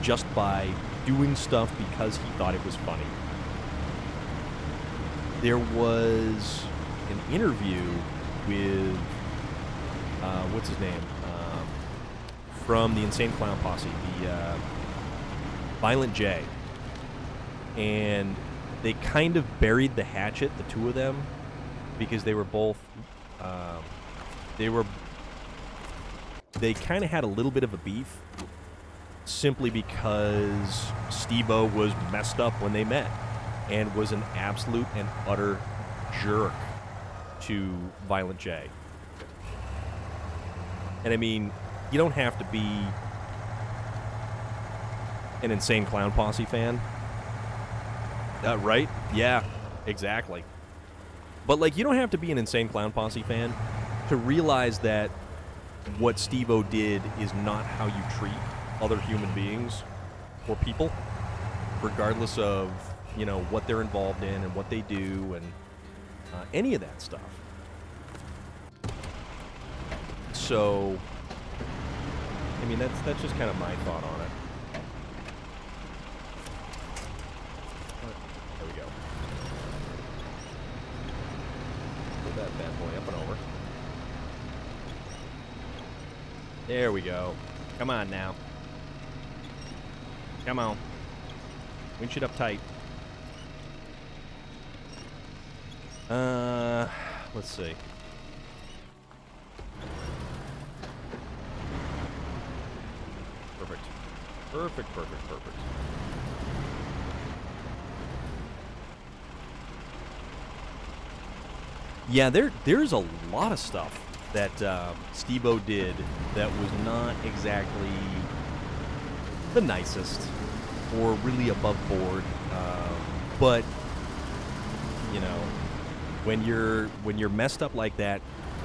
just by doing stuff because he thought it was funny. There was an interview with, what's his name? From the Insane Clown Posse, the Violent J. And they kind of buried the hatchet, the two of them, because they were both, they kind of had a little bit of a beef, simply because Steve-O was messed up when they met and was an absolute and utter jerk to Violent J. And I mean, you don't have to be an Insane Clown Posse fan. Right? Yeah, exactly. But like, you don't have to be an Insane Clown Posse fan to realize that what Steve-O did is not how you treat other human beings or people, regardless of, you know, what they're involved in and what they do and any of that stuff. So, I mean, that's just kind of my thought on it. There we go. Put that bad boy up and over. There we go. Come on now. Come on. Winch it up tight. Let's see. Perfect. Perfect, perfect, perfect. Yeah, there's a lot of stuff that Steve-O did that was not exactly the nicest or really above board, but you know, when you're messed up like that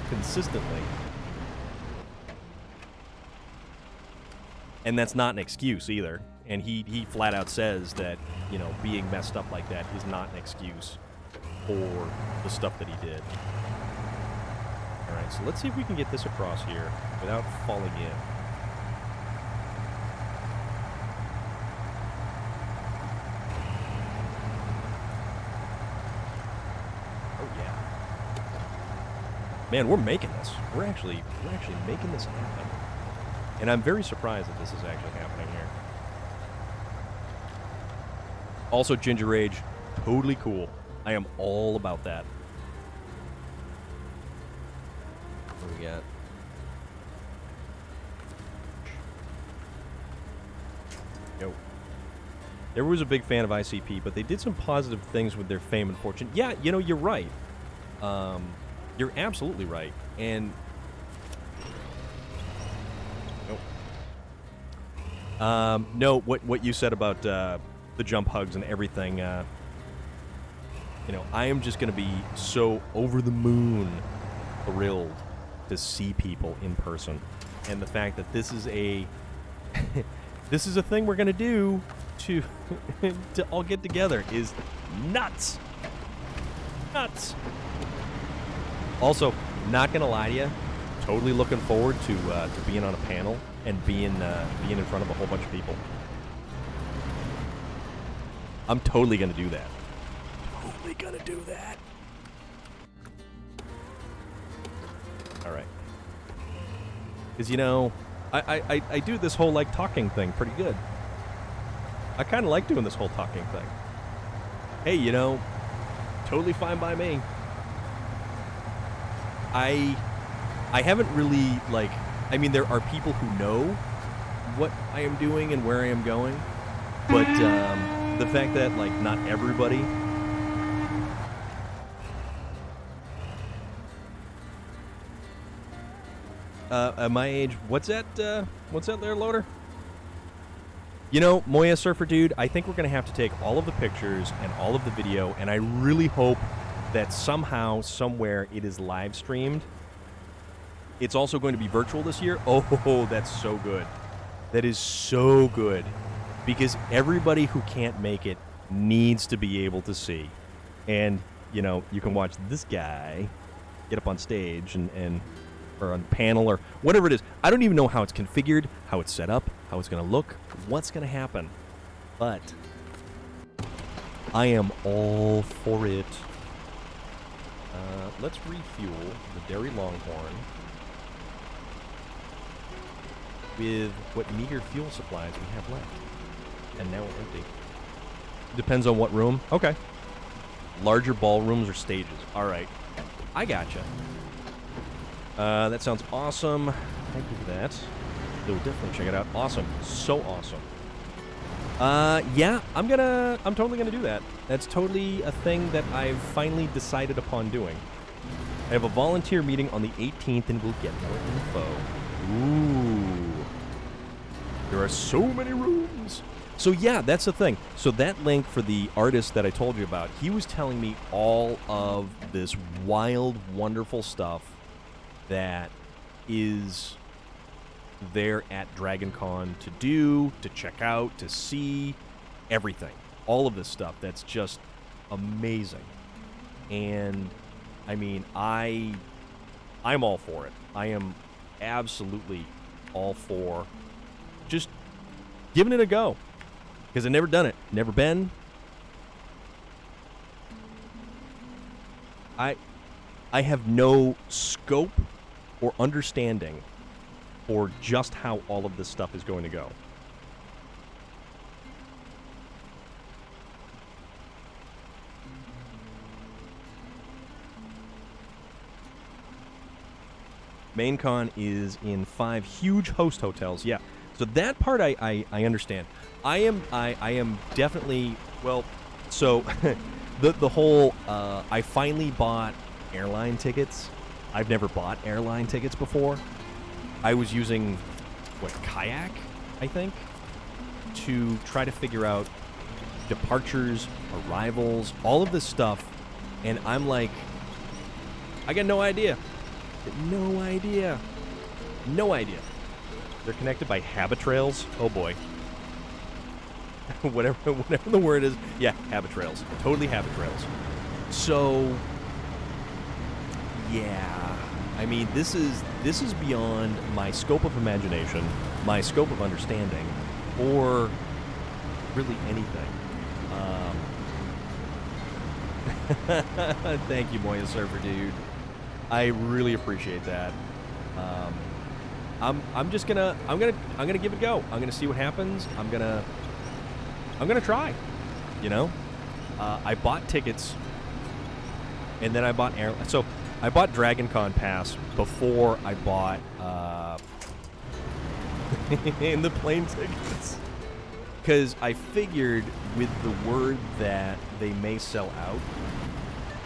consistently, and that's not an excuse either, and he flat out says that, you know, being messed up like that is not an excuse for the stuff that he did. All right, so let's see if we can get this across here without falling in. Oh yeah, man, we're making this. We're actually making this happen, and I'm very surprised that this is actually happening here. Also, Ginger Rage, totally cool. I am all about that. There we Yo. Everyone was a big fan of ICP, but they did some positive things with their fame and fortune. Yeah, you know, you're right. You're absolutely right. And no, what you said about the jump hugs and everything, you know, I am just going to be so over the moon thrilled to see people in person. And the fact that this is a this is a thing we're going to do to to all get together is nuts. Nuts. Also, not going to lie to you, totally looking forward to being on a panel and being in front of a whole bunch of people. I'm totally going to do that. Totally going to do that. All right. Because, you know, I do this whole, like, talking thing pretty good. I kind of like doing this whole talking thing. Hey, you know, totally fine by me. I haven't really, like, I mean, there are people who know what I am doing and where I am going, but the fact that, like, not everybody at my age, what's that there, Loader? You know, Moya Surfer Dude, I think we're going to have to take all of the pictures and all of the video, and I really hope that somehow, somewhere, it is live streamed. It's also going to be virtual this year. Oh, that's so good. That is so good. Because everybody who can't make it needs to be able to see. And, you know, you can watch this guy get up on stage and or on panel or whatever it is. I don't even know how it's configured, how it's set up, how it's going to look, what's going to happen. But I am all for it. Let's refuel the Dairy Longhorn with what meager fuel supplies we have left. And now we're empty. Depends on what room. Okay. Larger ballrooms or stages. All right. I gotcha. That sounds awesome. Thank you for that. You'll definitely check it out. Awesome. So awesome. Yeah, I'm totally gonna do that. That's totally a thing that I've finally decided upon doing. I have a volunteer meeting on the 18th and we'll get more info. Ooh. There are so many rooms. So yeah, that's the thing. So that link for the artist that I told you about, he was telling me all of this wild, wonderful stuff that is there at DragonCon to do, to check out, to see, everything. All of this stuff that's just amazing. And I mean, I'm all for it. I am absolutely all for just giving it a go. Because I've never done it. Never been. I have no scope or understanding for just how all of this stuff is going to go. MainCon is in 5 huge host hotels. Yeah. So that part I understand. I am definitely, well, so the whole I finally bought airline tickets. I've never bought airline tickets before. I was using Kayak, I think, to try to figure out departures, arrivals, all of this stuff, and I'm like, I got no idea. No idea. No idea. They're connected by habit trails. Oh boy. whatever the word is. Yeah, habit trails. Totally habit trails. So yeah, I mean, this is beyond my scope of imagination, my scope of understanding, or really anything. Thank you, Moya Surfer Dude. I really appreciate that. I'm gonna give it a go. I'm gonna see what happens. I'm gonna try. You know, I bought tickets, and then I bought So I bought DragonCon Pass before I bought in the plane tickets. Because I figured with the word that they may sell out,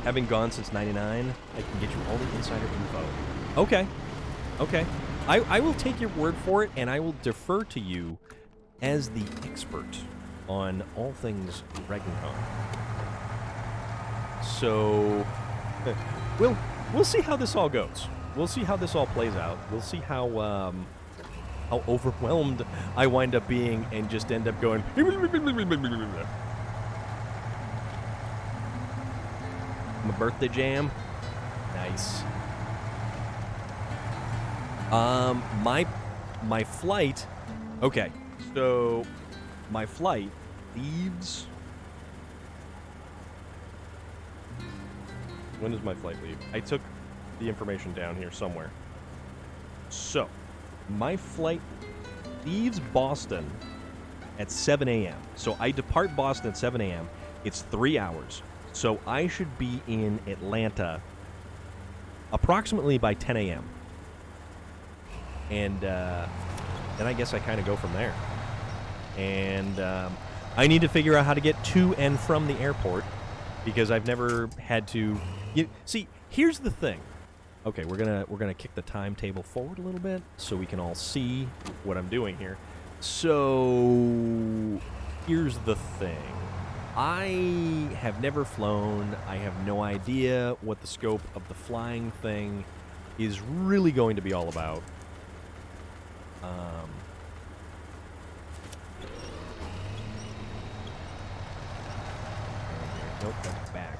having gone since 99, I can get you all the insider info. Okay. Okay. I will take your word for it, and I will defer to you as the expert on all things DragonCon. So, we'll see how this all goes. We'll see how this all plays out. We'll see how overwhelmed I wind up being and just end up going. My birthday jam. Nice. My flight. Okay, so my flight leaves. When does my flight leave? I took the information down here somewhere. So, my flight leaves Boston at 7 a.m. So I depart Boston at 7 a.m. It's 3 hours. So I should be in Atlanta approximately by 10 a.m. And then I guess I kind of go from there. And I need to figure out how to get to and from the airport because I've never had to. See, here's the thing. Okay, we're gonna kick the timetable forward a little bit so we can all see what I'm doing here. So here's the thing. I have never flown. I have no idea what the scope of the flying thing is really going to be all about. Nope, that's back.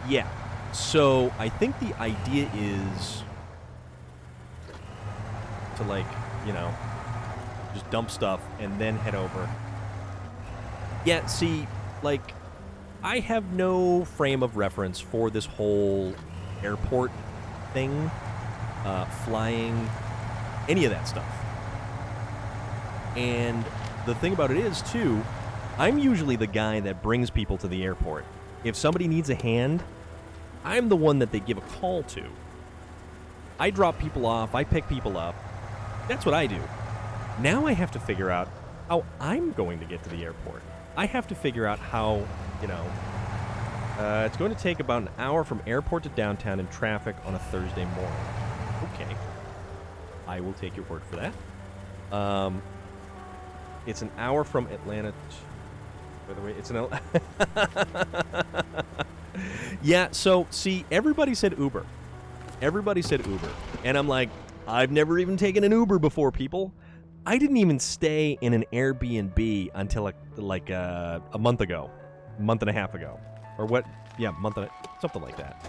Yeah. So I think the idea is to, like, you know, just dump stuff and then head over. Yeah, see, like, I have no frame of reference for this whole airport thing, flying, any of that stuff. And the thing about it is, too, I'm usually the guy that brings people to the airport. If somebody needs a hand, I'm the one that they give a call to. I drop people off, I pick people up. That's what I do. Now I have to figure out how I'm going to get to the airport. I have to figure out how, you know, it's going to take about an hour from airport to downtown in traffic on a Thursday morning. Okay. I will take your word for that. It's an hour from Atlanta. By the way, it's an... Yeah, so, see, everybody said Uber. Everybody said Uber. And I'm like, I've never even taken an Uber before, people. I didn't even stay in an Airbnb until, like a month ago. A month and a half ago. Or what? Yeah, something like that.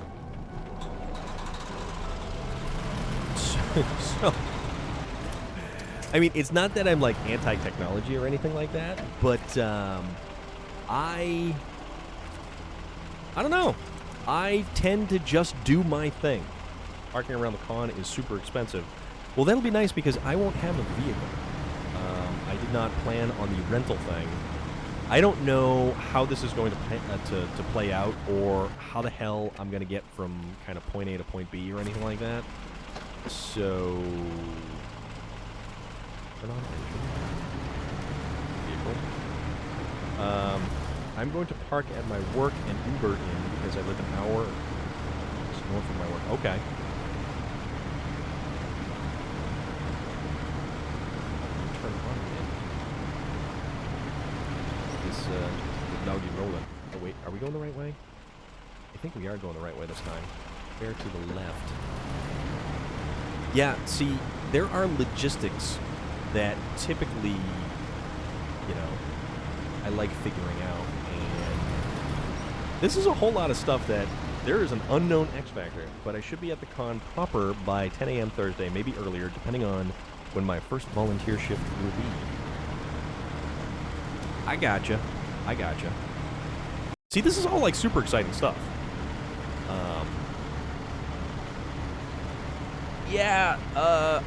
So, I mean, it's not that I'm, like, anti-technology or anything like that, but, I don't know. I tend to just do my thing. Parking around the con is super expensive. Well, that'll be nice because I won't have a vehicle. I did not plan on the rental thing. I don't know how this is going to play out or how the hell I'm going to get from kind of point A to point B or anything like that. So... Turn on vehicle. I'm going to park at my work and Uber in because I live an hour north of my work. Okay. Turn on in. This doggy rolling. Oh wait, are we going the right way? I think we are going the right way this time. Bear to the left. Yeah, see, there are logistics that typically, you know, I like figuring out. This is a whole lot of stuff that there is an unknown X factor, but I should be at the con proper by 10 a.m. Thursday, maybe earlier, depending on when my first volunteer shift will be. I gotcha. See, this is all like super exciting stuff.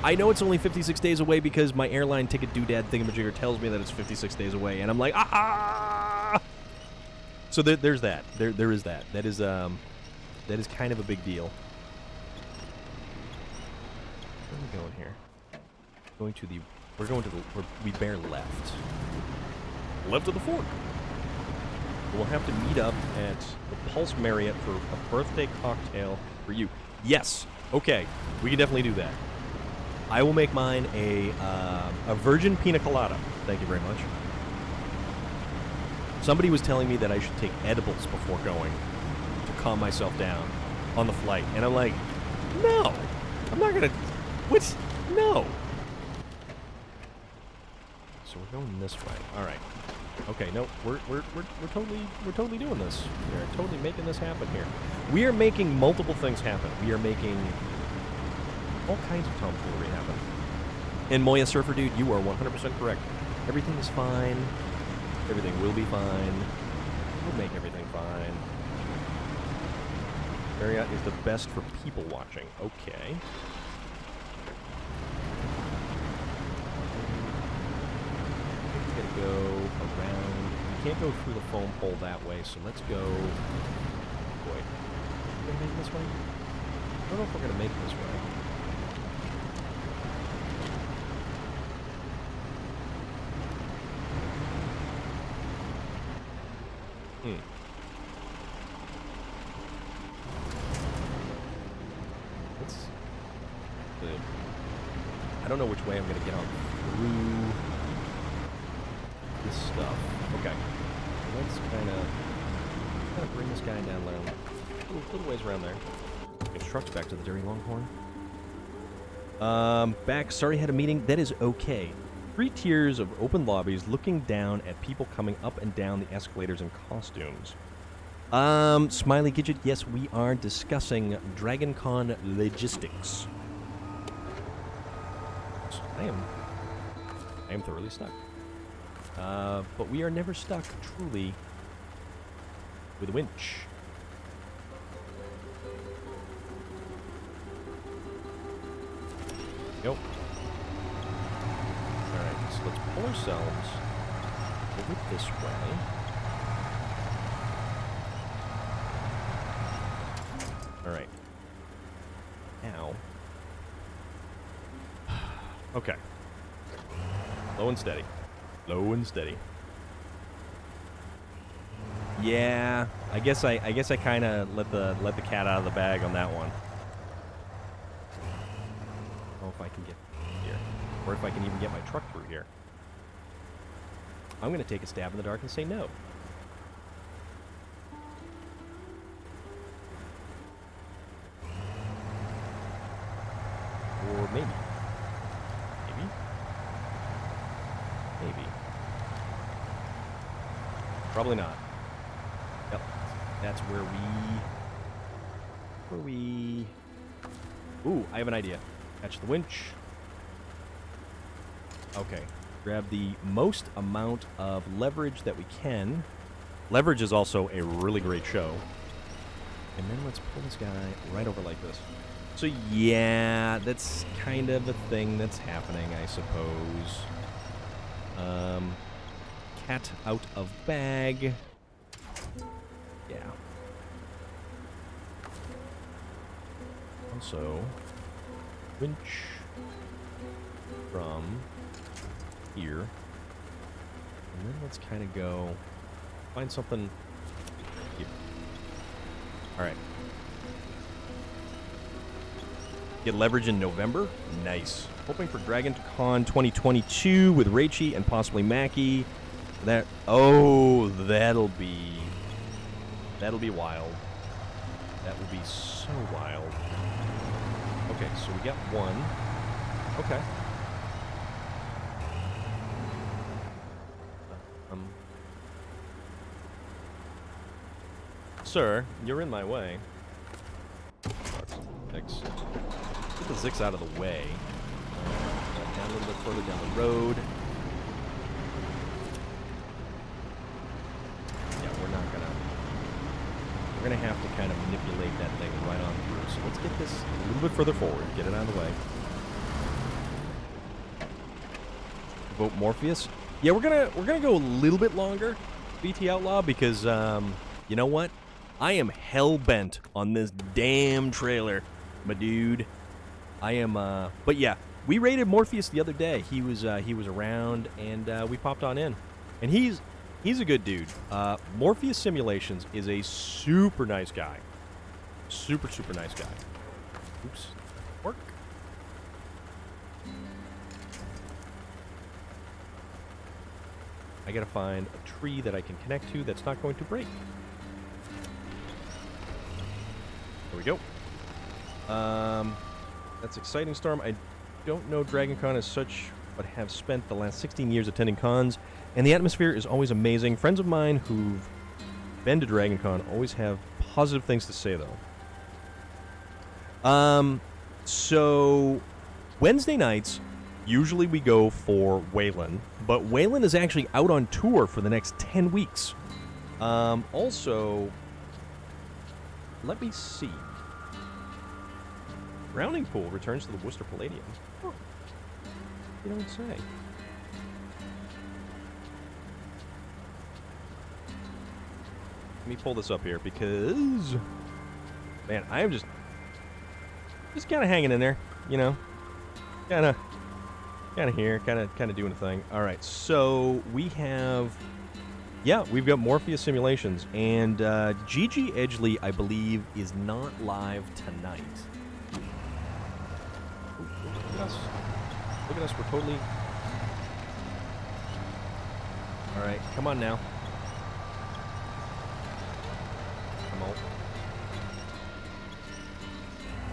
I know it's only 56 days away because my airline ticket doodad thingamajigger tells me that it's 56 days away, and I'm like, ah! So there's that. There is that. That is kind of a big deal. Where are we going here? We're going to the... we bear left. Left of the fork. We'll have to meet up at the Pulse Marriott for a birthday cocktail for you. Yes. Okay. We can definitely do that. I will make mine a virgin pina colada. Thank you very much. Somebody was telling me that I should take edibles before going to calm myself down on the flight. And I'm like, no. I'm not going to... What? No. So we're going this way. All right. Okay, no, we're totally doing this. We're totally making this happen here. We are making multiple things happen. We are making all kinds of tomfoolery happen. And Moya Surfer Dude, you are 100% correct. Everything is fine. Everything will be fine. We'll make everything fine. Marriott is the best for people watching. Okay. We gotta go around. We can't go through the foam pole that way, so let's go. Boy. Are we gonna make it this way? I don't know if we're gonna make it this way. I don't know which way I'm going to get on through this stuff. Okay. So let's kind of bring this guy down there. A little ways around there. Get trucks back to the Dairy Longhorn. Back. Sorry, had a meeting. That is okay. 3 tiers of open lobbies looking down at people coming up and down the escalators in costumes. Smiley Gidget, yes, we are discussing DragonCon logistics. I am thoroughly stuck. But we are never stuck, truly, with a winch. Nope. Alright, so let's pull ourselves over this way. Alright. Now. Okay. Low and steady. Low and steady. Yeah, I guess I kind of let the cat out of the bag on that one. I don't know if I can get here, or if I can even get my truck through here. I'm gonna take a stab in the dark and say no. Or maybe. Maybe. Probably not. Yep. That's where we... Ooh, I have an idea. Catch the winch. Okay. Grab the most amount of leverage that we can. Leverage is also a really great show. And then let's pull this guy right over like this. So yeah, that's kind of the thing that's happening, I suppose. Cat out of bag. Yeah. Also, winch from here. And then let's kind of go find something here. Alright. Get leverage in November? Nice. Hoping for DragonCon 2022 with Raichi and possibly Mackie. That'll be wild. That will be so wild. Okay, so we got one. Okay. Sir, you're in my way. X. Get the Zix out of the way. Down a little bit further down the road. Yeah, we're gonna have to kind of manipulate that thing right on through. So let's get this a little bit further forward. Get it out of the way. Vote Morpheus. Yeah, we're gonna go a little bit longer, BT Outlaw, because you know what? I am hell-bent on this damn trailer, my dude. I am, but yeah, we raided Morpheus the other day. He was around, and we popped on in. And he's a good dude. Morpheus Simulations is a super nice guy. Super nice guy. Oops. Work. I gotta find a tree that I can connect to that's not going to break. There we go. That's exciting, Storm. I don't know Dragon Con as such, but have spent the last 16 years attending cons, and the atmosphere is always amazing. Friends of mine who've been to Dragon Con always have positive things to say, though. So Wednesday nights, usually we go for Waylon, but Waylon is actually out on tour for the next 10 weeks. Also, let me see. Drowning Pool returns to the Worcester Palladium. Oh, you don't say. Let me pull this up here because, man, I am just kind of hanging in there, you know, kind of here, kind of doing a thing. All right, so we have, yeah, we've got Morpheus Simulations, and Gigi Edgley, I believe, is not live tonight. Look at us, we're totally... Alright, come on now. Come on.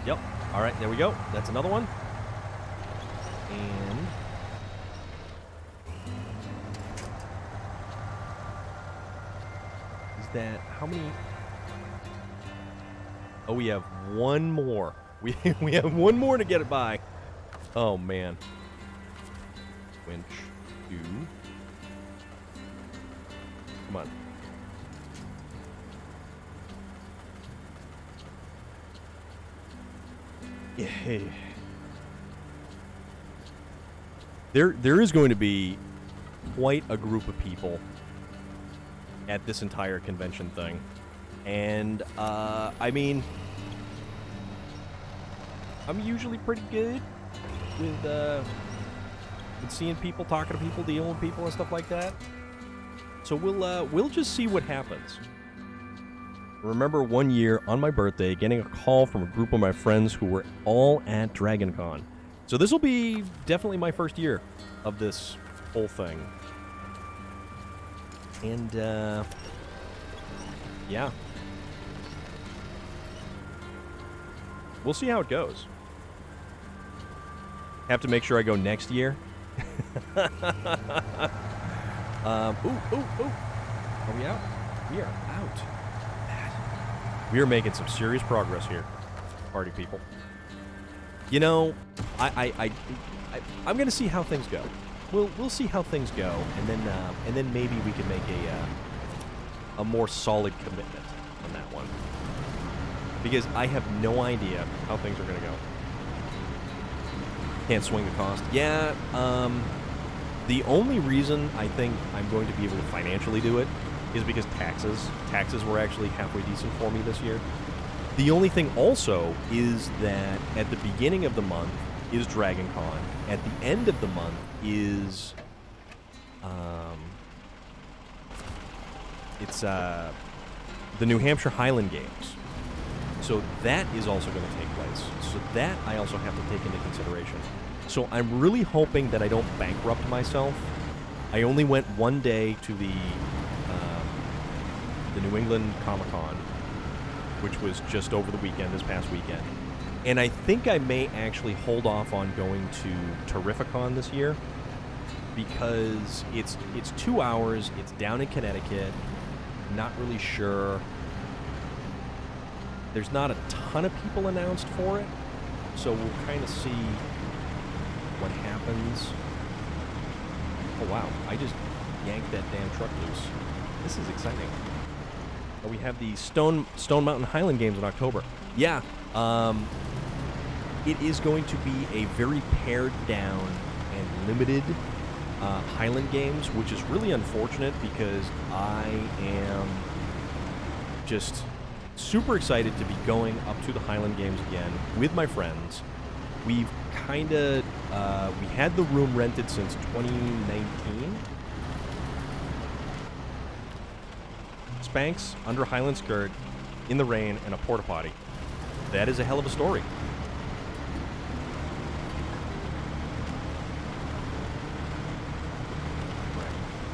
Yep, alright, there we go. That's another one. And... is that... how many... oh, we have one more. We have one more to get it by. Oh, man. Winch 2. Come on. Yeah. There is going to be quite a group of people at this entire convention thing. And, I mean, I'm usually pretty good with seeing people, talking to people, dealing with people and stuff like that. So we'll just see what happens. Remember one year on my birthday getting a call from a group of my friends who were all at Dragon Con. So this will be definitely my first year of this whole thing. And yeah. We'll see how it goes. Have to make sure I go next year. Ooh. Are we out? We are out. We are making some serious progress here, party people. You know, I'm gonna see how things go. We'll see how things go, and then maybe we can make a more solid commitment on that one. Because I have no idea how things are gonna go. Can't swing the cost. Yeah, the only reason I think I'm going to be able to financially do it is because taxes. Taxes were actually halfway decent for me this year. The only thing also is that at the beginning of the month is Dragon Con. At the end of the month is it's the New Hampshire Highland Games. So that is also going to take place. So that I also have to take into consideration. So I'm really hoping that I don't bankrupt myself. I only went one day to the New England Comic-Con, which was just over the weekend, this past weekend. And I think I may actually hold off on going to Terrificon this year because it's 2 hours, it's down in Connecticut, not really sure. There's not a ton of people announced for it, so we'll kind of see what happens. Oh wow, I just yanked that damn truck loose. This is exciting. Oh, we have the Stone Mountain Highland Games in October. Yeah, it is going to be a very pared down and limited Highland Games, which is really unfortunate because I am just super excited to be going up to the Highland Games again with my friends. we've kind of, we had the room rented since 2019. Spanx under Highland skirt, in the rain, and a porta potty. That is a hell of a story.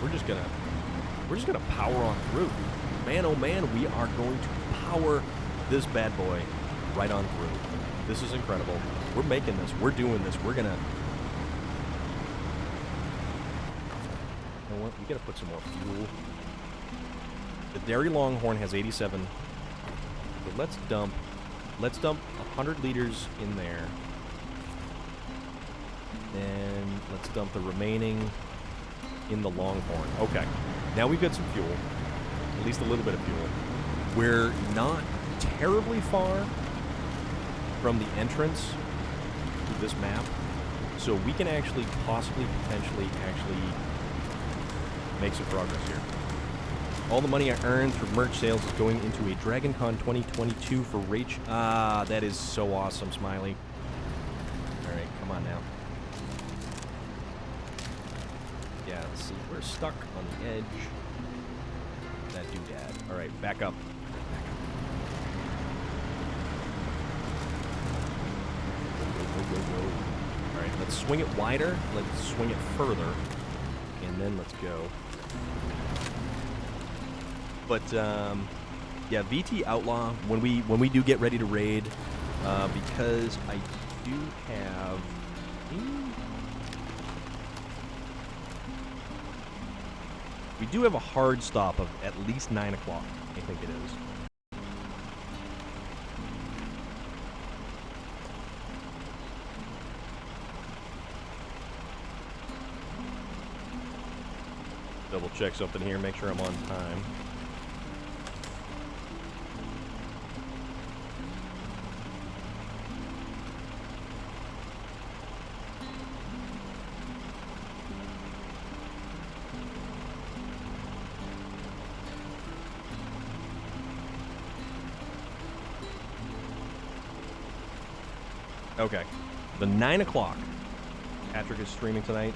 We're just gonna power on through. Man, oh man, we are going to power this bad boy right on through. This is incredible. We're making this. We're doing this. We're gonna. You know what? We gotta put some more fuel. The Dairy Longhorn has 87. But let's dump 100 liters in there. Then let's dump the remaining in the Longhorn. Okay. Now we've got some fuel. At least a little bit of fuel. We're not terribly far from the entrance to this map. So we can actually potentially make some progress here. All the money I earned through merch sales is going into a DragonCon 2022 for Rach. Ah, that is so awesome, Smiley. All right, come on now. Yeah, let's see. We're stuck on the edge. That doodad. All right, back up. Go. All right, let's swing it wider. Let's swing it further, and then let's go. But yeah, VT Outlaw. When we do get ready to raid, because I do have. We do have a hard stop of at least 9 o'clock, I think it is. Double check something here, make sure I'm on time. Okay, the 9 o'clock. Patrick is streaming tonight.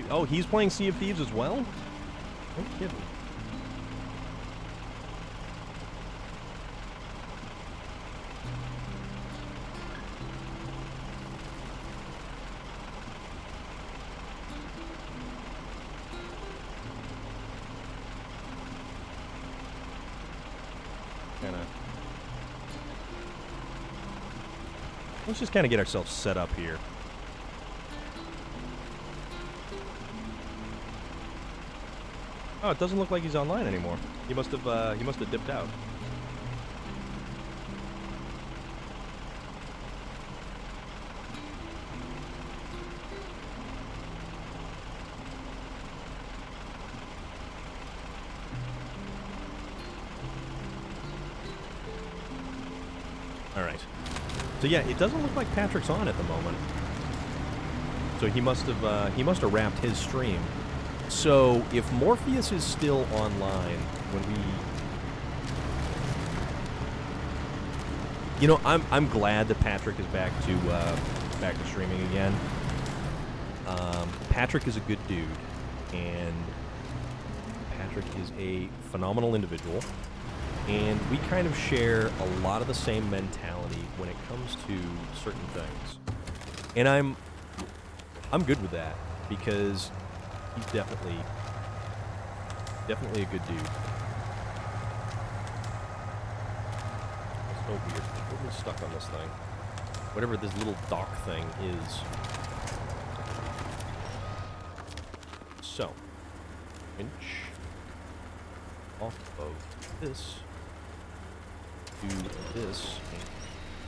Oh, he's playing Sea of Thieves as well? No kidding. Let's just kind of get ourselves set up here. Oh, it doesn't look like he's online anymore. He must have dipped out. All right. So yeah, it doesn't look like Patrick's on at the moment. So he must have wrapped his stream. So if Morpheus is still online when we, you know, I'm glad that Patrick is back to streaming again. Patrick is a good dude, and Patrick is a phenomenal individual. And we kind of share a lot of the same mentality when it comes to certain things. And I'm good with that because he's definitely a good dude. It's so weird. We're totally stuck on this thing. Whatever this little dock thing is. So, inch off of this. Do this and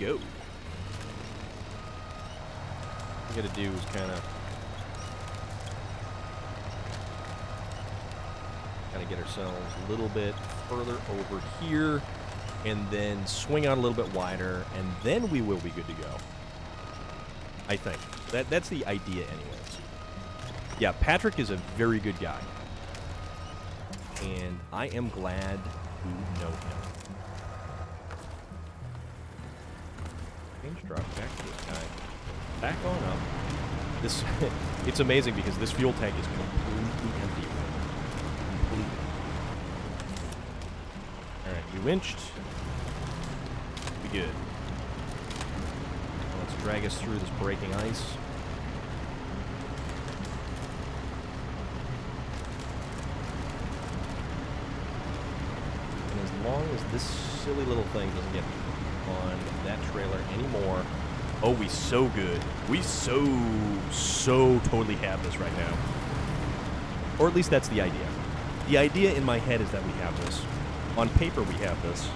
go. What we gotta do is kind of get ourselves a little bit further over here, and then swing out a little bit wider, and then we will be good to go. I think that's the idea, anyways. Yeah, Patrick is a very good guy, and I am glad to know him. Change drop back to this guy. Back on up. This, it's amazing because this fuel tank is completely empty. Completely. Alright, we winched. Be good. Let's drag us through this breaking ice. And as long as this silly little thing doesn't get on that trailer anymore. Oh, we so good. We so totally have this right now. Or at least that's the idea. The idea in my head is that we have this. On paper, we have this.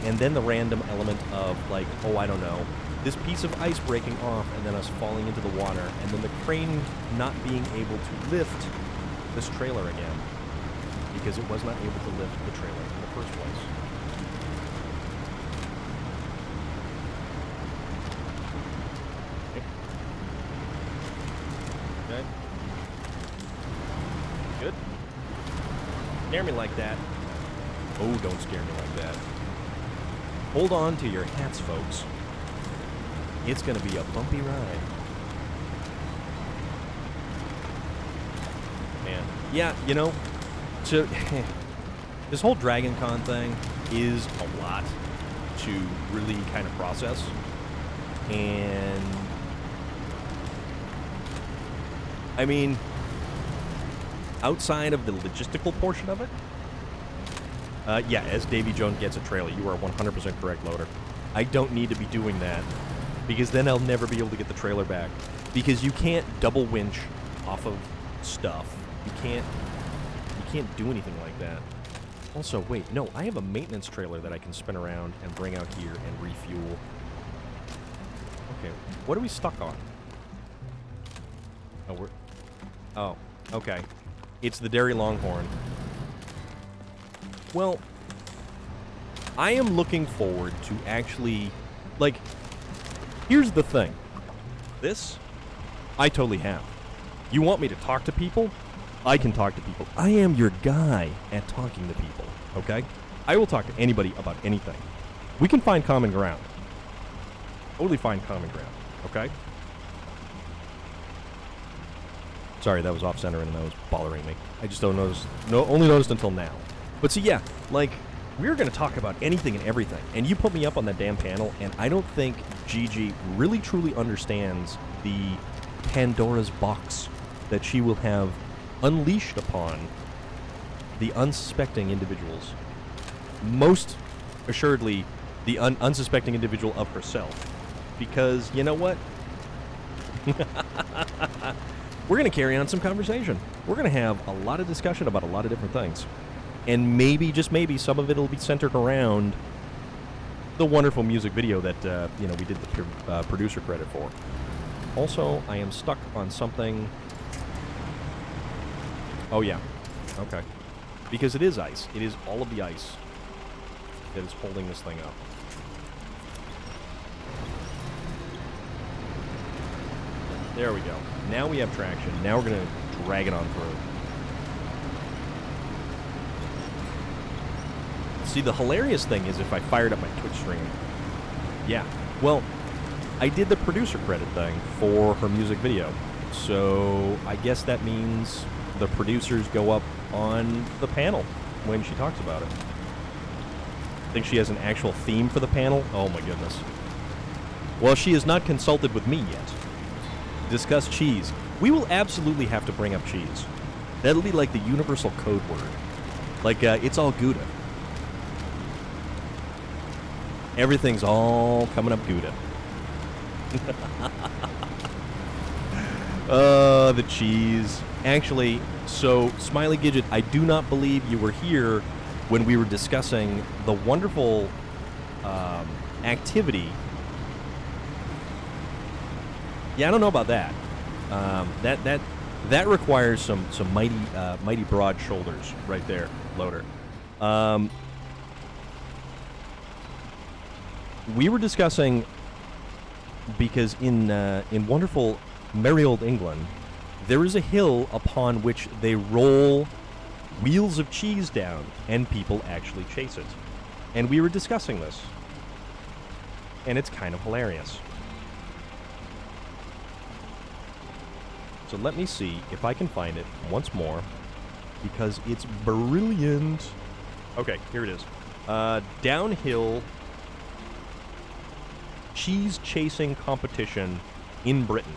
And then the random element of, like, oh, I don't know, this piece of ice breaking off and then us falling into the water, and then the crane not being able to lift this trailer again because it was not able to lift the trailer in the first place. Okay. Good. Scare me like that. Oh, don't scare me like that. Hold on to your hats, folks. It's gonna be a bumpy ride. Man. Yeah, you know, so this whole Dragon Con thing is a lot to really kind of process. And I mean, outside of the logistical portion of it, yeah, as Davy Jones gets a trailer, you are 100% correct, Loader. I don't need to be doing that, because then I'll never be able to get the trailer back. Because you can't double winch off of stuff. You can't do anything like that. Also, wait, no, I have a maintenance trailer that I can spin around and bring out here and refuel. Okay, what are we stuck on? Oh, okay. It's the Dairy Longhorn. Well, I am looking forward to actually, like, here's the thing. This, I totally have. You want me to talk to people? I can talk to people. I am your guy at talking to people, okay? I will talk to anybody about anything. We can find common ground. Totally find common ground, okay? Sorry, that was off-center and that was bothering me. I just don't notice, only noticed until now. But see, yeah, like, we're going to talk about anything and everything. And you put me up on that damn panel, and I don't think Gigi really truly understands the Pandora's box that she will have unleashed upon the unsuspecting individuals. Most assuredly, the unsuspecting individual of herself. Because, you know what? We're going to carry on some conversation. We're going to have a lot of discussion about a lot of different things. And maybe, just maybe, some of it will be centered around the wonderful music video that, you know, we did the producer credit for. Also, I am stuck on something. Oh, yeah. Okay. Because it is ice. It is all of the ice that is holding this thing up. There we go. Now we have traction. Now we're going to drag it on through. See, the hilarious thing is if I fired up my Twitch stream. Yeah. Well, I did the producer credit thing for her music video. So I guess that means the producers go up on the panel when she talks about it. I think she has an actual theme for the panel. Oh my goodness. Well, she has not consulted with me yet. Discuss cheese. We will absolutely have to bring up cheese. That'll be like the universal code word. Like, it's all Gouda. Everything's all coming up Gouda. The cheese. Actually, so, Smiley Gidget, I do not believe you were here when we were discussing the wonderful activity. Yeah, I don't know about that. That requires some mighty broad shoulders right there, Loader. We were discussing, because in wonderful merry old England, there is a hill upon which they roll wheels of cheese down, and people actually chase it. And we were discussing this. And it's kind of hilarious. So let me see if I can find it once more, because it's brilliant. Okay, here it is. Downhill cheese chasing competition in Britain.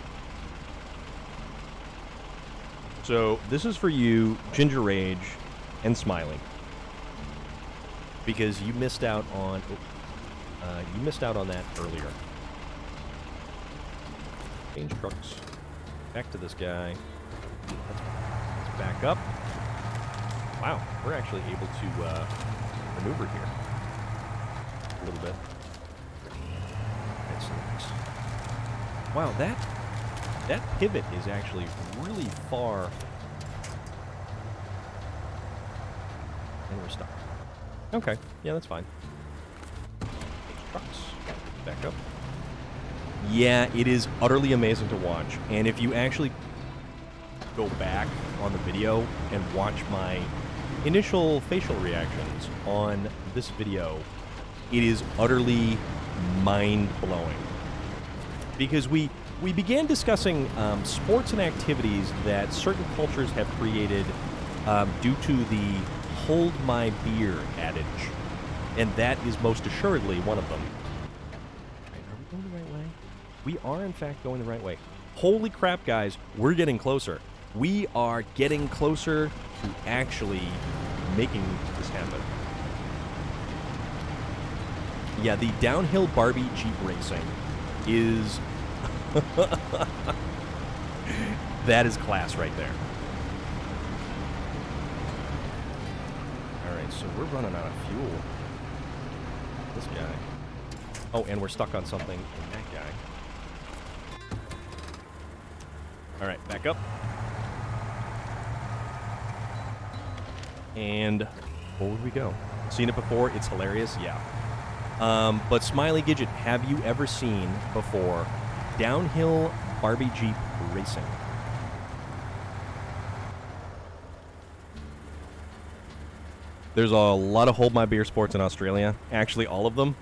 So this is for you, Ginger Rage and Smiley, because you missed out on that earlier. Change trucks. Back to this guy. Let's back up. Wow, we're actually able to maneuver here a little bit. That's nice. Wow, that pivot is actually really far. And we're stuck. Okay, yeah, that's fine. Trucks. Back up. Yeah, it is utterly amazing to watch. And if you actually go back on the video and watch my initial facial reactions on this video, it is utterly mind-blowing. Because we began discussing sports and activities that certain cultures have created due to the hold my beer adage. And that is most assuredly one of them. Right, are we going the right way? We are, in fact, going the right way. Holy crap, guys, we're getting closer. We are getting closer to actually making this happen. Yeah, the downhill Barbie Jeep racing is... that is class right there. Alright, so we're running out of fuel. This guy. Oh, and we're stuck on something in that guy. Alright, back up. And forward we go. Seen it before? It's hilarious? Yeah. But Smiley Gidget, have you ever seen before downhill Barbie Jeep racing? There's a lot of hold my beer sports in Australia. Actually, all of them.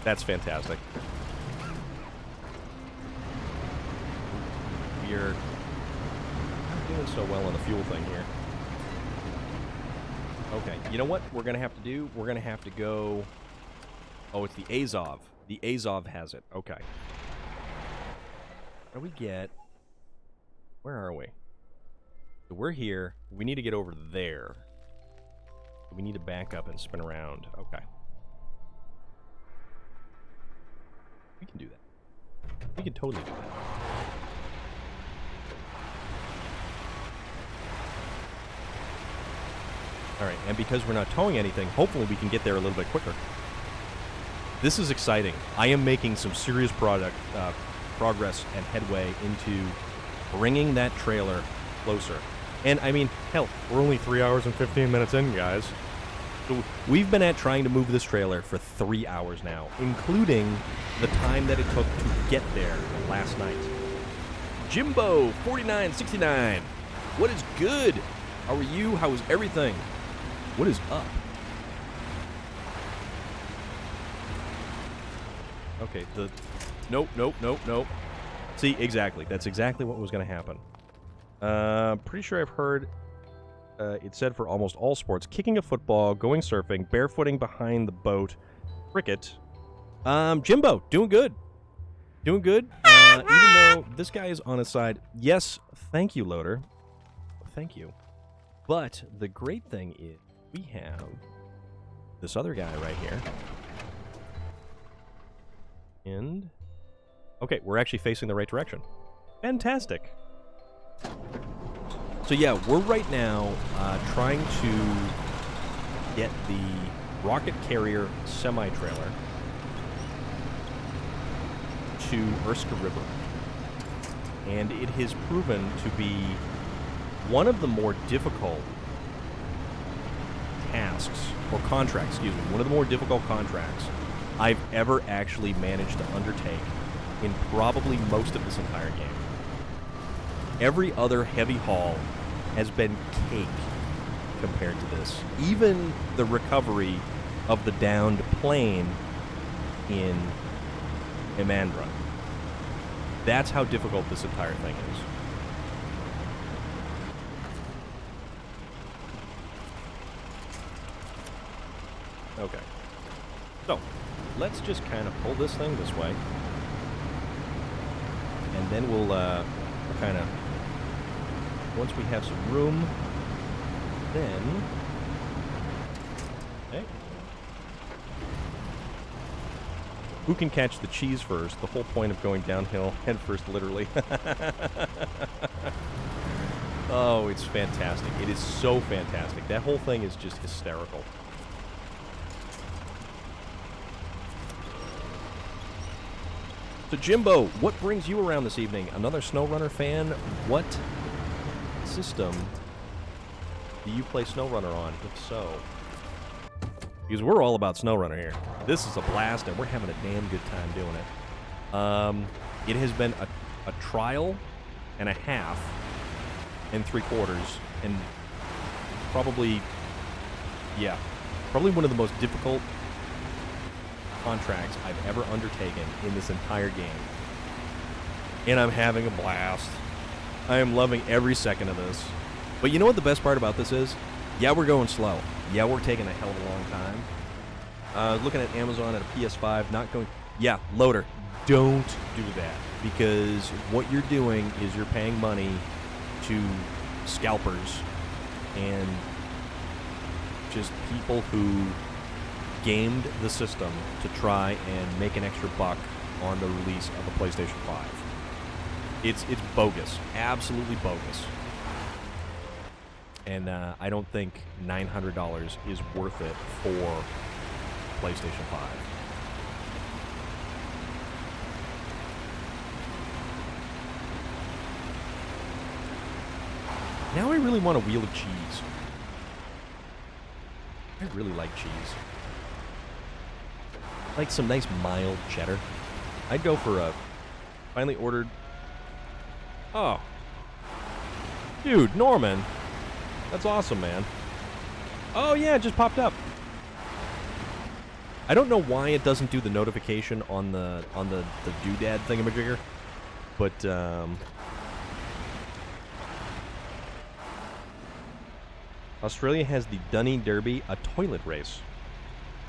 That's fantastic. We're not doing so well on the fuel thing here. Okay, you know what we're going to have to do? We're going to have to go... Oh, it's the Azov. The Azov has it. Okay. How do we get... Where are we? So we're here. We need to get over there. We need to back up and spin around. Okay. We can do that. We can totally do that. Alright, and because we're not towing anything, hopefully we can get there a little bit quicker. This is exciting. I am making some serious progress and headway into bringing that trailer closer. And, I mean, hell, we're only 3 hours and 15 minutes in, guys. So we've been at trying to move this trailer for 3 hours now, including the time that it took to get there last night. Jimbo4969, what is good? How are you? How is everything? What is up? Okay, Nope. See, exactly. That's exactly what was going to happen. Pretty sure I've heard it said for almost all sports, kicking a football, going surfing, barefooting behind the boat, cricket. Jimbo, doing good. Doing good. Even though this guy is on his side. Yes, thank you, Loader. Thank you. But the great thing is we have this other guy right here. And... Okay, we're actually facing the right direction. Fantastic. So yeah, we're right now trying to get the rocket carrier semi-trailer to Erska River. And it has proven to be one of the more difficult tasks, or contracts, excuse me, one of the more difficult contracts I've ever actually managed to undertake in probably most of this entire game. Every other heavy haul has been cake compared to this. Even the recovery of the downed plane in Imandra. That's how difficult this entire thing is. Okay. So, let's just kind of pull this thing this way. And then we'll kind of, once we have some room, then, okay. Who can catch the cheese first? The whole point of going downhill head first, literally. Oh, it's fantastic. It is so fantastic. That whole thing is just hysterical. So, Jimbo, what brings you around this evening? Another SnowRunner fan? What system do you play SnowRunner on, if so? Because we're all about SnowRunner here. This is a blast, and we're having a damn good time doing it. It has been a trial and a half and 3/4, and probably one of the most difficult contracts I've ever undertaken in this entire game. And I'm having a blast. I am loving every second of this. But you know what the best part about this is? Yeah, we're going slow. Yeah, we're taking a hell of a long time. Looking at Amazon at a PS5, not going... Yeah, loader, don't do that. Because what you're doing is you're paying money to scalpers and just people who gamed the system to try and make an extra buck on the release of a PlayStation 5. It's bogus. Absolutely bogus. And I don't think $900 is worth it for PlayStation 5. Now I really want a wheel of cheese. I really like cheese. Like some nice mild cheddar. I'd go for a finally ordered... Oh. Dude, Norman. That's awesome, man. Oh, yeah, it just popped up. I don't know why it doesn't do the notification on the doodad thingamajigger, but Australia has the Dunny Derby, a toilet race.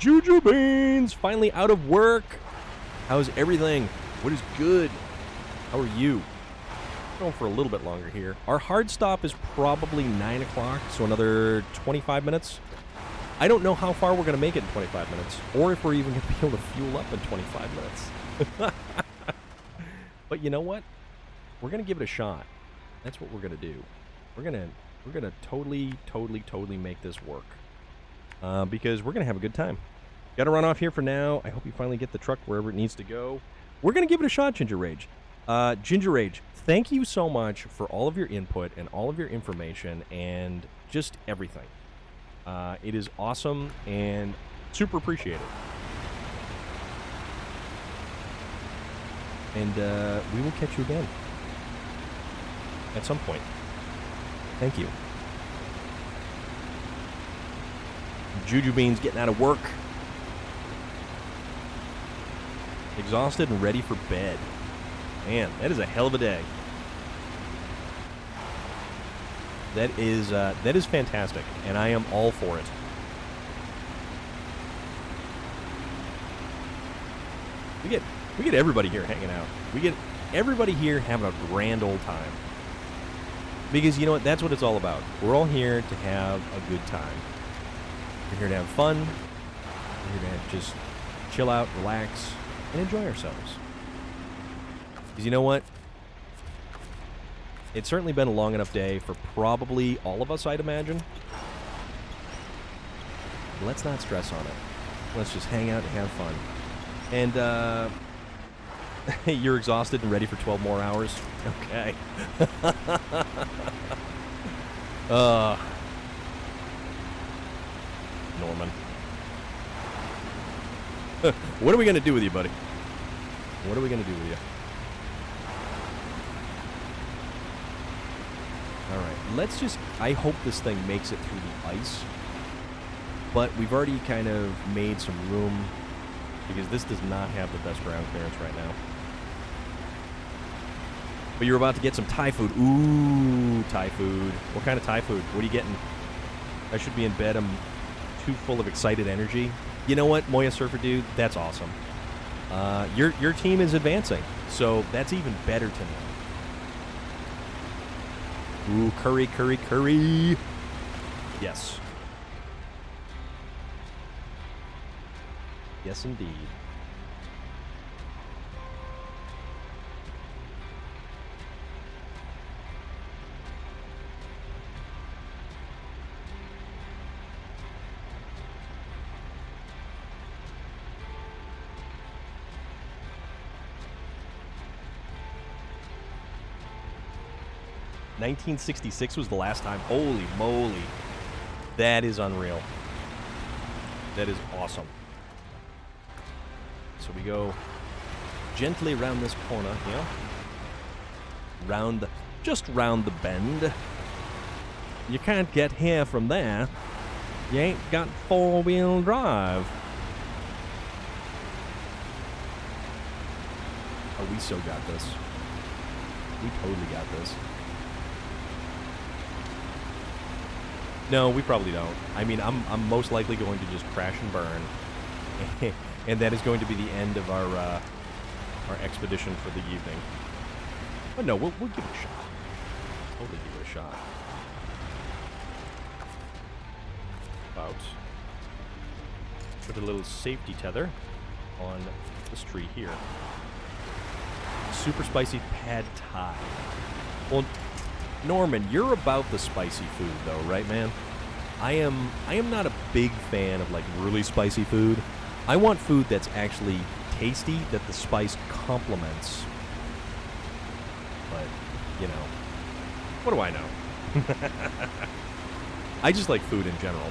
Juju Beans, finally out of work. How's everything? What is good? How are you? Going for a little bit longer here. Our hard stop is probably 9 o'clock, so another 25 minutes. I don't know how far we're going to make it in 25 minutes, or if we're even going to be able to fuel up in 25 minutes. But you know what? We're going to give it a shot. That's what we're going to do. We're going to totally make this work. Because we're going to have a good time. Got to run off here for now. I hope you finally get the truck wherever it needs to go. We're going to give it a shot, Ginger Rage. Ginger Rage, thank you so much for all of your input and all of your information and just everything. It is awesome and super appreciated. And we will catch you again at some point. Thank you. Juju Beans getting out of work. Exhausted and ready for bed. Man, that is a hell of a day. That is fantastic, and I am all for it. We get everybody here hanging out. We get everybody here having a grand old time. Because you know what? That's what it's all about. We're all here to have a good time. We're here to have fun. We're here to just chill out, relax, and enjoy ourselves. Because you know what? It's certainly been a long enough day for probably all of us, I'd imagine. Let's not stress on it. Let's just hang out and have fun. And, you're exhausted and ready for 12 more hours? Okay. Norman. What are we going to do with you, buddy? What are we going to do with you? Alright, let's just... I hope this thing makes it through the ice. But we've already kind of made some room, because this does not have the best ground clearance right now. But you're about to get some Thai food. Ooh, Thai food. What kind of Thai food? What are you getting? I should be in bed. I'm too full of excited energy. You know what, Moya Surfer Dude? That's awesome. Your team is advancing, so that's even better to know. Ooh, curry, curry, curry. Yes. Yes, indeed. $1966 was the last time. Holy moly. That is unreal. That is awesome. So we go gently round this corner here. Just round the bend. You can't get here from there. You ain't got four-wheel drive. Oh, we so got this. We totally got this. No, we probably don't. I mean, I'm most likely going to just crash and burn, and that is going to be the end of our expedition for the evening. But no, we'll give it a shot. Totally give it a shot. About put a little safety tether on this tree here. Super spicy pad thai. Well, Norman, you're about the spicy food, though, right, man? I am not a big fan of, like, really spicy food. I want food that's actually tasty, that the spice complements. But, you know, what do I know? I just like food in general.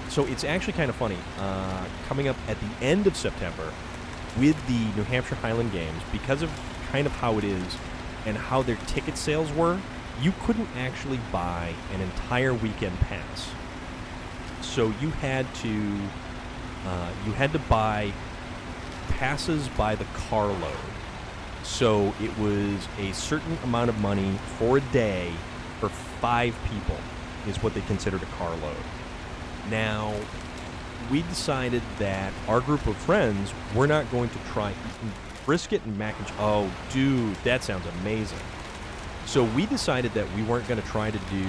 So it's actually kind of funny. Coming up at the end of September with the New Hampshire Highland Games, because of kind of how it is, and how their ticket sales were, you couldn't actually buy an entire weekend pass. So you had to buy passes by the carload. So it was a certain amount of money for a day for 5 people is what they considered a carload. Now, we decided that our group of friends were not going to try eating brisket and mac and cheese. Oh, dude, that sounds amazing. So we decided that we weren't going to try to do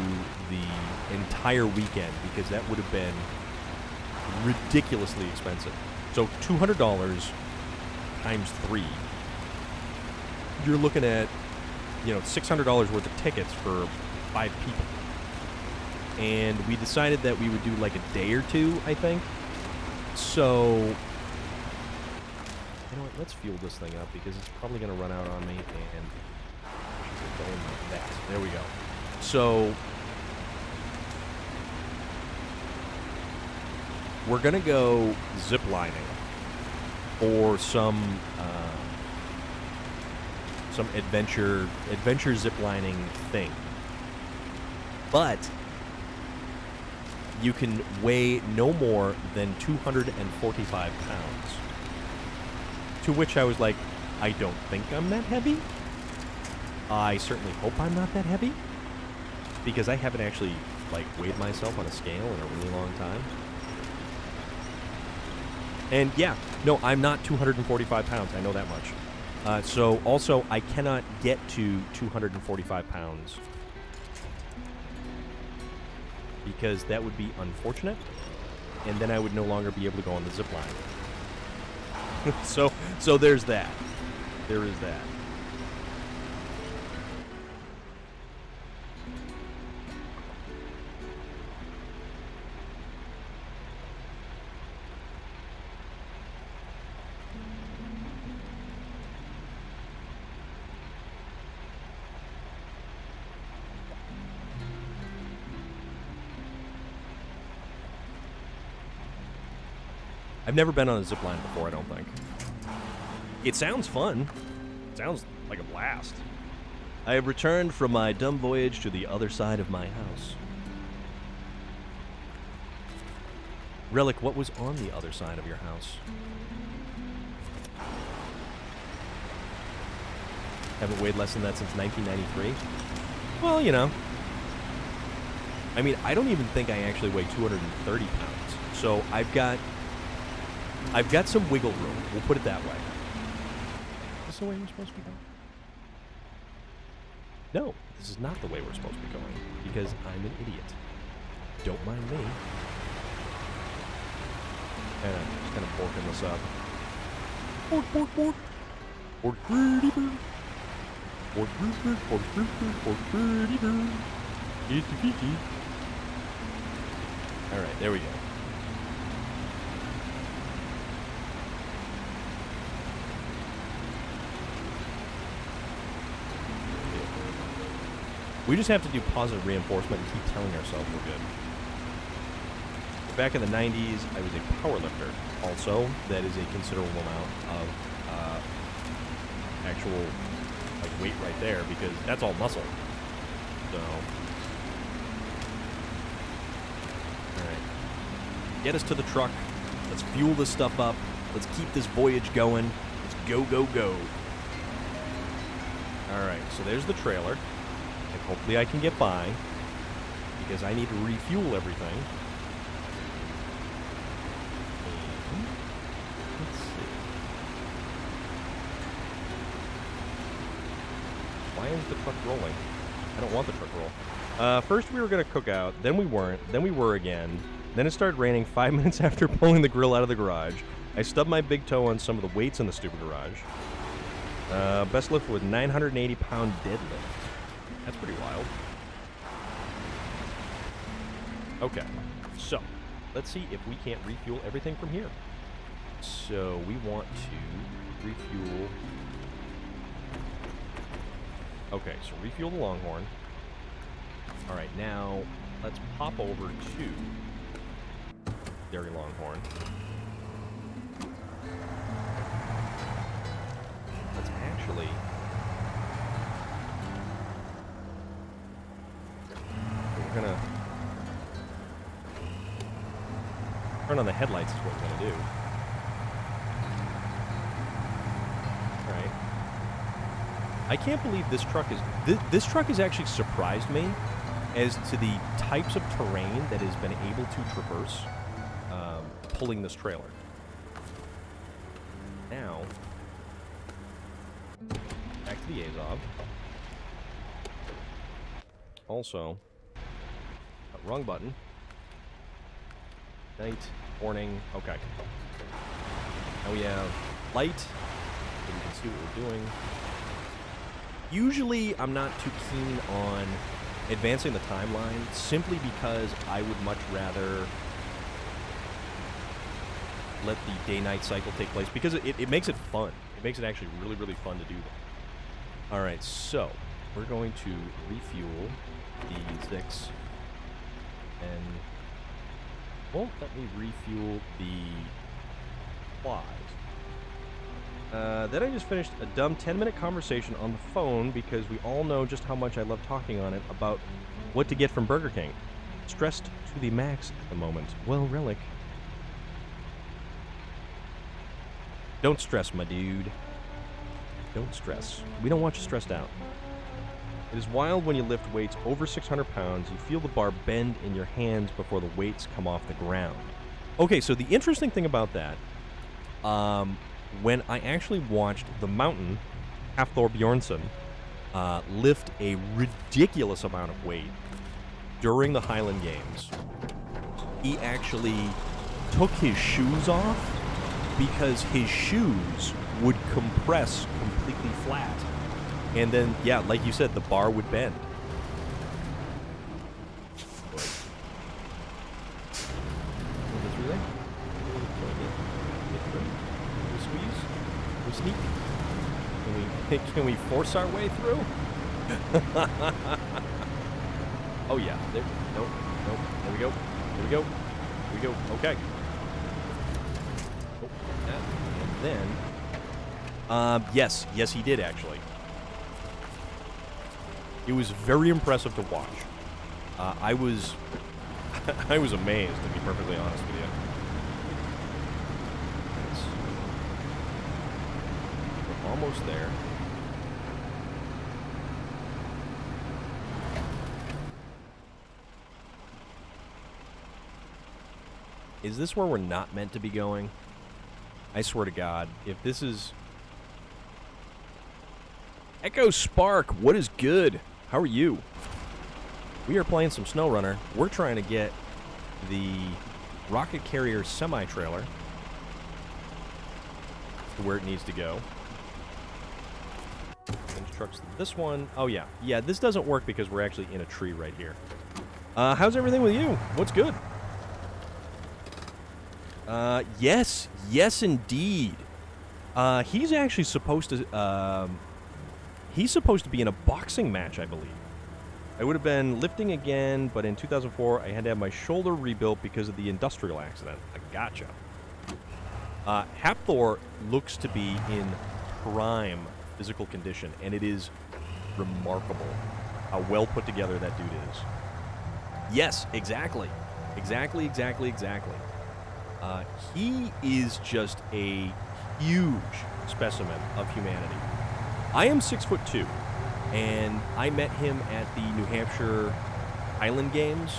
the entire weekend because that would have been ridiculously expensive. So $200 times 3. You're looking at, $600 worth of tickets for 5 people. And we decided that we would do like a day or two, I think. So, you know what, let's fuel this thing up because it's probably going to run out on me, and I should get going like that. There we go. So, we're going to go zip lining or some adventure zip lining thing. But you can weigh no more than 245 pounds. To which I was like, I don't think I'm that heavy. I certainly hope I'm not that heavy. Because I haven't actually, weighed myself on a scale in a really long time. And yeah, no, I'm not 245 pounds. I know that much. So also, I cannot get to 245 pounds. Because that would be unfortunate, and then I would no longer be able to go on the zip line. So there's that. There is that. I've never been on a zip line before, I don't think. It sounds fun. It sounds like a blast. I have returned from my dumb voyage to the other side of my house. Relic, what was on the other side of your house? Haven't weighed less than that since 1993. Well, you know. I mean, I don't even think I actually weigh 230 pounds. So I've got some wiggle room. We'll put it that way. Is this the way we're supposed to be going? No, this is not the way we're supposed to be going. Because I'm an idiot. Don't mind me. Just kind of borking this up. Bork, bork, bork. Bork, birdie, bird. Bork, bird, bird. Bork, bird, bird. Bork, birdie, bird. It's the kiki. Alright, there we go. We just have to do positive reinforcement and keep telling ourselves we're good. Back in the 90s, I was a power lifter. Also, that is a considerable amount of actual weight right there, because that's all muscle. So, all right, get us to the truck. Let's fuel this stuff up. Let's keep this voyage going. Let's go, go, go. All right, so there's the trailer. And hopefully I can get by, because I need to refuel everything. And let's see. Why is the truck rolling? I don't want the truck to roll. First we were going to cook out, then we weren't, then we were again. Then it started raining 5 minutes after pulling the grill out of the garage. I stubbed my big toe on some of the weights in the stupid garage. Best lift with 980-pound deadlift. That's pretty wild. Okay, so let's see if we can't refuel everything from here. So we want to refuel. Okay, so refuel the Longhorn. All right, now let's pop over to Dairy Longhorn. Let's actually. We're gonna turn on the headlights is what we're gonna do. Alright. I can't believe this truck is this truck has actually surprised me as to the types of terrain that has been able to traverse pulling this trailer. Now back to the Azov. Also, wrong button. Night, morning, okay. Now we have light, so we can see what we're doing. Usually, I'm not too keen on advancing the timeline, simply because I would much rather let the day-night cycle take place, because it makes it fun. It makes it actually really, really fun to do that. Alright, so, we're going to refuel the 6. And won't let me refuel the supplies. Then I just finished a dumb 10-minute conversation on the phone, because we all know just how much I love talking on it about what to get from Burger King. Stressed to the max at the moment. Well, Relic. Don't stress, my dude. Don't stress. We don't want you stressed out. It is wild when you lift weights over 600 pounds, you feel the bar bend in your hands before the weights come off the ground. Okay, so the interesting thing about that, when I actually watched the Mountain, Hafthor Bjornsson, lift a ridiculous amount of weight during the Highland Games, he actually took his shoes off because his shoes would compress completely flat. And then, yeah, like you said, the bar would bend. Through there? Squeeze? We sneak? Can we force our way through? Oh yeah. There. Nope. Nope. There we go. There we go. There we go. Okay. Oh, that. And then. Yes. Yes, he did actually. It was very impressive to watch. I was amazed, to be perfectly honest with you. We're almost there. Is this where we're not meant to be going? I swear to God, if this is... Echo Spark, what is good? How are you? We are playing some SnowRunner. We're trying to get the rocket carrier semi-trailer to where it needs to go. Trucks this one. Oh, yeah. Yeah, this doesn't work because we're actually in a tree right here. How's everything with you? What's good? Yes. Yes, indeed. He's actually supposed to, he's supposed to be in a boxing match, I believe. I would have been lifting again, but in 2004, I had to have my shoulder rebuilt because of the industrial accident. I gotcha. Hapthor looks to be in prime physical condition, and it is remarkable how well put together that dude is. Yes, exactly. Exactly. He is just a huge specimen of humanity. I am 6'2", and I met him at the New Hampshire Highland Games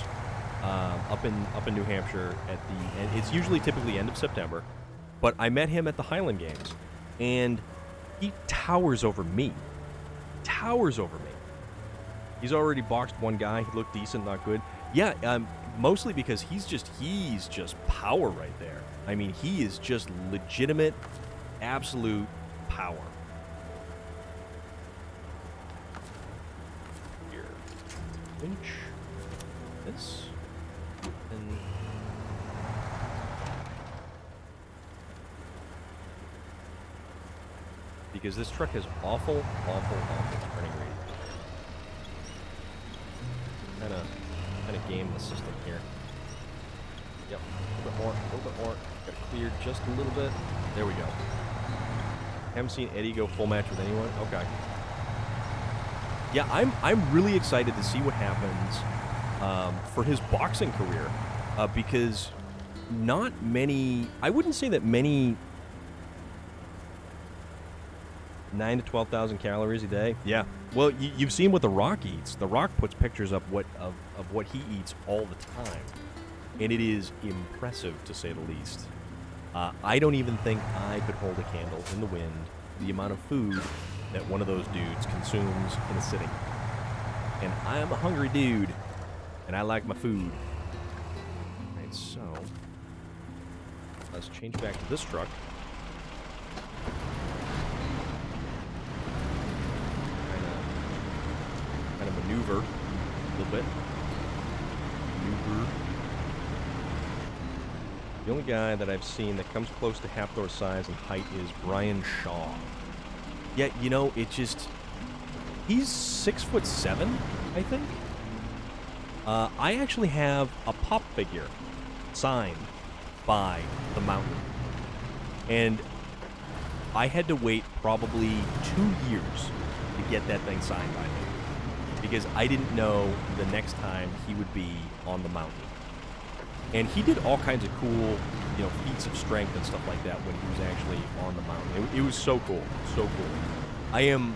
up in New Hampshire and it's usually typically end of September, but I met him at the Highland Games, and he towers over me. He's already boxed one guy. He looked decent, not good. Yeah, mostly because he's just power right there. I mean, he is just legitimate, absolute power. Here. Winch. This. And... because this truck has awful turning radius. Kind of game the system here. Yep, a little bit more. Got to clear just a little bit. There we go. Haven't seen Eddie go full match with anyone. Okay. Yeah, I'm really excited to see what happens for his boxing career because not many. I wouldn't say that many. 9 to 12,000 calories a day. Yeah. Well, you've seen what The Rock eats. The Rock puts pictures up of what he eats all the time, and it is impressive to say the least. I don't even think I could hold a candle in the wind the amount of food that one of those dudes consumes in a sitting. And I'm a hungry dude, and I like my food. All right, so let's change back to this truck. Maneuver a little bit. Maneuver. The only guy that I've seen that comes close to Hapthor's size and height is Brian Shaw. Yeah, you know, it just... he's 6'7", I think. I actually have a pop figure signed by the Mountain. And I had to wait probably 2 years to get that thing signed by me, because I didn't know the next time he would be on the mountain. And he did all kinds of cool, feats of strength and stuff like that when he was actually on the mountain. It was so cool, so cool. I am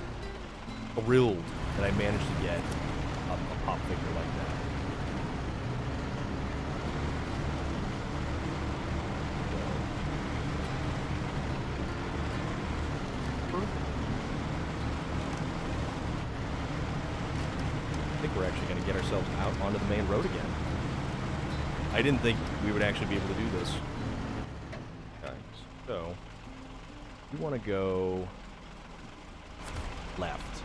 thrilled that I managed to get a pop figure like that. I think we're actually going to get ourselves out onto the main road again. I didn't think we would actually be able to do this. Okay, so we want to go left.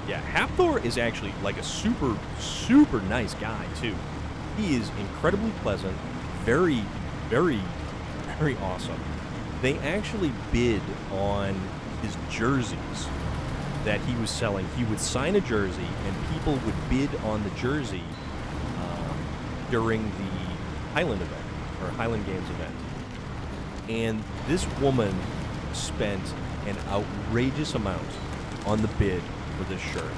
Yeah, Hapthor is actually like a super, super nice guy, too. He is incredibly pleasant, very, very, very awesome. They actually bid on his jerseys that he was selling. He would sign a jersey, and people would bid on the jersey during the Highland event, or Highland Games event. And this woman spent an outrageous amount on the bid for this shirt.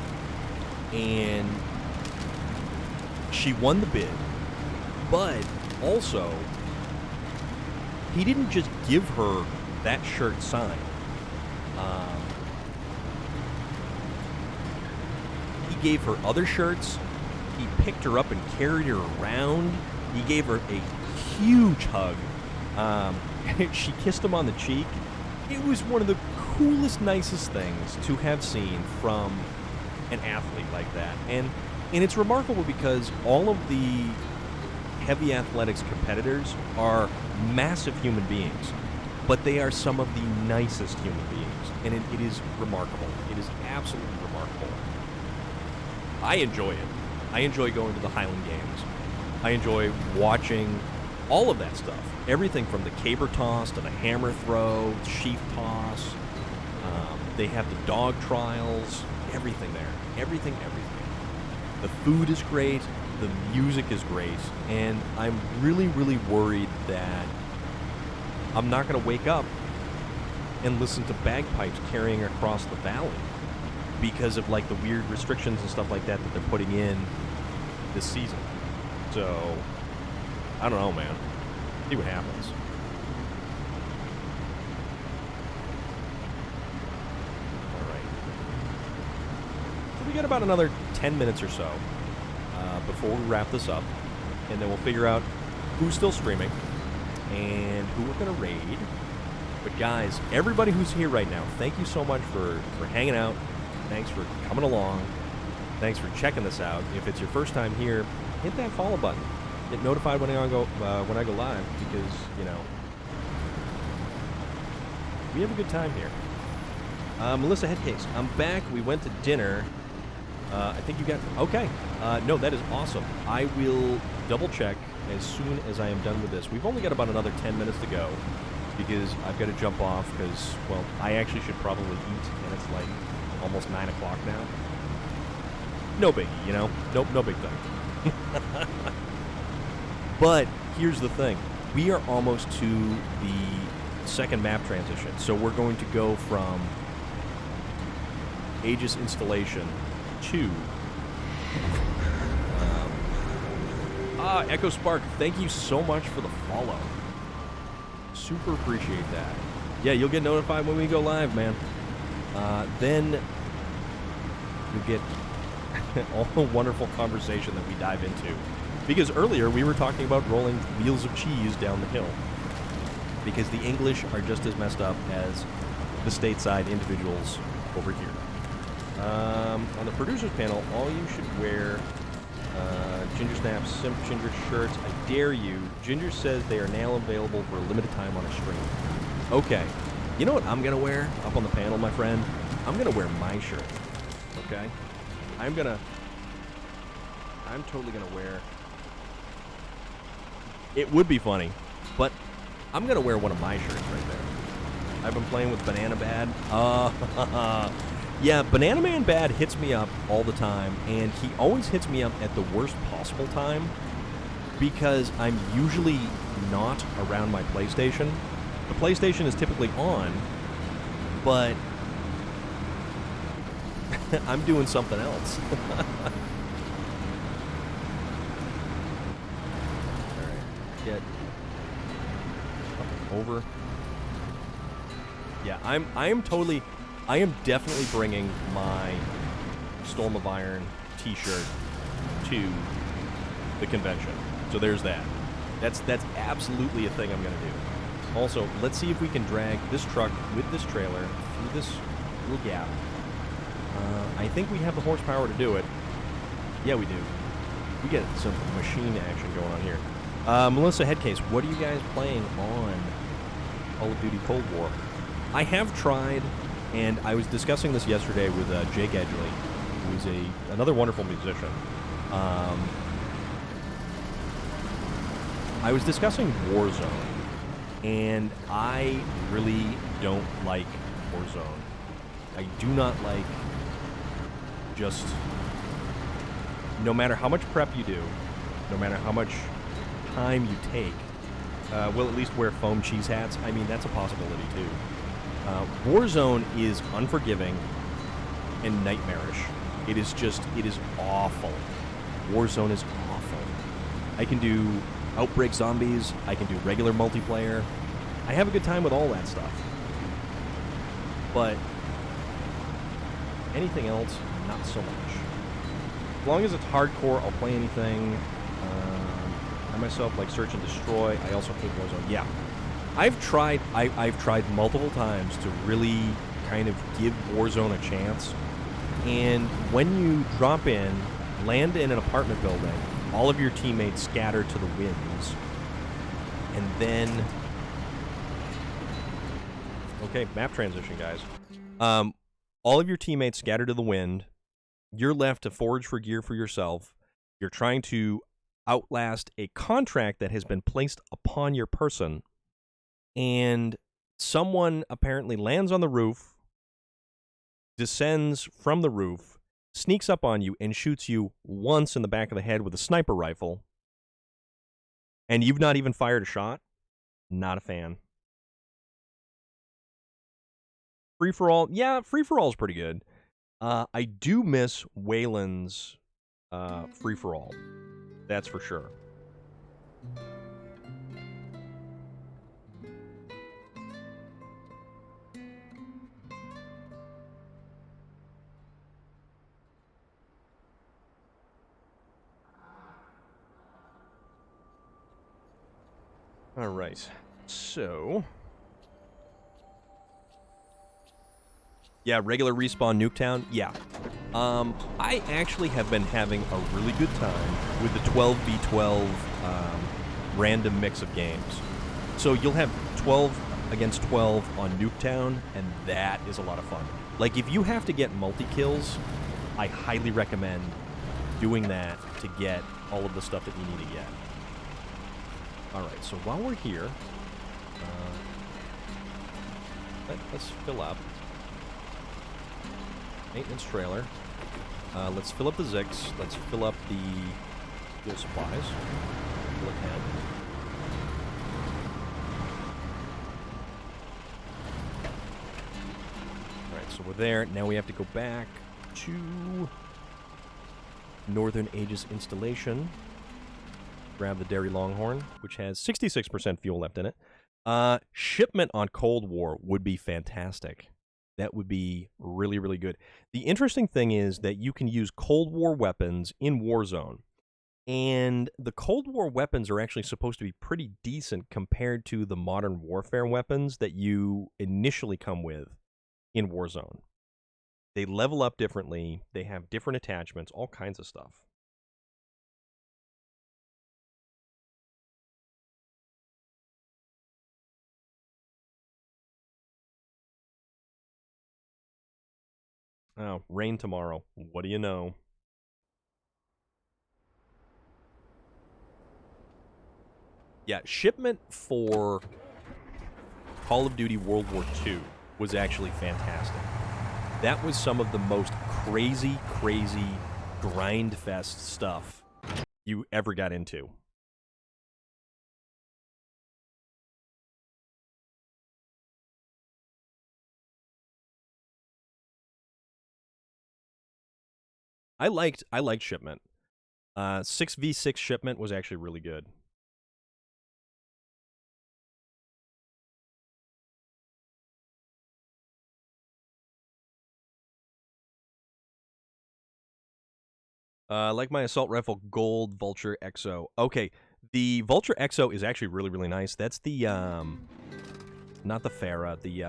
And she won the bid, but also, he didn't just give her that shirt signed. He gave her other shirts, He picked her up and carried her around. He gave her a huge hug. She kissed him on the cheek. It was one of the coolest, nicest things to have seen from an athlete like that. And it's remarkable because all of the heavy athletics competitors are massive human beings, but they are some of the nicest human beings. And it is remarkable. It is absolutely remarkable. I enjoy it. I enjoy going to the Highland Games. I enjoy watching all of that stuff. Everything from the caber toss to the hammer throw, sheath toss. They have the dog trials. Everything there. Everything. The food is great. The music is great. And I'm really, really worried that I'm not going to wake up and listen to bagpipes carrying across the valley because of like the weird restrictions and stuff like that they're putting in this season. So, I don't know, man. See what happens. All right. So we got about another 10 minutes or so before we wrap this up, and then we'll figure out who's still streaming and who we're going to raid. But guys, everybody who's here right now, thank you so much for hanging out. Thanks for coming along. Thanks for checking this out. If it's your first time here, hit that follow button. Get notified when I go live because, you know, we have a good time here. Melissa Headcase, I'm back. We went to dinner. I think you got... Okay. No, that is awesome. I will double check as soon as I am done with this. We've only got about another 10 minutes to go because I've got to jump off because, well, I actually should probably eat, and it's like almost 9 o'clock now. No biggie, you know? Nope, no big thing. But here's the thing. We are almost to the second map transition. So we're going to go from Aegis installation to... Echo Spark, thank you so much for the follow. Super appreciate that. Yeah, you'll get notified when we go live, man. Then you get all the wonderful conversation that we dive into. Because earlier we were talking about rolling wheels of cheese down the hill. Because the English are just as messed up as the stateside individuals over here. On the producers panel, all you should wear Ginger Snaps, Simp Ginger shirts. I dare you. Ginger says they are now available for a limited time on a stream. Okay. You know what I'm going to wear up on the panel, my friend? I'm going to wear my shirt. Okay? I'm totally going to wear... It would be funny, but I'm going to wear one of my shirts right there. I've been playing with Banana Bad. Yeah, Banana Man Bad hits me up all the time, and he always hits me up at the worst possible time because I'm usually not around my PlayStation. The PlayStation is typically on, but I'm doing something else. Alright, get over. Yeah, I am definitely bringing my Storm of Iron t-shirt to the convention. So there's that. That's absolutely a thing I'm going to do. Also, let's see if we can drag this truck with this trailer through this little gap. I think we have the horsepower to do it. Yeah, we do. We get some machine action going on here. Melissa Headcase, what are you guys playing on Call of Duty Cold War? I have tried... And I was discussing this yesterday with Jake Edgley, who is another wonderful musician. I was discussing Warzone, and I really don't like Warzone. I do not like just, no matter how much prep you do, no matter how much time you take, we'll at least wear foam cheese hats. I mean, that's a possibility too. Warzone is unforgiving and nightmarish. It is awful. Warzone is awful. I can do Outbreak Zombies. I can do regular multiplayer. I have a good time with all that stuff. But anything else, not so much. As long as it's hardcore, I'll play anything. I myself like Search and Destroy. I also hate Warzone. Yeah. I've tried multiple times to really kind of give Warzone a chance. And when you drop in, land in an apartment building, all of your teammates scatter to the winds. And then... Okay, map transition, guys. All of your teammates scatter to the wind. You're left to forage for gear for yourself. You're trying to outlast a contract that has been placed upon your person. And someone apparently lands on the roof, descends from the roof, sneaks up on you, and shoots you once in the back of the head with a sniper rifle. And you've not even fired a shot? Not a fan. Free-for-all? Yeah, free-for-all is pretty good. I do miss Wayland's free-for-all. That's for sure. All right. So... Yeah, regular respawn Nuketown. Yeah. I actually have been having a really good time with the 12v12 random mix of games. So you'll have 12 against 12 on Nuketown, and that is a lot of fun. Like, if you have to get multi-kills, I highly recommend doing that to get all of the stuff that you need to get. Alright, so while we're here, let's fill up. Maintenance trailer. Let's fill up the Zix. Let's fill up the fuel supplies. Fill ahead. Alright, so we're there. Now we have to go back to Northern Aegis installation. Grab the Dairy Longhorn, which has 66% fuel left in it. Shipment on Cold War would be fantastic. That would be really, really good. The interesting thing is that you can use Cold War weapons in Warzone. And the Cold War weapons are actually supposed to be pretty decent compared to the Modern Warfare weapons that you initially come with in Warzone. They level up differently. They have different attachments, all kinds of stuff. Oh, rain tomorrow. What do you know? Yeah, shipment for Call of Duty World War II was actually fantastic. That was some of the most crazy, crazy grind-fest stuff you ever got into. I liked shipment. 6v6 shipment was actually really good. Like my assault rifle Gold Vulture XO. Okay, the Vulture XO is actually really, really nice. That's the not the Farah, the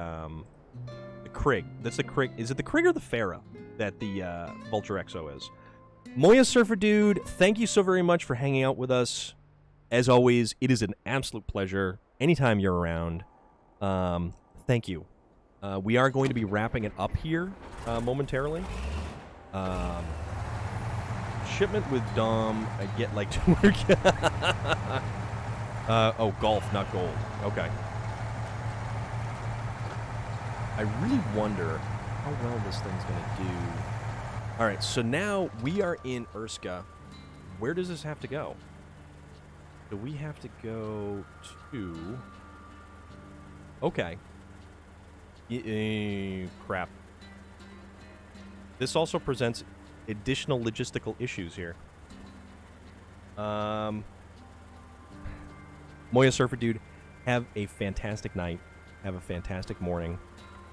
Krig. That's the Krig. Is it the Krig or the Farah that the Vulture XO is? Moya Surfer Dude, thank you so very much for hanging out with us. As always, it is an absolute pleasure anytime you're around. Thank you. We are going to be wrapping it up here momentarily. Shipment with Dom, I get like to work. Oh, golf, not gold. Okay. I really wonder how well this thing's going to do. All right, so now we are in Urska. Where does this have to go? Do we have to go to... Okay. Crap. This also presents additional logistical issues here. Moya Surfer Dude, have a fantastic night. Have a fantastic morning.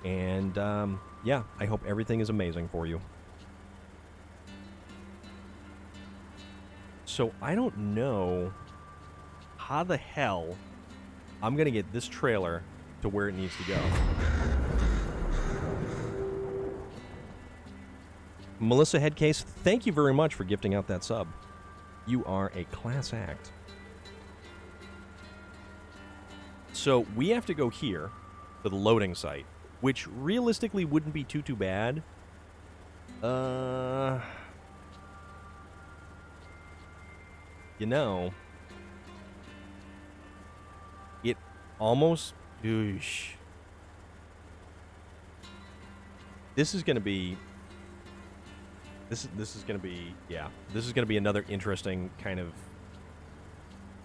And, yeah, I hope everything is amazing for you. So I don't know how the hell I'm going to get this trailer to where it needs to go. Melissa Headcase, thank you very much for gifting out that sub. You are a class act. So we have to go here to the loading site, which realistically wouldn't be too bad. You know, it almost... Oosh. This is going to be... This is going to be... Yeah, this is going to be another interesting kind of...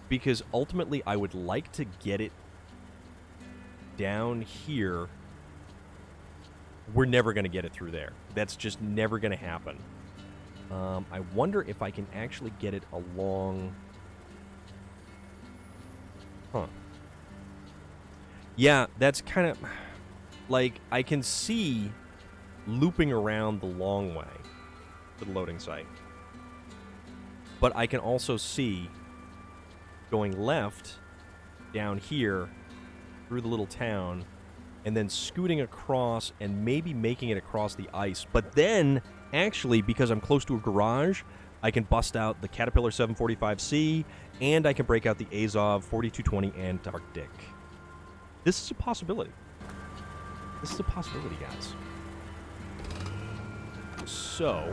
Because ultimately I would like to get it down here. We're never going to get it through there. That's just never going to happen. I wonder if I can actually get it along... Huh. Yeah, that's kind of... Like, I can see looping around the long way to the loading site. But I can also see going left down here through the little town and then scooting across and maybe making it across the ice. But then, actually, because I'm close to a garage, I can bust out the Caterpillar 745C, and I can break out the Azov 4220 Antarctic. This is a possibility. This is a possibility, guys. So,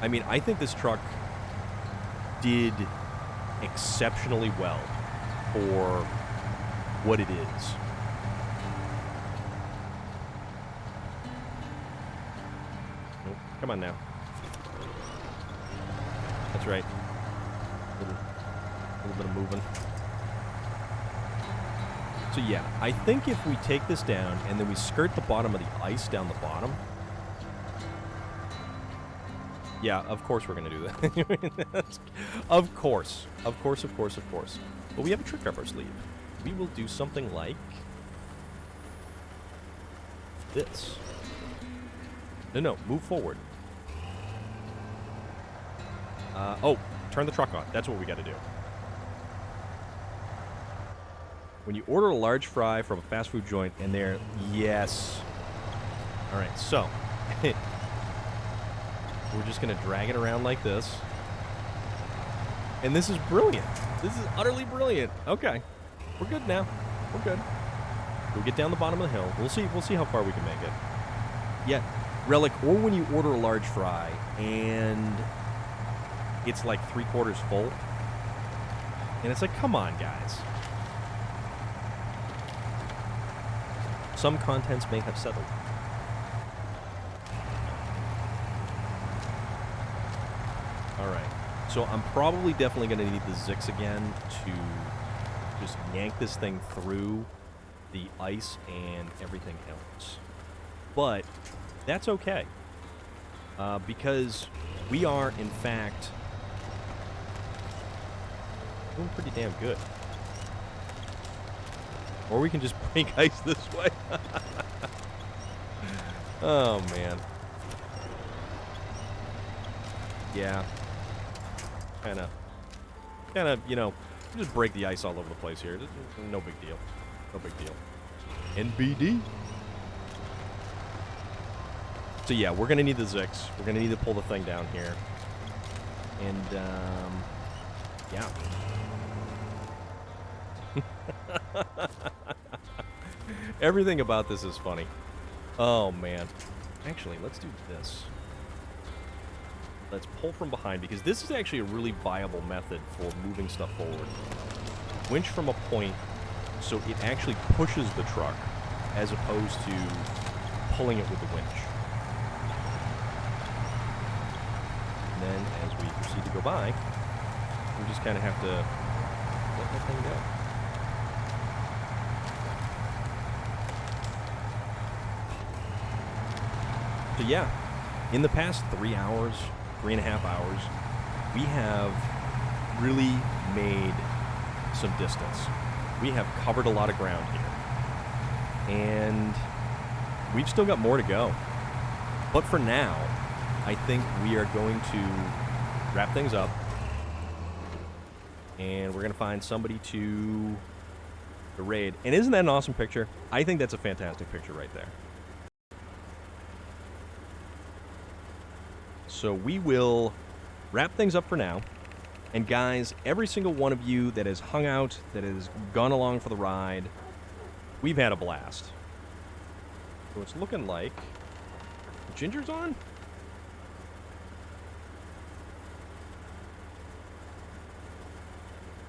I mean, I think this truck did exceptionally well for what it is. Nope. Come on now. That's right. A little bit of moving. So yeah, I think if we take this down and then we skirt the bottom of the ice down the bottom. Yeah, of course we're going to do that. Of course. But we have a trick up our sleeve. We will do something like this. No, move forward. Turn the truck on. That's what we got to do. When you order a large fry from a fast food joint and they're... Yes. All right, so... we're just going to drag it around like this. And this is brilliant. This is utterly brilliant. Okay. We're good now. We're good. We'll get down the bottom of the hill. We'll see how far we can make it. Yeah, Relic, or when you order a large fry and it's like 3/4 full. And it's like, come on, guys. Some contents may have settled. Alright. So I'm probably definitely going to need the Zix again to just yank this thing through the ice and everything else. But that's okay. Because we are, in fact, doing pretty damn good. Or we can just break ice this way. Oh, man. Yeah. Kind of, you know, just break the ice all over the place here. No big deal. No big deal. NBD. So yeah, we're gonna need the Zix. We're gonna need to pull the thing down here. And yeah. Everything about this is funny. Oh man. Actually, let's do this. Let's pull from behind, because this is actually a really viable method for moving stuff forward. Winch from a point so it actually pushes the truck as opposed to pulling it with the winch. And then as we proceed to go by, we just kind of have to let that thing go. So yeah, in the past 3 hours, 3.5 hours, we have really made some distance. We have covered a lot of ground here. And we've still got more to go. But for now, I think we are going to wrap things up. And we're going to find somebody to raid. And isn't that an awesome picture? I think that's a fantastic picture right there. So we will wrap things up for now. And guys, every single one of you that has hung out, that has gone along for the ride, we've had a blast. So it's looking like Ginger's on?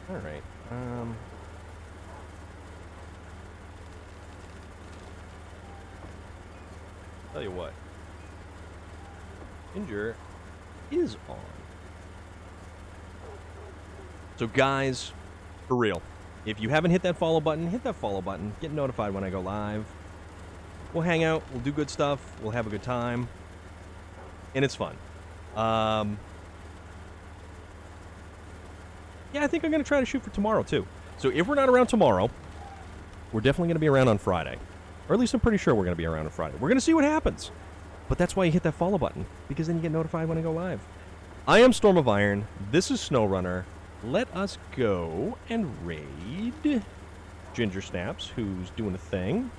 All right. Tell you what. Ginger is on. So guys, for real, if you haven't hit that follow button, hit that follow button. Get notified when I go live. We'll hang out. We'll do good stuff. We'll have a good time. And it's fun. Yeah, I think I'm going to try to shoot for tomorrow, too. So if we're not around tomorrow, we're definitely going to be around on Friday. Or at least I'm pretty sure we're going to be around on Friday. We're going to see what happens. But that's why you hit that follow button, because then you get notified when I go live. I am Storm of Iron. This is SnowRunner. Let us go and raid Ginger Snaps, who's doing a thing.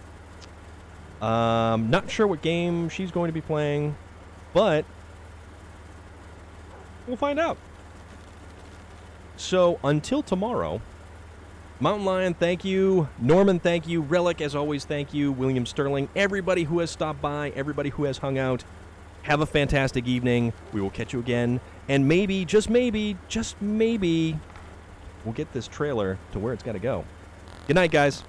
Not sure what game she's going to be playing, but we'll find out. So, until tomorrow, Mountain Lion, thank you. Norman, thank you. Relic, as always, thank you. William Sterling, everybody who has stopped by, everybody who has hung out, have a fantastic evening. We will catch you again. And maybe, just maybe, we'll get this trailer to where it's got to go. Good night, guys.